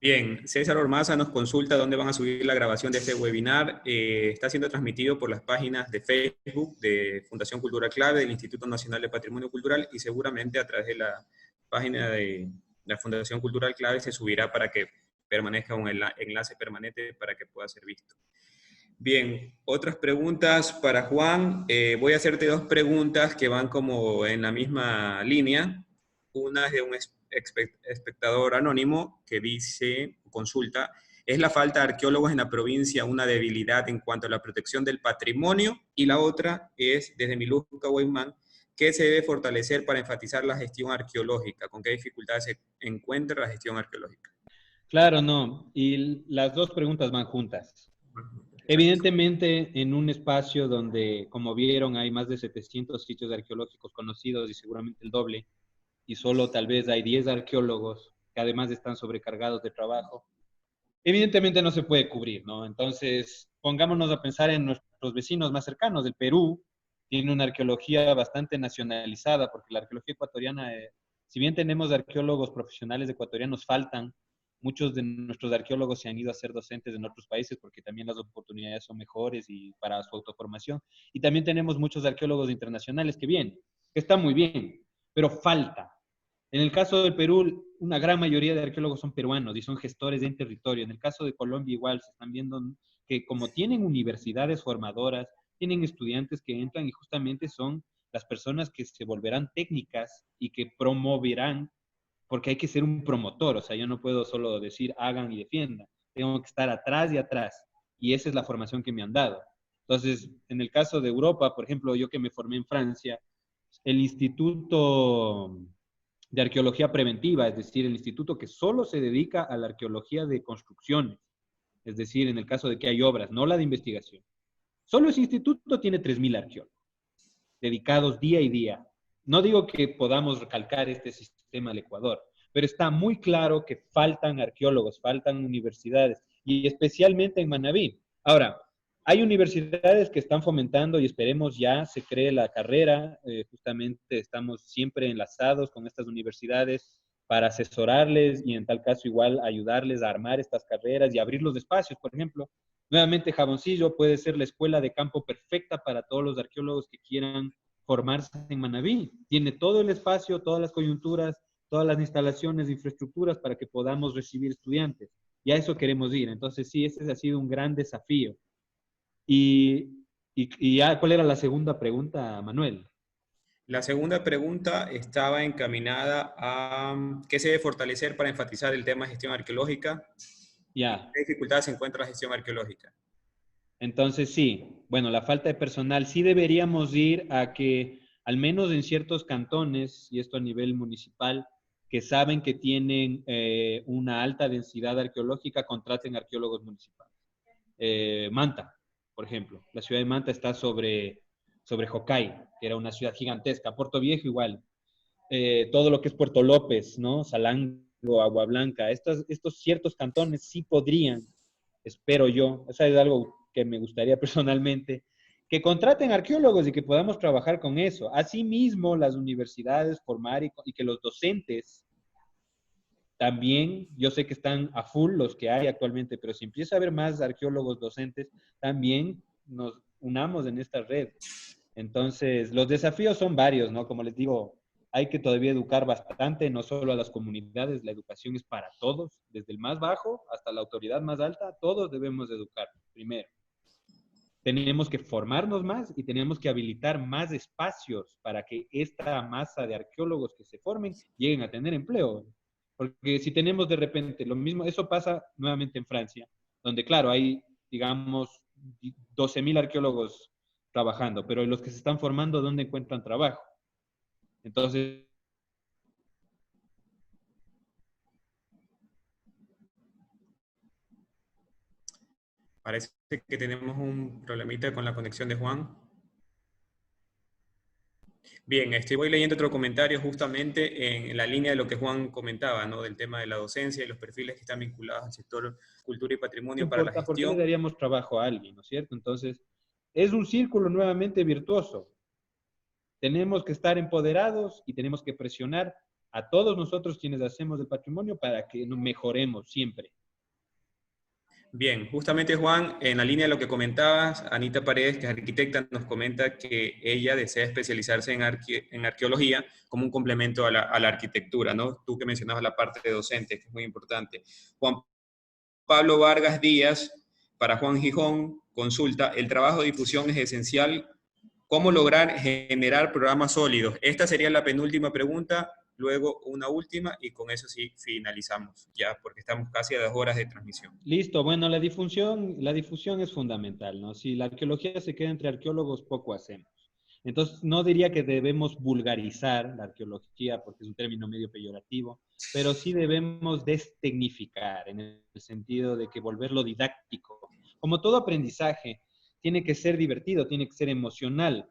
Speaker 1: Bien, César Ormaza nos consulta dónde van a subir la grabación de este webinar. Está siendo transmitido por las páginas de Facebook de Fundación Cultura Clave, del Instituto Nacional de Patrimonio Cultural, y seguramente a través de la página de la Fundación Cultural Clave se subirá para que permanezca un enlace permanente para que pueda ser visto. Bien, otras preguntas para Juan. Voy a hacerte dos preguntas que van como en la misma línea. Una es de un espectador anónimo que dice, consulta, ¿es la falta de arqueólogos en la provincia una debilidad en cuanto a la protección del patrimonio? Y la otra es, desde Miluca Weimán, ¿qué se debe fortalecer para enfatizar la gestión arqueológica? ¿Con qué dificultades se encuentra la gestión arqueológica?
Speaker 3: Claro, no. Y las dos preguntas van juntas.
Speaker 1: Exacto.
Speaker 3: Evidentemente, en un espacio donde, como vieron, hay más de 700 sitios arqueológicos conocidos y seguramente el doble, y solo tal vez hay 10 arqueólogos que además están sobrecargados de trabajo, evidentemente no se puede cubrir, ¿no? Entonces, pongámonos a pensar en nuestros vecinos más cercanos. El Perú tiene una arqueología bastante nacionalizada, porque la arqueología ecuatoriana, si bien tenemos arqueólogos profesionales ecuatorianos, faltan. Muchos de nuestros arqueólogos se han ido a ser docentes en otros países porque también las oportunidades son mejores y para su autoformación. Y también tenemos muchos arqueólogos internacionales que vienen, que está muy bien, pero falta. En el caso del Perú, una gran mayoría de arqueólogos son peruanos y son gestores en territorio. En el caso de Colombia igual se están viendo que como tienen universidades formadoras, tienen estudiantes que entran y justamente son las personas que se volverán técnicas y que promoverán, porque hay que ser un promotor, o sea, yo no puedo solo decir hagan y defiendan, tengo que estar atrás y atrás, y esa es la formación que me han dado. Entonces, en el caso de Europa, por ejemplo, yo que me formé en Francia, el Instituto de Arqueología Preventiva, es decir, el instituto que solo se dedica a la arqueología de construcciones, es decir, en el caso de que hay obras, no la de investigación. Solo ese instituto tiene 3.000 arqueólogos dedicados día y día. No digo que podamos recalcar este sistema al Ecuador, pero está muy claro que faltan arqueólogos, faltan universidades, y especialmente en Manabí. Ahora, hay universidades que están fomentando y esperemos ya se cree la carrera. Justamente estamos siempre enlazados con estas universidades para asesorarles y en tal caso igual ayudarles a armar estas carreras y abrir los espacios. Por ejemplo, nuevamente Jaboncillo puede ser la escuela de campo perfecta para todos los arqueólogos que quieran formarse en Manabí. Tiene todo el espacio, todas las coyunturas, todas las instalaciones, infraestructuras para que podamos recibir estudiantes. Y a eso queremos ir. Entonces, sí, ese ha sido un gran desafío. Y ya, ¿cuál era la segunda pregunta, Manuel?
Speaker 1: La segunda pregunta estaba encaminada a qué se debe fortalecer para enfatizar el tema de gestión arqueológica y
Speaker 3: Ya,
Speaker 1: qué dificultades se encuentra la gestión arqueológica.
Speaker 3: entonces sí, bueno, la falta de personal, sí deberíamos ir a que, al menos en ciertos cantones, y esto a nivel municipal, que saben que tienen una alta densidad arqueológica, contraten arqueólogos municipales. Manta, por ejemplo. La ciudad de Manta está sobre Jocay, que era una ciudad gigantesca. Puerto Viejo igual. Todo lo que es Puerto López, ¿no? Salango, Agua Blanca. Estos ciertos cantones sí podrían, espero yo, eso es algo que me gustaría personalmente, que contraten arqueólogos y que podamos trabajar con eso. Asimismo, las universidades formar y que los docentes también, yo sé que están a full los que hay actualmente, pero si empieza a haber más arqueólogos docentes, también nos unamos en esta red. Entonces, los desafíos son varios, ¿no? Como les digo, hay que todavía educar bastante, no solo a las comunidades, la educación es para todos, desde el más bajo hasta la autoridad más alta, todos debemos educar, primero. Tenemos que formarnos más y tenemos que habilitar más espacios para que esta masa de arqueólogos que se formen lleguen a tener empleo. Porque si tenemos de repente lo mismo, eso pasa nuevamente en Francia, donde claro, hay, digamos, 12.000 arqueólogos trabajando, pero los que se están formando, ¿dónde encuentran trabajo? Entonces,
Speaker 1: Parece que tenemos un problemita con la conexión de Juan. Bien, voy leyendo otro comentario justamente en la línea de lo que Juan comentaba, ¿no? Del tema de la docencia y los perfiles que están vinculados al sector cultura y
Speaker 3: no
Speaker 1: patrimonio para la
Speaker 3: importa, ¿por qué le
Speaker 1: gestión.
Speaker 3: daríamos trabajo a alguien, ¿no es cierto? Entonces, es un círculo nuevamente virtuoso. Tenemos que estar empoderados y tenemos que presionar a todos nosotros quienes hacemos el patrimonio para que nos mejoremos siempre.
Speaker 1: Bien, justamente Juan, en la línea de lo que comentabas, Anita Paredes, que es arquitecta, nos comenta que ella desea especializarse en arqueología como un complemento a la arquitectura, ¿no? Tú que mencionabas la parte de docente, que es muy importante. Juan Pablo Vargas Díaz, para Juan Gijón, consulta, el trabajo de difusión es esencial. ¿Cómo lograr generar programas sólidos? Esta sería la penúltima pregunta, luego una última y con eso sí finalizamos, ya, porque estamos casi a 2 horas de transmisión.
Speaker 3: Listo, bueno, la difusión es fundamental, ¿no? Si la arqueología se queda entre arqueólogos, poco hacemos. Entonces, no diría que debemos vulgarizar la arqueología, porque es un término medio peyorativo, pero sí debemos destecnificar, en el sentido de que volverlo didáctico. Como todo aprendizaje, tiene que ser divertido, tiene que ser emocional,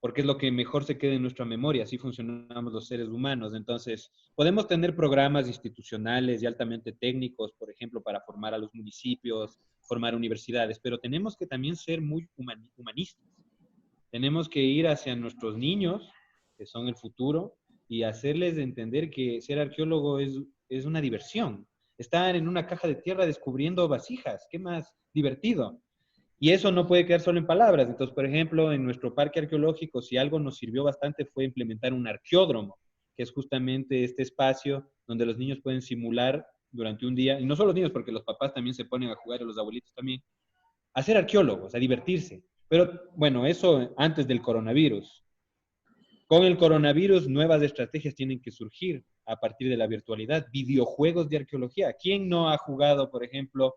Speaker 3: porque es lo que mejor se queda en nuestra memoria, así funcionamos los seres humanos. Entonces, podemos tener programas institucionales y altamente técnicos, por ejemplo, para formar a los municipios, formar universidades, pero tenemos que también ser muy humanistas. Tenemos que ir hacia nuestros niños, que son el futuro, y hacerles entender que ser arqueólogo es una diversión. Estar en una caja de tierra descubriendo vasijas, ¿qué más divertido? Y eso no puede quedar solo en palabras. Entonces, por ejemplo, en nuestro parque arqueológico, si algo nos sirvió bastante fue implementar un arqueódromo, que es justamente este espacio donde los niños pueden simular durante un día, y no solo los niños, porque los papás también se ponen a jugar, y los abuelitos también, a ser arqueólogos, a divertirse. Pero bueno, eso antes del coronavirus. Con el coronavirus, nuevas estrategias tienen que surgir a partir de la virtualidad. Videojuegos de arqueología. ¿Quién no ha jugado, por ejemplo,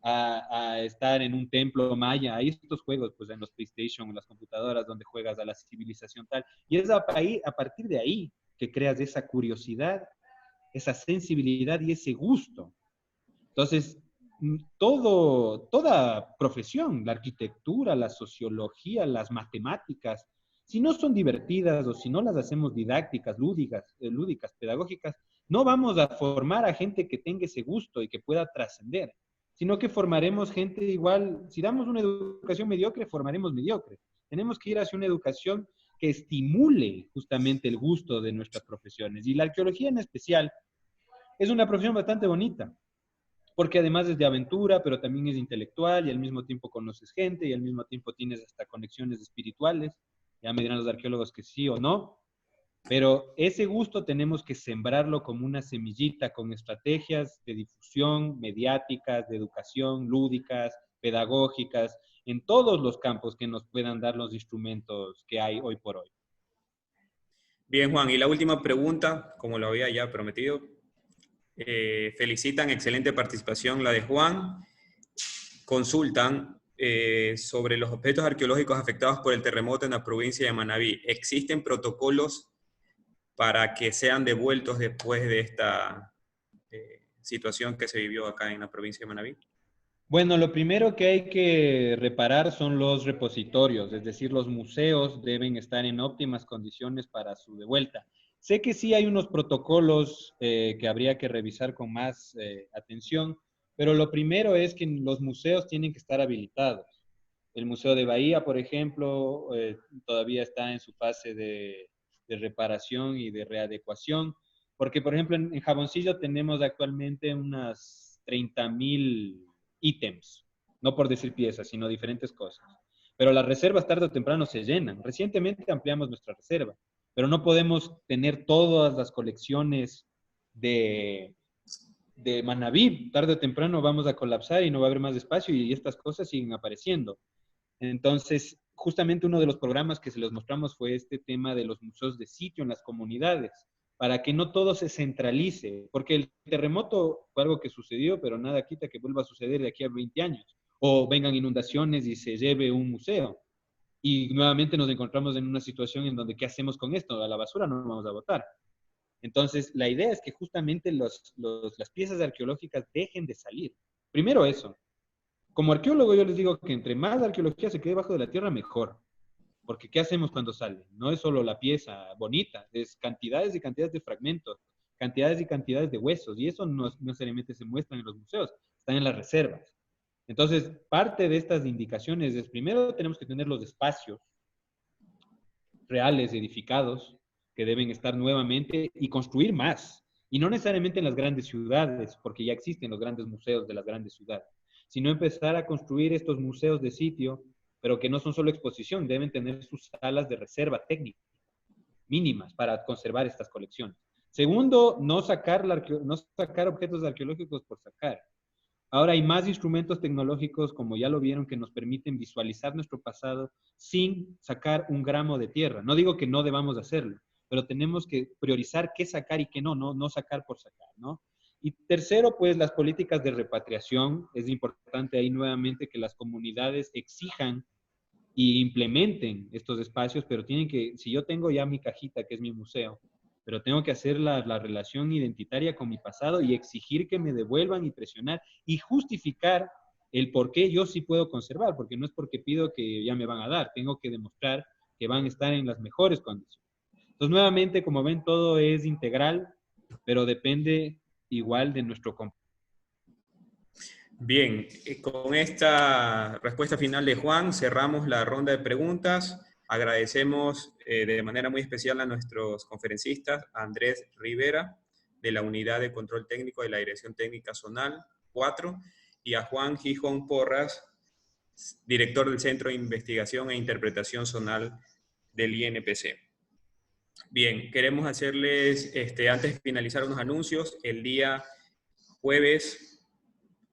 Speaker 3: a estar en un templo maya? Hay estos juegos, pues en los PlayStation, en las computadoras, donde juegas a la civilización tal. Y es a partir de ahí que creas esa curiosidad, esa sensibilidad y ese gusto. Entonces, toda profesión, la arquitectura, la sociología, las matemáticas, si no son divertidas o si no las hacemos didácticas, lúdicas, pedagógicas, no vamos a formar a gente que tenga ese gusto y que pueda trascender, sino que formaremos gente igual, si damos una educación mediocre, formaremos mediocres. Tenemos que ir hacia una educación que estimule justamente el gusto de nuestras profesiones. Y la arqueología en especial es una profesión bastante bonita, porque además es de aventura, pero también es intelectual y al mismo tiempo conoces gente y al mismo tiempo tienes hasta conexiones espirituales. Ya me dirán los arqueólogos que sí o no, pero ese gusto tenemos que sembrarlo como una semillita con estrategias de difusión, mediáticas, de educación, lúdicas, pedagógicas, en todos los campos que nos puedan dar los instrumentos que hay hoy por hoy.
Speaker 1: Bien, Juan, y la última pregunta, como lo había ya prometido, felicitan, excelente participación la de Juan, consultan sobre los objetos arqueológicos afectados por el terremoto en la provincia de Manabí. ¿Existen protocolos para que sean devueltos después de esta situación que se vivió acá en la provincia de Manabí?
Speaker 3: Bueno, lo primero que hay que reparar son los repositorios, es decir, los museos deben estar en óptimas condiciones para su devuelta. Sé que sí hay unos protocolos que habría que revisar con más atención, pero lo primero es que los museos tienen que estar habilitados. El Museo de Bahía, por ejemplo, todavía está en su fase de reparación y de readecuación, porque, por ejemplo, en Jaboncillo tenemos actualmente unas 30.000 ítems, no por decir piezas, sino diferentes cosas. Pero las reservas tarde o temprano se llenan. Recientemente ampliamos nuestra reserva, pero no podemos tener todas las colecciones de Manabí. Tarde o temprano vamos a colapsar y no va a haber más espacio y estas cosas siguen apareciendo. Entonces, justamente uno de los programas que se los mostramos fue este tema de los museos de sitio en las comunidades, para que no todo se centralice, porque el terremoto fue algo que sucedió, pero nada quita que vuelva a suceder de aquí a 20 años, o vengan inundaciones y se lleve un museo. Y nuevamente nos encontramos en una situación en donde, ¿qué hacemos con esto? A la basura no vamos a botar. Entonces, la idea es que justamente las piezas arqueológicas dejen de salir. Primero eso. Como arqueólogo yo les digo que entre más arqueología se quede bajo de la tierra, mejor. Porque ¿qué hacemos cuando sale? No es solo la pieza bonita, es cantidades y cantidades de fragmentos, cantidades y cantidades de huesos, y eso no necesariamente se muestra en los museos, están en las reservas. Entonces, parte de estas indicaciones es, primero tenemos que tener los espacios reales edificados, que deben estar nuevamente y construir más. Y no necesariamente en las grandes ciudades, porque ya existen los grandes museos de las grandes ciudades, sino empezar a construir estos museos de sitio, pero que no son solo exposición, deben tener sus salas de reserva técnica mínimas para conservar estas colecciones. Segundo, no sacar objetos arqueológicos por sacar. Ahora hay más instrumentos tecnológicos, como ya lo vieron, que nos permiten visualizar nuestro pasado sin sacar un gramo de tierra. No digo que no debamos hacerlo, pero tenemos que priorizar qué sacar y qué no sacar por sacar, ¿no? Y tercero, pues las políticas de repatriación. Es importante ahí nuevamente que las comunidades exijan y implementen estos espacios, pero tienen que, si yo tengo ya mi cajita, que es mi museo, pero tengo que hacer la relación identitaria con mi pasado y exigir que me devuelvan y presionar y justificar el por qué yo sí puedo conservar, porque no es porque pido que ya me van a dar, tengo que demostrar que van a estar en las mejores condiciones. Entonces, nuevamente, como ven, todo es integral, pero depende igual de nuestro compromiso.
Speaker 1: Bien, con esta respuesta final de Juan, cerramos la ronda de preguntas. Agradecemos de manera muy especial a nuestros conferencistas, a Andrés Rivera, de la Unidad de Control Técnico de la Dirección Técnica Zonal 4, y a Juan Gijón Porras, director del Centro de Investigación e Interpretación Zonal del INPC. Bien, queremos hacerles, antes de finalizar, unos anuncios. El día jueves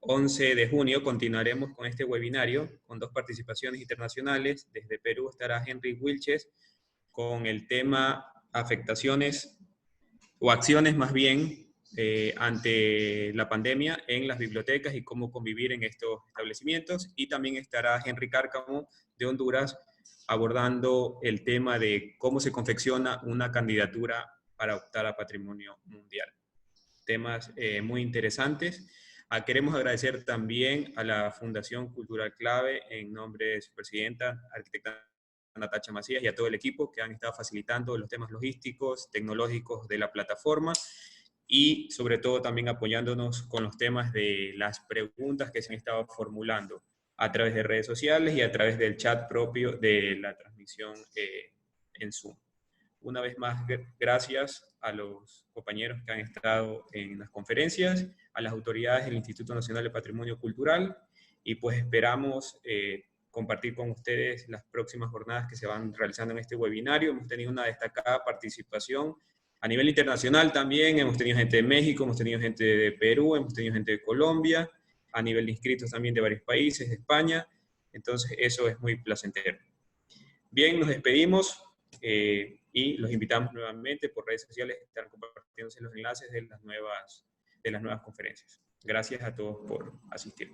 Speaker 1: 11 de junio continuaremos con este webinario con 2 participaciones internacionales. Desde Perú estará Henry Wilches con el tema afectaciones o acciones más bien ante la pandemia en las bibliotecas y cómo convivir en estos establecimientos. Y también estará Henry Cárcamo de Honduras abordando el tema de cómo se confecciona una candidatura para optar a Patrimonio Mundial. Temas muy interesantes. Queremos agradecer también a la Fundación Cultural Clave en nombre de su presidenta, arquitecta Natacha Macías, y a todo el equipo que han estado facilitando los temas logísticos, tecnológicos de la plataforma y sobre todo también apoyándonos con los temas de las preguntas que se han estado formulando a través de redes sociales y a través del chat propio de la transmisión en Zoom. Una vez más, gracias a los compañeros que han estado en las conferencias, a las autoridades del Instituto Nacional de Patrimonio Cultural, y pues esperamos compartir con ustedes las próximas jornadas que se van realizando en este webinario. Hemos tenido una destacada participación a nivel internacional también. Hemos tenido gente de México, hemos tenido gente de Perú, hemos tenido gente de Colombia, a nivel de inscritos también de varios países, de España. Entonces eso es muy placentero. Bien, nos despedimos. Y los invitamos nuevamente por redes sociales a estar compartiéndose los enlaces de las nuevas conferencias. Gracias a todos por asistir.